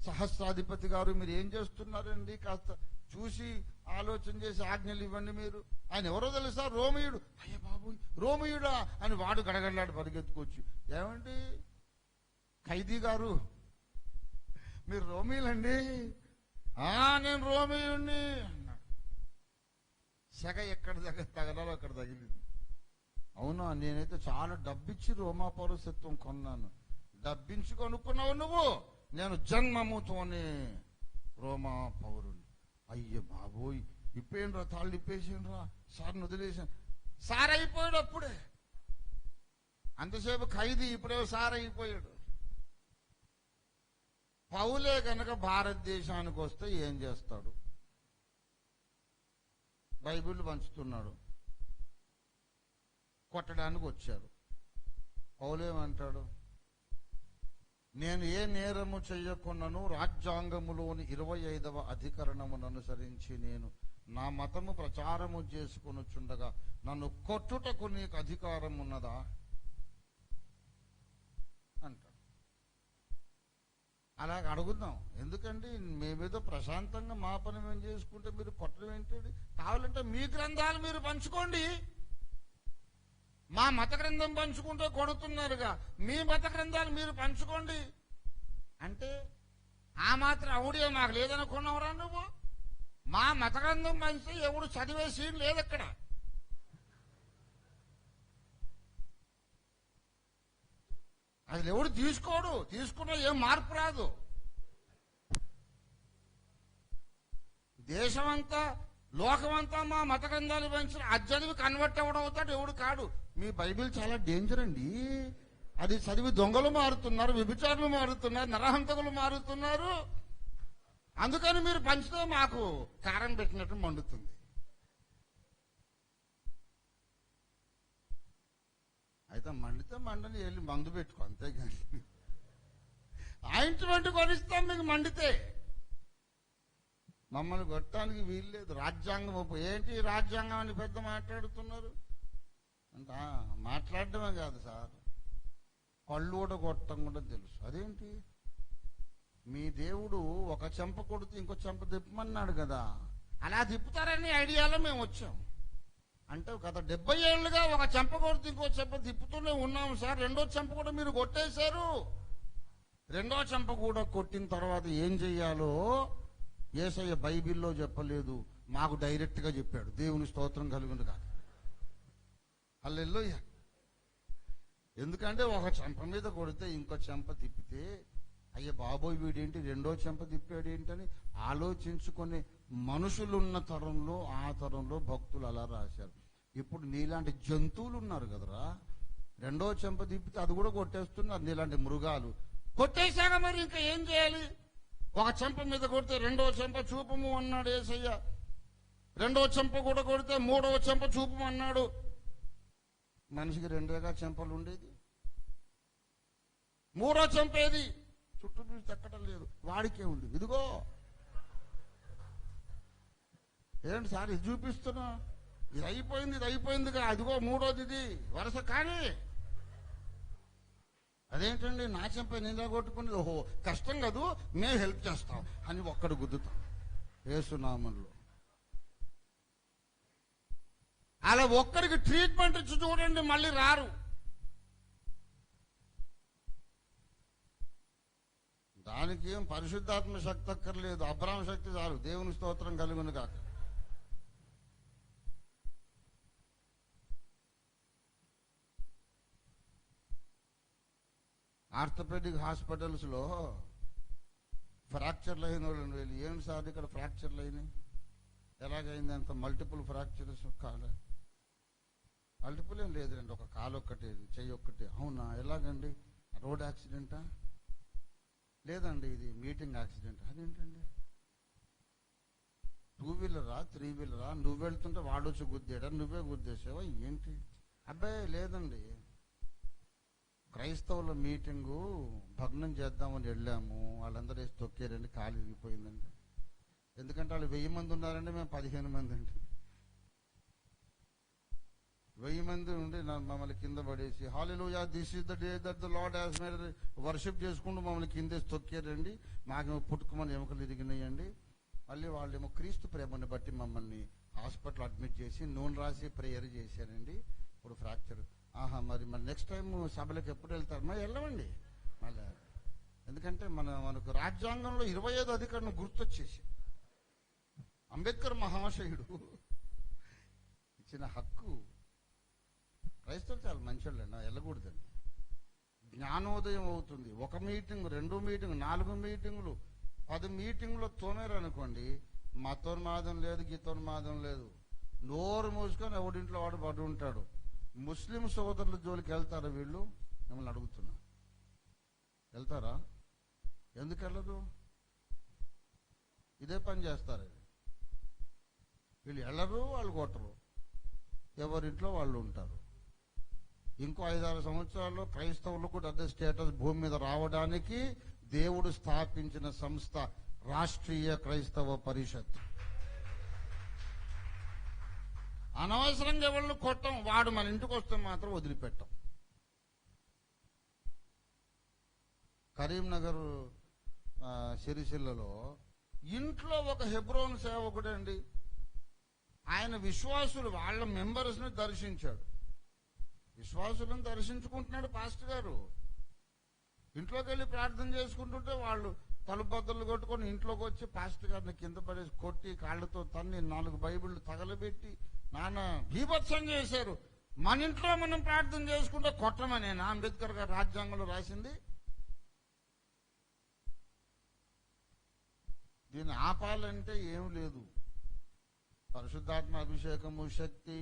సహస్రాధిపతి గారు, మీరు ఏం చేస్తున్నారండి? కాస్త చూసి ఆలోచన చేసి ఆజ్ఞలు ఇవ్వండి మీరు. ఆయన ఎవరో తెలుసా? రోమియుడు. అయ్యే బాబోయ్, రోమియుడా అని వాడు గడగడలాడు పరిగెత్తుకొచ్చి, ఏమండి ఖైదీ గారు, మీరు రోమియులండి? నేను రోమియుణ్ణి అన్నాడు. సెగ ఎక్కడ తగలాలో అక్కడ తగిలింది. అవునా, నేనైతే చాలా డబ్బిచ్చి రోమా పౌరసత్వం కొన్నాను. డబ్బించి కొనుక్కున్నావు నువ్వు, నేను జన్మముతోనే రోమా పౌరుని. అయ్యే బాబోయ్, ఇప్పేండ్రా, తాళ్ళు ఇప్పేసిండ్రా, సార్ని వదిలేసాను. సార్ అయిపోయాడు అప్పుడే. అంతసేపు ఖైదీ, ఇప్పుడే సార్ అయిపోయాడు. పౌలే కనుక భారతదేశానికి వస్తే ఏం చేస్తాడు? బైబిల్ పంచుతున్నాడు. కొట్టడానికి వచ్చారు. పౌలేమంటాడు? నేను ఏ నేరము చెయ్యకున్నను రాజ్యాంగములోని 25వ అధికరణమును అనుసరించి నేను నా మతము ప్రచారము చేసుకొనుచుండగా నన్ను కొట్టుటకు నీకు అధికారం ఉన్నదా అంటాడు. అలాగ అడుగుదాం. ఎందుకండి, మేమేదో ప్రశాంతంగా మా పని మేము చేసుకుంటే మీరు కొట్టడం ఏంటి? కావాలంటే మీ గ్రంథాలు మీరు పంచుకోండి. మా మత గ్రంథం పంచుకుంటే కొడుతున్నారుగా, మీ మత గ్రంథాలు మీరు పంచుకోండి అంటే ఆ మాత్రం అవుడియో మాకు లేదనుకున్నావురా నువ్వు? మా మత గ్రంథం పంచితే ఎవడు చదివే సీన్ లేదక్కడ. అది ఎవడు తీసుకోడు, తీసుకున్నా ఏం మార్పు రాదు. దేశమంతా లోకమంతా మా మత గ్రంథాలు పంచిన అజ్జనివి కన్వర్ట్ అవ్వడం అవుతాడు, ఎవడు కాడు. మీ బైబిల్ చాలా డేంజర్ అండి. అది చదివి దొంగలు మారుతున్నారు, వ్యభిచారులు మారుతున్నారు, నరహంతకులు మారుతున్నారు. అందుకని మీరు పంచితే మాకు కారం పెట్టినట్టు మండుతుంది. అయితే మండితే మండని వెళ్ళి మందు పెట్టుకో, అంతేగాని ఆయింట్మెంట్ కొనిస్తాం మీకు మండితే. మమ్మల్ని కొట్టడానికి వీల్లేదు. రాజ్యాంగం ఏంటి రాజ్యాంగం అని పెద్ద మాట్లాడుతున్నారు అంట. మాట్లాడటమే కాదు సార్, కళ్ళు కూడా కొట్టడం కూడా తెలుసు. అదేంటి, మీ దేవుడు ఒక చెంప కొడితే ఇంకో చెంప తిప్పమన్నాడు కదా, అలా తిప్పుతారని ఐడియాలో మేము వచ్చాం. అంటే గత 70 ఏళ్ళుగా ఒక చెంప కొడితే ఇంకో చెంప తిప్పుతూనే ఉన్నాం సార్. రెండో చెంప కూడా మీరు కొట్టేశారు. రెండో చెంప కూడా కొట్టిన తర్వాత ఏం చెయ్యాలో యేసయ్య బైబిల్లో చెప్పలేదు, మాకు డైరెక్ట్ గా చెప్పాడు. దేవుని స్తోత్రం కలుగును కాదు. హల్లెలూయా. ఎందుకంటే ఒక చెంప మీద కొడితే ఇంకో చెంప తిప్పితే అయ్యే బాబోయ్ వీడేంటి రెండో చెంప తిప్పాడు ఏంటని ఆలోచించుకునే మనుషులున్న తరంలో, ఆ తరంలో భక్తులు అలా రాశారు. ఇప్పుడు నీలాంటి జంతువులు ఉన్నారు కదరా, రెండో చెంప తిప్పితే అది కూడా కొట్టేస్తున్నారు. నీలాంటి మృగాలు కొట్టేశాక మరి ఇంకా ఏం చేయాలి? ఒక చెంప మీద కొడితే రెండో చెంప చూపము అన్నాడు యేసయ్య. రెండో చెంప కూడా కొడితే మూడవ చెంప చూపము అన్నాడు. మనిషికి రెండేగా చెంపలు ఉండేది, మూడో చెంప ఏది? చుట్టూ చూసి తెక్కడం లేదు, వాడికే ఉంది. ఇదిగో ఏంటి సార్ ఇది చూపిస్తున్నా, ఇది అయిపోయిందిగా, అదిగో మూడోది ఇది వరుస. కానీ అదేంటండి నా చెంప నేను కొట్టుకుని, ఓహో కష్టం కదూ మేము హెల్ప్ చేస్తాం అని ఒక్కడు గుద్దుతాం యేసునామంలో. అలా ఒక్కడికి ట్రీట్మెంట్ ఇచ్చి చూడండి, మళ్ళీ రారు. దానికి ఏం పరిశుద్ధాత్మ శక్తి అక్కర్లేదు, అబ్రాహ్మ శక్తి చాలు. దేవుని స్తోత్రం కలుగును కాక. ఆర్థోపెడిక్ హాస్పిటల్స్ లో ఫ్రాక్చర్లు అయిన వాళ్ళని వెళ్ళి, ఏం సార్ ఇక్కడ ఫ్రాక్చర్లు అయినాయి, ఎలాగైంది అంత మల్టిపుల్ ఫ్రాక్చర్స్? కాలే మల్టిపుల్ ఏం లేదండి, ఒక కాలు ఒక్కటే, చెయ్యి ఒక్కటే. అవునా, ఎలాగండి? రోడ్ యాక్సిడెంటా? లేదండి, ఇది మీటింగ్ యాక్సిడెంట్. అదేంటండి, 2 వీలరా 3 వీలరా? నువ్వు వెళ్తుంటే వాడొచ్చి గుద్దాడా, నువ్వే గుద్దేసావా ఏంటి? అబ్బాయి లేదండి, క్రైస్తవుల మీటింగు భగ్నం చేద్దామని వెళ్ళాము, వాళ్ళందరూ వేసి తొక్కారండి, కాలు విరిగిపోయిందండి. ఎందుకంటే వాళ్ళు 1000 మంది ఉన్నారండి, మేము 15 మంది అండి. 1000 మంది ఉండి మమ్మల్ని కింద పడేసి హల్లెలూయా this is the day that the Lord has made worship చేసుకుంటూ మమ్మల్ని కిందేసి తొక్కారండి. మాకేమో పుట్టుకుమని ఎముకలు ఇరిగినాయండి. మళ్ళీ వాళ్ళేమో క్రీస్తు ప్రేమని బట్టి మమ్మల్ని హాస్పిటల్ అడ్మిట్ చేసి నూనె రాసి ప్రేయర్ చేశారండి. ఇప్పుడు ఫ్రాక్చర్. మరి నెక్స్ట్ టైం సభలకు ఎప్పుడు వెళ్తారు? మరి వెళ్ళమండి మళ్ళీ. ఎందుకంటే మనకు రాజ్యాంగంలో 25వ అధికారం గుర్తొచ్చేసి, అంబేద్కర్ మహాశయుడు ఇచ్చిన హక్కు. క్రైస్తవులు చాలా మంచోళ్ళండి, వెళ్ళకూడదండి. జ్ఞానోదయం అవుతుంది. 1 మీటింగ్, 2 మీటింగ్, 4 మీటింగులు, 10 మీటింగులు తోమేరనుకోండి, మతోన్మాదం లేదు, గీతోన్మాదం లేదు. నోరు మూసుకొని ఎవడింట్లో వాడు పడి ఉంటాడు. ముస్లిం సోదరుల జోలికి వెళ్తారా వీళ్ళు? మిమ్మల్ని అడుగుతున్నా, వెళ్తారా? ఎందుకు వెళ్ళదు? ఇదే పని చేస్తారు వీళ్ళు. వెళ్ళరు, వాళ్ళు కొట్టరు, ఎవరింట్లో వాళ్ళు ఉంటారు. ఇంకో 5-6 సంవత్సరాల్లో క్రైస్తవులు కూడా అదే స్టేటస్ భూమి మీద రావడానికి దేవుడు స్థాపించిన సంస్థ రాష్ట్రీయ క్రైస్తవ పరిషత్. అనవసరంగా ఎవళ్ళు కొట్టం, వాడు మన ఇంటికి వస్తే మాత్రం వదిలిపెట్టాం. కరీంనగర్ సిరిసిల్లలో ఇంట్లో ఒక హెబ్రోన్ సేవకుడు అండి, ఆయన విశ్వాసులు వాళ్ళ మెంబర్స్ ని దర్శించాడు. విశ్వాసులను దర్శించుకుంటున్నాడు పాస్టర్ గారు. ఇంట్లోకి వెళ్ళి ప్రార్థన చేసుకుంటుంటే వాళ్ళు తలుపద్దలు కొట్టుకొని ఇంట్లోకి వచ్చి పాస్టర్ గారిని కింద పడేసి కొట్టి, కాళ్ళతో తన్ని, 4 బైబిళ్ళు తగలబెట్టి నాన్న బీభత్సం చేశారు. మన ఇంట్లో మనం ప్రార్థన చేసుకుంటే కొట్టమనేనా అంబేద్కర్ గారు రాజ్యాంగంలో రాసింది? దీన్ని ఆపాలంటే ఏం లేదు, పరిశుద్ధాత్మ అభిషేకము, శక్తి,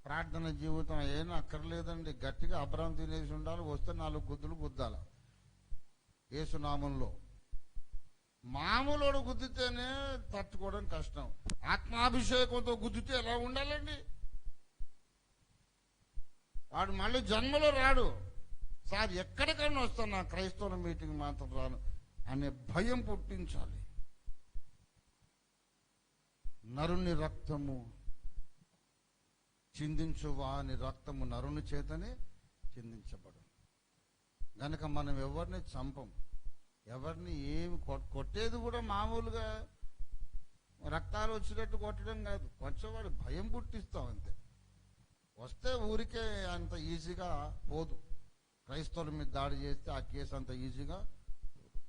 ప్రార్థన జీవితం ఏం అక్కర్లేదండి. గట్టిగా అబ్రాహం తినేసి ఉండాలి, వస్తే 4 గుద్దులు గుద్దాల యేసునామంలో. మామూలు గుద్దితేనే తట్టుకోవడం కష్టం, ఆత్మాభిషేకంతో గుద్దితే ఎలా ఉండాలండి? వాడు మళ్ళీ జన్మలో రాడు. సార్ ఎక్కడికైనా వస్తాను, నా క్రైస్తవుల మీటింగ్ మాత్రం రాను అనే భయం పుట్టించాలి. నరుని రక్తము చిందించు వాని రక్తము నరుని చేతనే చిందించబడు. గనక మనం ఎవరిని చంపం, ఎవరిని ఏమి కొట్టేది కూడా మామూలుగా రక్తాలు వచ్చినట్టు కొట్టడం కాదు, కొంచెంవాడు భయం పుట్టిస్తాం అంతే. వస్తే ఊరికే అంత ఈజీగా పోదు. క్రైస్తవుల మీద దాడి చేస్తే ఆ కేసు అంత ఈజీగా పోదు.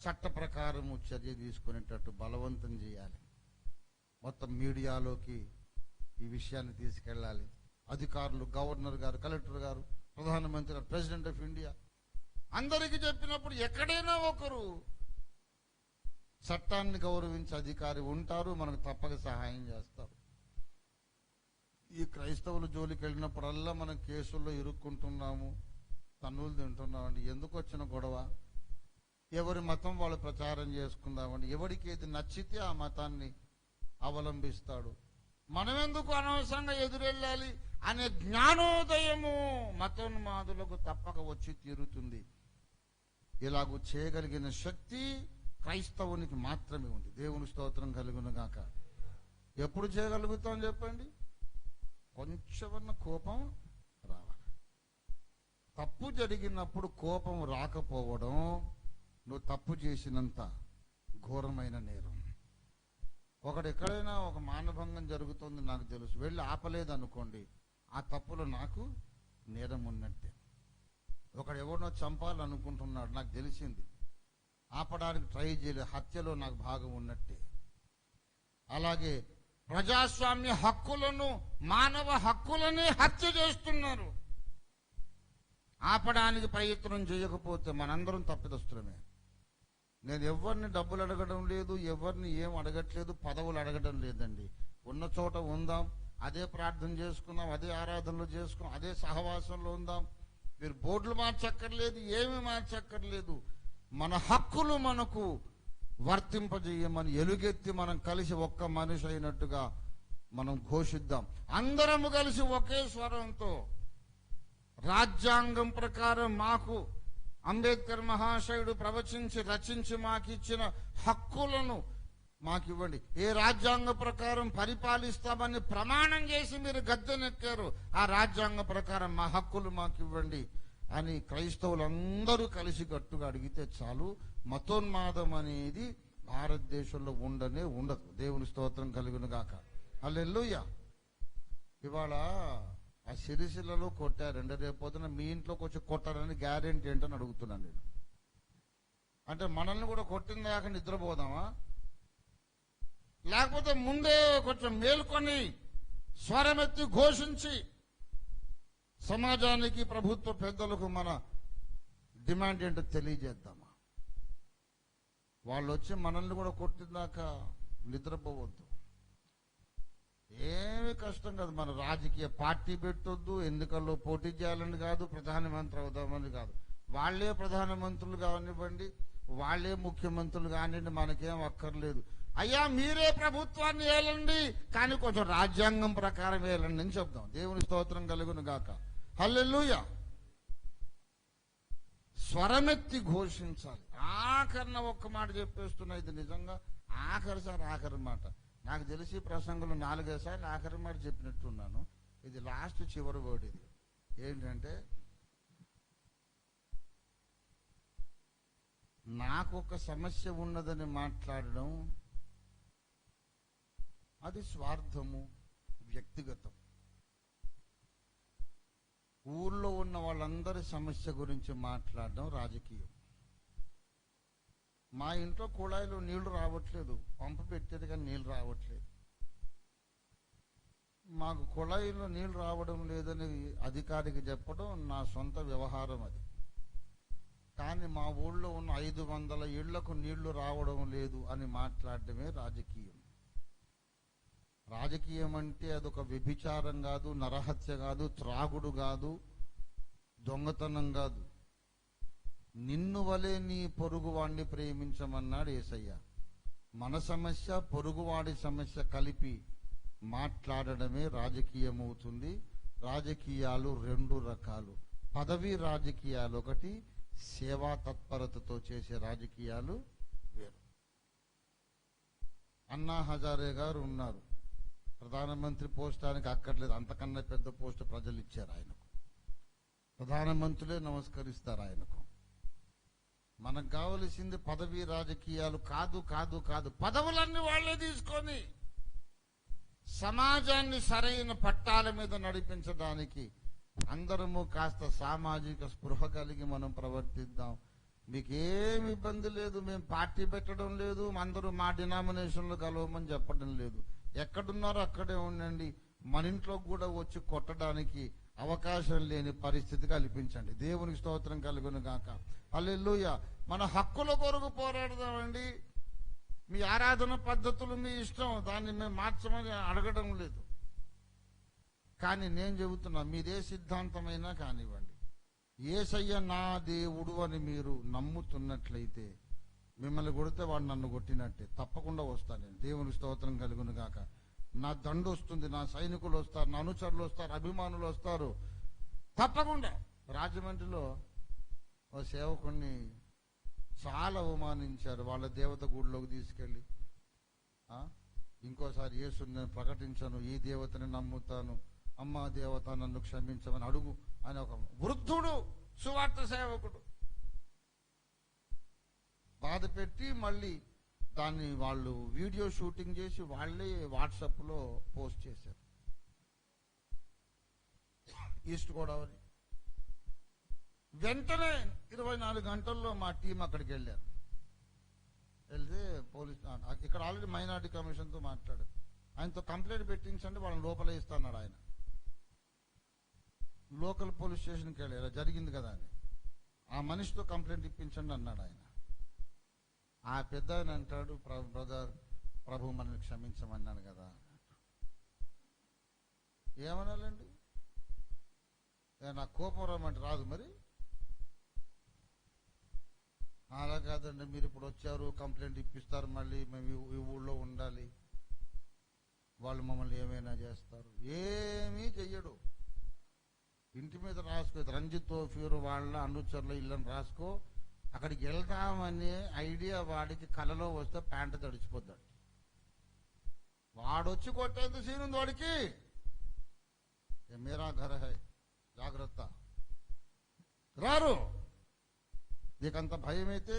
చట్ట ప్రకారము చర్య తీసుకునేటట్టు బలవంతం చేయాలి. మొత్తం మీడియాలోకి ఈ విషయాన్ని తీసుకెళ్ళాలి. అధికారులు, గవర్నర్ గారు, కలెక్టర్ గారు, ప్రధానమంత్రి గారు, ప్రెసిడెంట్ ఆఫ్ ఇండియా అందరికీ చెప్పినప్పుడు ఎక్కడైనా ఒకరు చట్టాన్ని గౌరవించే అధికారి ఉంటారు, మనకు తప్పక సహాయం చేస్తారు. ఈ క్రైస్తవుల జోలికి వెళ్ళినప్పుడల్లా మనం కేసుల్లో ఇరుక్కుంటున్నాము, తన్నులు తింటున్నామండి. ఎందుకు వచ్చిన గొడవ? ఎవరి మతం వాళ్ళు ప్రచారం చేసుకుందామండి. ఎవరికి ఏది నచ్చితే ఆ మతాన్ని అవలంబిస్తాడు. మనమెందుకు అనవసరంగా ఎదురెళ్ళాలి అనే జ్ఞానోదయము మతోన్మాదులకు తప్పక వచ్చి తీరుతుంది. ఇలాగూ చేయగలిగిన శక్తి క్రైస్తవునికి మాత్రమే ఉంది. దేవుని స్తోత్రం కలుగును గాక. ఎప్పుడు చేయగలుగుతాం చెప్పండి? కొంచెమన్న కోపం రావాలి. తప్పు జరిగినప్పుడు కోపం రాకపోవడం నువ్వు తప్పు చేసినంత ఘోరమైన నేరం. ఒకడు ఎక్కడైనా ఒక మానభంగం జరుగుతుంది నాకు తెలుసు, వెళ్ళి ఆపలేదు అనుకోండి, ఆ తప్పులో నాకు నేరం ఉన్నట్టే. ఒకడు ఎవరినో చంపాలనుకుంటున్నాడు, నాకు తెలిసింది, ఆపడానికి ట్రై చేయలేదు, హత్యలో నాకు భాగం ఉన్నట్టే. అలాగే ప్రజాస్వామ్య హక్కులను, మానవ హక్కులనే హత్య చేస్తున్నారు. ఆపడానికి ప్రయత్నం చేయకపోతే మనందరం తప్పిదస్తులమే. నేను ఎవరిని డబ్బులు అడగడం లేదు, ఎవరిని ఏం అడగట్లేదు, పదవులు అడగడం లేదండి. ఉన్న చోట ఉందాం, అదే ప్రార్థన చేసుకుందాం, అదే ఆరాధనలు చేసుకుందాం, అదే సహవాసంలో ఉందాం. మీరు బోర్డులు మార్చక్కర్లేదు, ఏమి మార్చక్కర్లేదు. మన హక్కులు మనకు వర్తింపజేయమని ఎలుగెత్తి మనం కలిసి ఒక్క మనిషి అయినట్టుగా మనం ఘోషిద్దాం. అందరము కలిసి ఒకే స్వరంతో రాజ్యాంగం ప్రకారం మాకు అంబేద్కర్ మహాశయుడు ప్రవచించి రచించి మాకిచ్చిన హక్కులను మాకివ్వండి. ఏ రాజ్యాంగ ప్రకారం పరిపాలిస్తామని ప్రమాణం చేసి మీరు గద్దెనెక్కారు, ఆ రాజ్యాంగ ప్రకారం మా హక్కులు మాకివ్వండి అని క్రైస్తవులందరూ కలిసి గట్టుగా అడిగితే చాలు. మతోన్మాదం అనేది భారతదేశంలో ఉండనే ఉండదు. దేవుని స్తోత్రం కలుగును గాక. హల్లెలూయా. ఇవాళ ఆ సిరిసిల్లలో కొట్టారండి, రేపొద్దున మీ ఇంట్లోకి వచ్చి కొట్టారని గ్యారెంటీ ఏంటని అడుగుతున్నాను నేను. అంటే మనల్ని కూడా కొట్టిన దాకా నిద్రపోదామా? లేకపోతే ముందే కొంచెం మేల్కొని స్వరమెత్తి ఘోషించి సమాజానికి, ప్రభుత్వ పెద్దలకు మన డిమాండ్ ఏంటో తెలియజేద్దామా? వాళ్ళు వచ్చి మనల్ని కూడా కొట్టినాక నిద్రపోవద్దు. ఏమి కష్టం కాదు. మన రాజకీయ పార్టీ పెట్టొద్దు, ఎన్నికల్లో పోటీ చేయాలని కాదు, ప్రధానమంత్రి అవుదామని కాదు. వాళ్లే ప్రధానమంత్రులు కానివ్వండి, వాళ్లే ముఖ్యమంత్రులు కానివ్వండి, మనకేం అక్కర్లేదు. అయ్యా మీరే ప్రభుత్వాన్ని ఏలండి, కానీ కొంచెం రాజ్యాంగం ప్రకారం ఏలండి అని చెప్దాం. దేవుని స్తోత్రం కలుగును గాక. హల్లెలూయా. స్వరమెత్తి ఘోషించాలి. ఆఖరిన ఒక్క మాట చెప్పేస్తున్నా, ఇది నిజంగా ఆఖరి మాట. నాకు తెలిసి ప్రసంగంలో 4-5 సార్లు ఆఖరి మాట చెప్పినట్టున్నాను. ఇది లాస్ట్ చివరి వర్డ్. ఇది ఏంటంటే, నాకు ఒక సమస్య ఉన్నదని మాట్లాడడం అది స్వార్థము, వ్యక్తిగతం. ఊళ్ళో ఉన్న వాళ్ళందరి సమస్య గురించి మాట్లాడడం రాజకీయం. మా ఇంట్లో కుళాయిలో నీళ్లు రావట్లేదు, పంపు పెట్టేది కానీ నీళ్లు రావట్లేదు. మాకు కుళాయిలో నీళ్లు రావడం లేదని అధికారికి చెప్పడం నా సొంత వ్యవహారం అది. కానీ మా ఊళ్ళో ఉన్న 500 ఇళ్లకు నీళ్లు రావడం లేదు అని మాట్లాడడమే రాజకీయం. రాజకీయం అంటే అదొక వ్యభిచారం కాదు, నరహత్య కాదు, త్రాగుడు కాదు, దొంగతనం కాదు. నిన్ను వలె నీ పొరుగువాడిని ప్రేమించమన్నాడు యేసయ్య. మన సమస్య, పొరుగువాడి సమస్య కలిపి మాట్లాడడమే రాజకీయం అవుతుంది. రాజకీయాలు రెండు రకాలు. పదవి రాజకీయాలు ఒకటి, సేవా తత్పరతతో చేసే రాజకీయాలు వేరు. అన్నా హజారే గారు ఉన్నారు, ప్రధానమంత్రి పోస్ట్ ఆయనకు అక్కర్లేదు, అంతకన్నా పెద్ద పోస్ట్ ప్రజలు ఇచ్చారు ఆయనకు. ప్రధానమంత్రులే నమస్కరిస్తారు ఆయనకు. మనకు కావలసింది పదవి రాజకీయాలు కాదు కాదు కాదు. పదవులన్నీ వాళ్లే తీసుకొని సమాజాన్ని సరైన పట్టాల మీద నడిపించడానికి అందరము కాస్త సామాజిక స్పృహ కలిగి మనం ప్రవర్తిద్దాం. మీకు ఏమి ఇబ్బంది లేదు, మేము పార్టీ పెట్టడం లేదు, అందరూ మా డినామినేషన్లు కలవమని చెప్పడం లేదు. ఎక్కడున్నారో అక్కడే ఉండండి. మన ఇంట్లో కూడా వచ్చి కొట్టడానికి అవకాశం లేని పరిస్థితి కల్పించండి. దేవునికి స్తోత్రం కలుగును గాక. హల్లెలూయా. మన హక్కుల కొరకు పోరాడదామండి. మీ ఆరాధన పద్ధతులు మీ ఇష్టం, దాన్ని మేము మార్చమని అడగడం లేదు. కానీ నేను చెబుతున్నా, మీదే సిద్ధాంతమైనా కానివ్వండి, యేసయ్య నా దేవుడు అని మీరు నమ్ముతున్నట్లయితే మిమ్మల్ని కొడితే వాడు నన్ను కొట్టినట్టే. తప్పకుండా వస్తాను నేను. దేవునికి స్తోత్రం కలుగును గాక. నా దండు వస్తుంది, నా సైనికులు వస్తారు, నా అనుచరులు వస్తారు, అభిమానులు వస్తారు, తప్పకుండా. రాజమండ్రిలో ఓ సేవకుడిని చాలా అవమానించారు. వాళ్ళ దేవత గుడిలోకి తీసుకెళ్ళి, ఇంకోసారి యేసుని నేను ప్రకటించను, ఈ దేవతని నమ్ముతాను, అమ్మా దేవత నన్ను క్షమించమని అడుగు అని ఒక వృద్ధుడు సువార్త సేవకుడు బాధ పెట్టి మళ్ళీ దాన్ని వాళ్ళు వీడియో షూటింగ్ చేసి వాళ్ళే వాట్సాప్లో పోస్ట్ చేశారు. ఈస్ట్ గోదావరి. వెంటనే 24 గంటల్లో మా టీం అక్కడికి వెళ్ళారు. వెళ్తే పోలీస్ ఇక్కడ ఆల్రెడీ మైనారిటీ కమిషన్తో మాట్లాడారు. ఆయనతో కంప్లైంట్ పెట్టించండి, వాళ్ళని లోపలే ఇస్తాన్నాడు ఆయన. లోకల్ పోలీస్ స్టేషన్కి వెళ్ళి ఇలా జరిగింది కదా అని ఆ మనిషితో కంప్లైంట్ ఇప్పించండి అన్నాడు ఆయన. ఆ పెద్ద ఆయన అంటాడు, బ్రదర్ ప్రభు మనల్ని క్షమించమన్నాను కదా. ఏమనాలండి? నాకు కోపం రమ్మంటే రాదు మరి. అలా కాదండి, మీరు ఇప్పుడు వచ్చారు కంప్లైంట్ ఇప్పిస్తారు, మళ్ళీ మేము ఈ ఊళ్ళో ఉండాలి, వాళ్ళు మమ్మల్ని ఏమైనా చేస్తారు. ఏమీ చెయ్యడు. ఇంటి మీద రాసుకో, రంజిత్ ఫీరు వాళ్ళ అనుచరుల ఇళ్ళని రాసుకో. అక్కడికి వెళ్దామనే ఐడియా వాడికి కలలో వస్తే ప్యాంటు తడిచిపోద్దాడు. వాడొచ్చి కొట్టేందుకు సీన్ ఉంది వాడికి. మేరా ఘర్ హై, జాగ్రత్త. రారు. నీకంత భయం అయితే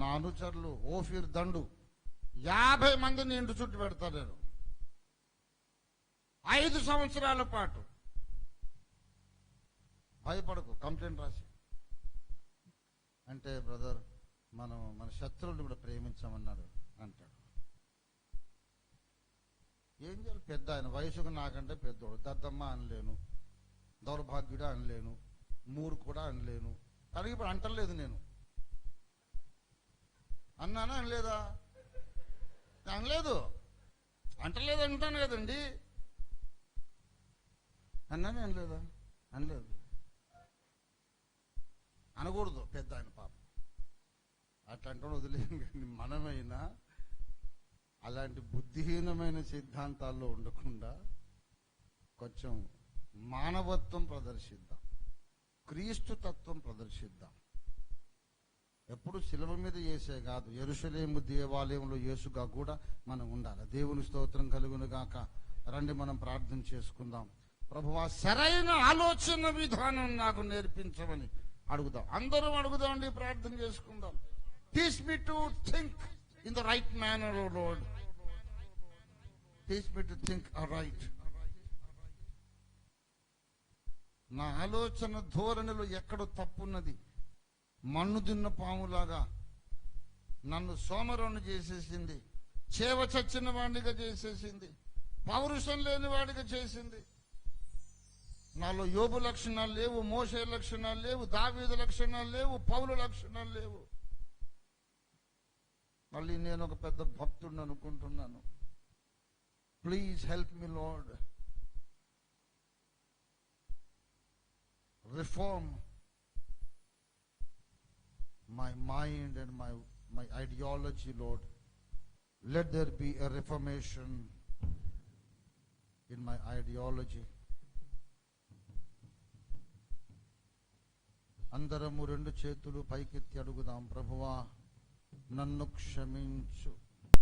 నా అనుచరులు ఓఫీర్ దండు 50 మందిని ఇంటి చుట్టూ పెడతారు నేను 5 సంవత్సరాల పాటు. భయపడకు, కంప్లైంట్ రాసి. అంటే బ్రదర్ మనం మన శత్రువుని కూడా ప్రేమించమన్నాడు అంటాడు. ఏం చేయాలి? పెద్ద ఆయన, వయసుకు నాకంటే పెద్దోడు. దద్దమ్మ అనలేను, దౌర్భాగ్యుడా అనలేను, మూడు కూడా అనలేను. కానీ ఇప్పుడు అంటలేదు. నేను అన్నానా అనలేదా? అనలేదు. అంటలేదు అంటాను కదండి. అన్నానే అనలేదా? అనలేదు. అనకూడదు పెద్ద ఆయన పాపం. అట్లాంటి వదిలేను. కానీ మనమైనా అలాంటి బుద్ధిహీనమైన సిద్ధాంతాల్లో ఉండకుండా కొంచెం మానవత్వం ప్రదర్శిద్దాం, క్రీస్తు తత్వం ప్రదర్శిద్దాం. ఎప్పుడు శిలువ మీద యేసే కాదు, యెరూషలేము దేవాలయంలో యేసుగా కూడా మనం ఉండాలి. దేవుని స్తోత్రం కలుగును గాక. రండి మనం ప్రార్థన చేసుకుందాం. ప్రభువా, సరైన ఆలోచన విధానం నాకు నేర్పించమని అడుగుదాం. అందరం అడుగుదామండి, ప్రార్థన చేసుకుందాం. Teach me to think in the right manner, O lord. Teach me to think right. నా ఆలోచన ధోరణిలో ఎక్కడో తప్పున్నది. మన్ను తిన్న పాములాగా నన్ను సోమరుని చేసేసింది, చేవ చచ్చిన వాడిగా చేసేసింది, పౌరుషం లేని వాడిగా చేసింది. నాలో యోబు లక్షణాలు లేవు, మోషే లక్షణాలు లేవు, దావీదు లక్షణాలు లేవు, పౌలు లక్షణాలు లేవు. మళ్ళీ నేను ఒక పెద్ద భక్తుడిని అనుకుంటున్నాను. Please help me lord. Reform my mind and my ideology, Lord. Let there be a reformation in my ideology. అందరము రెండు చేతులు పైకెత్తి అడుగుదాం. ప్రభువా, నన్ను క్షమించు.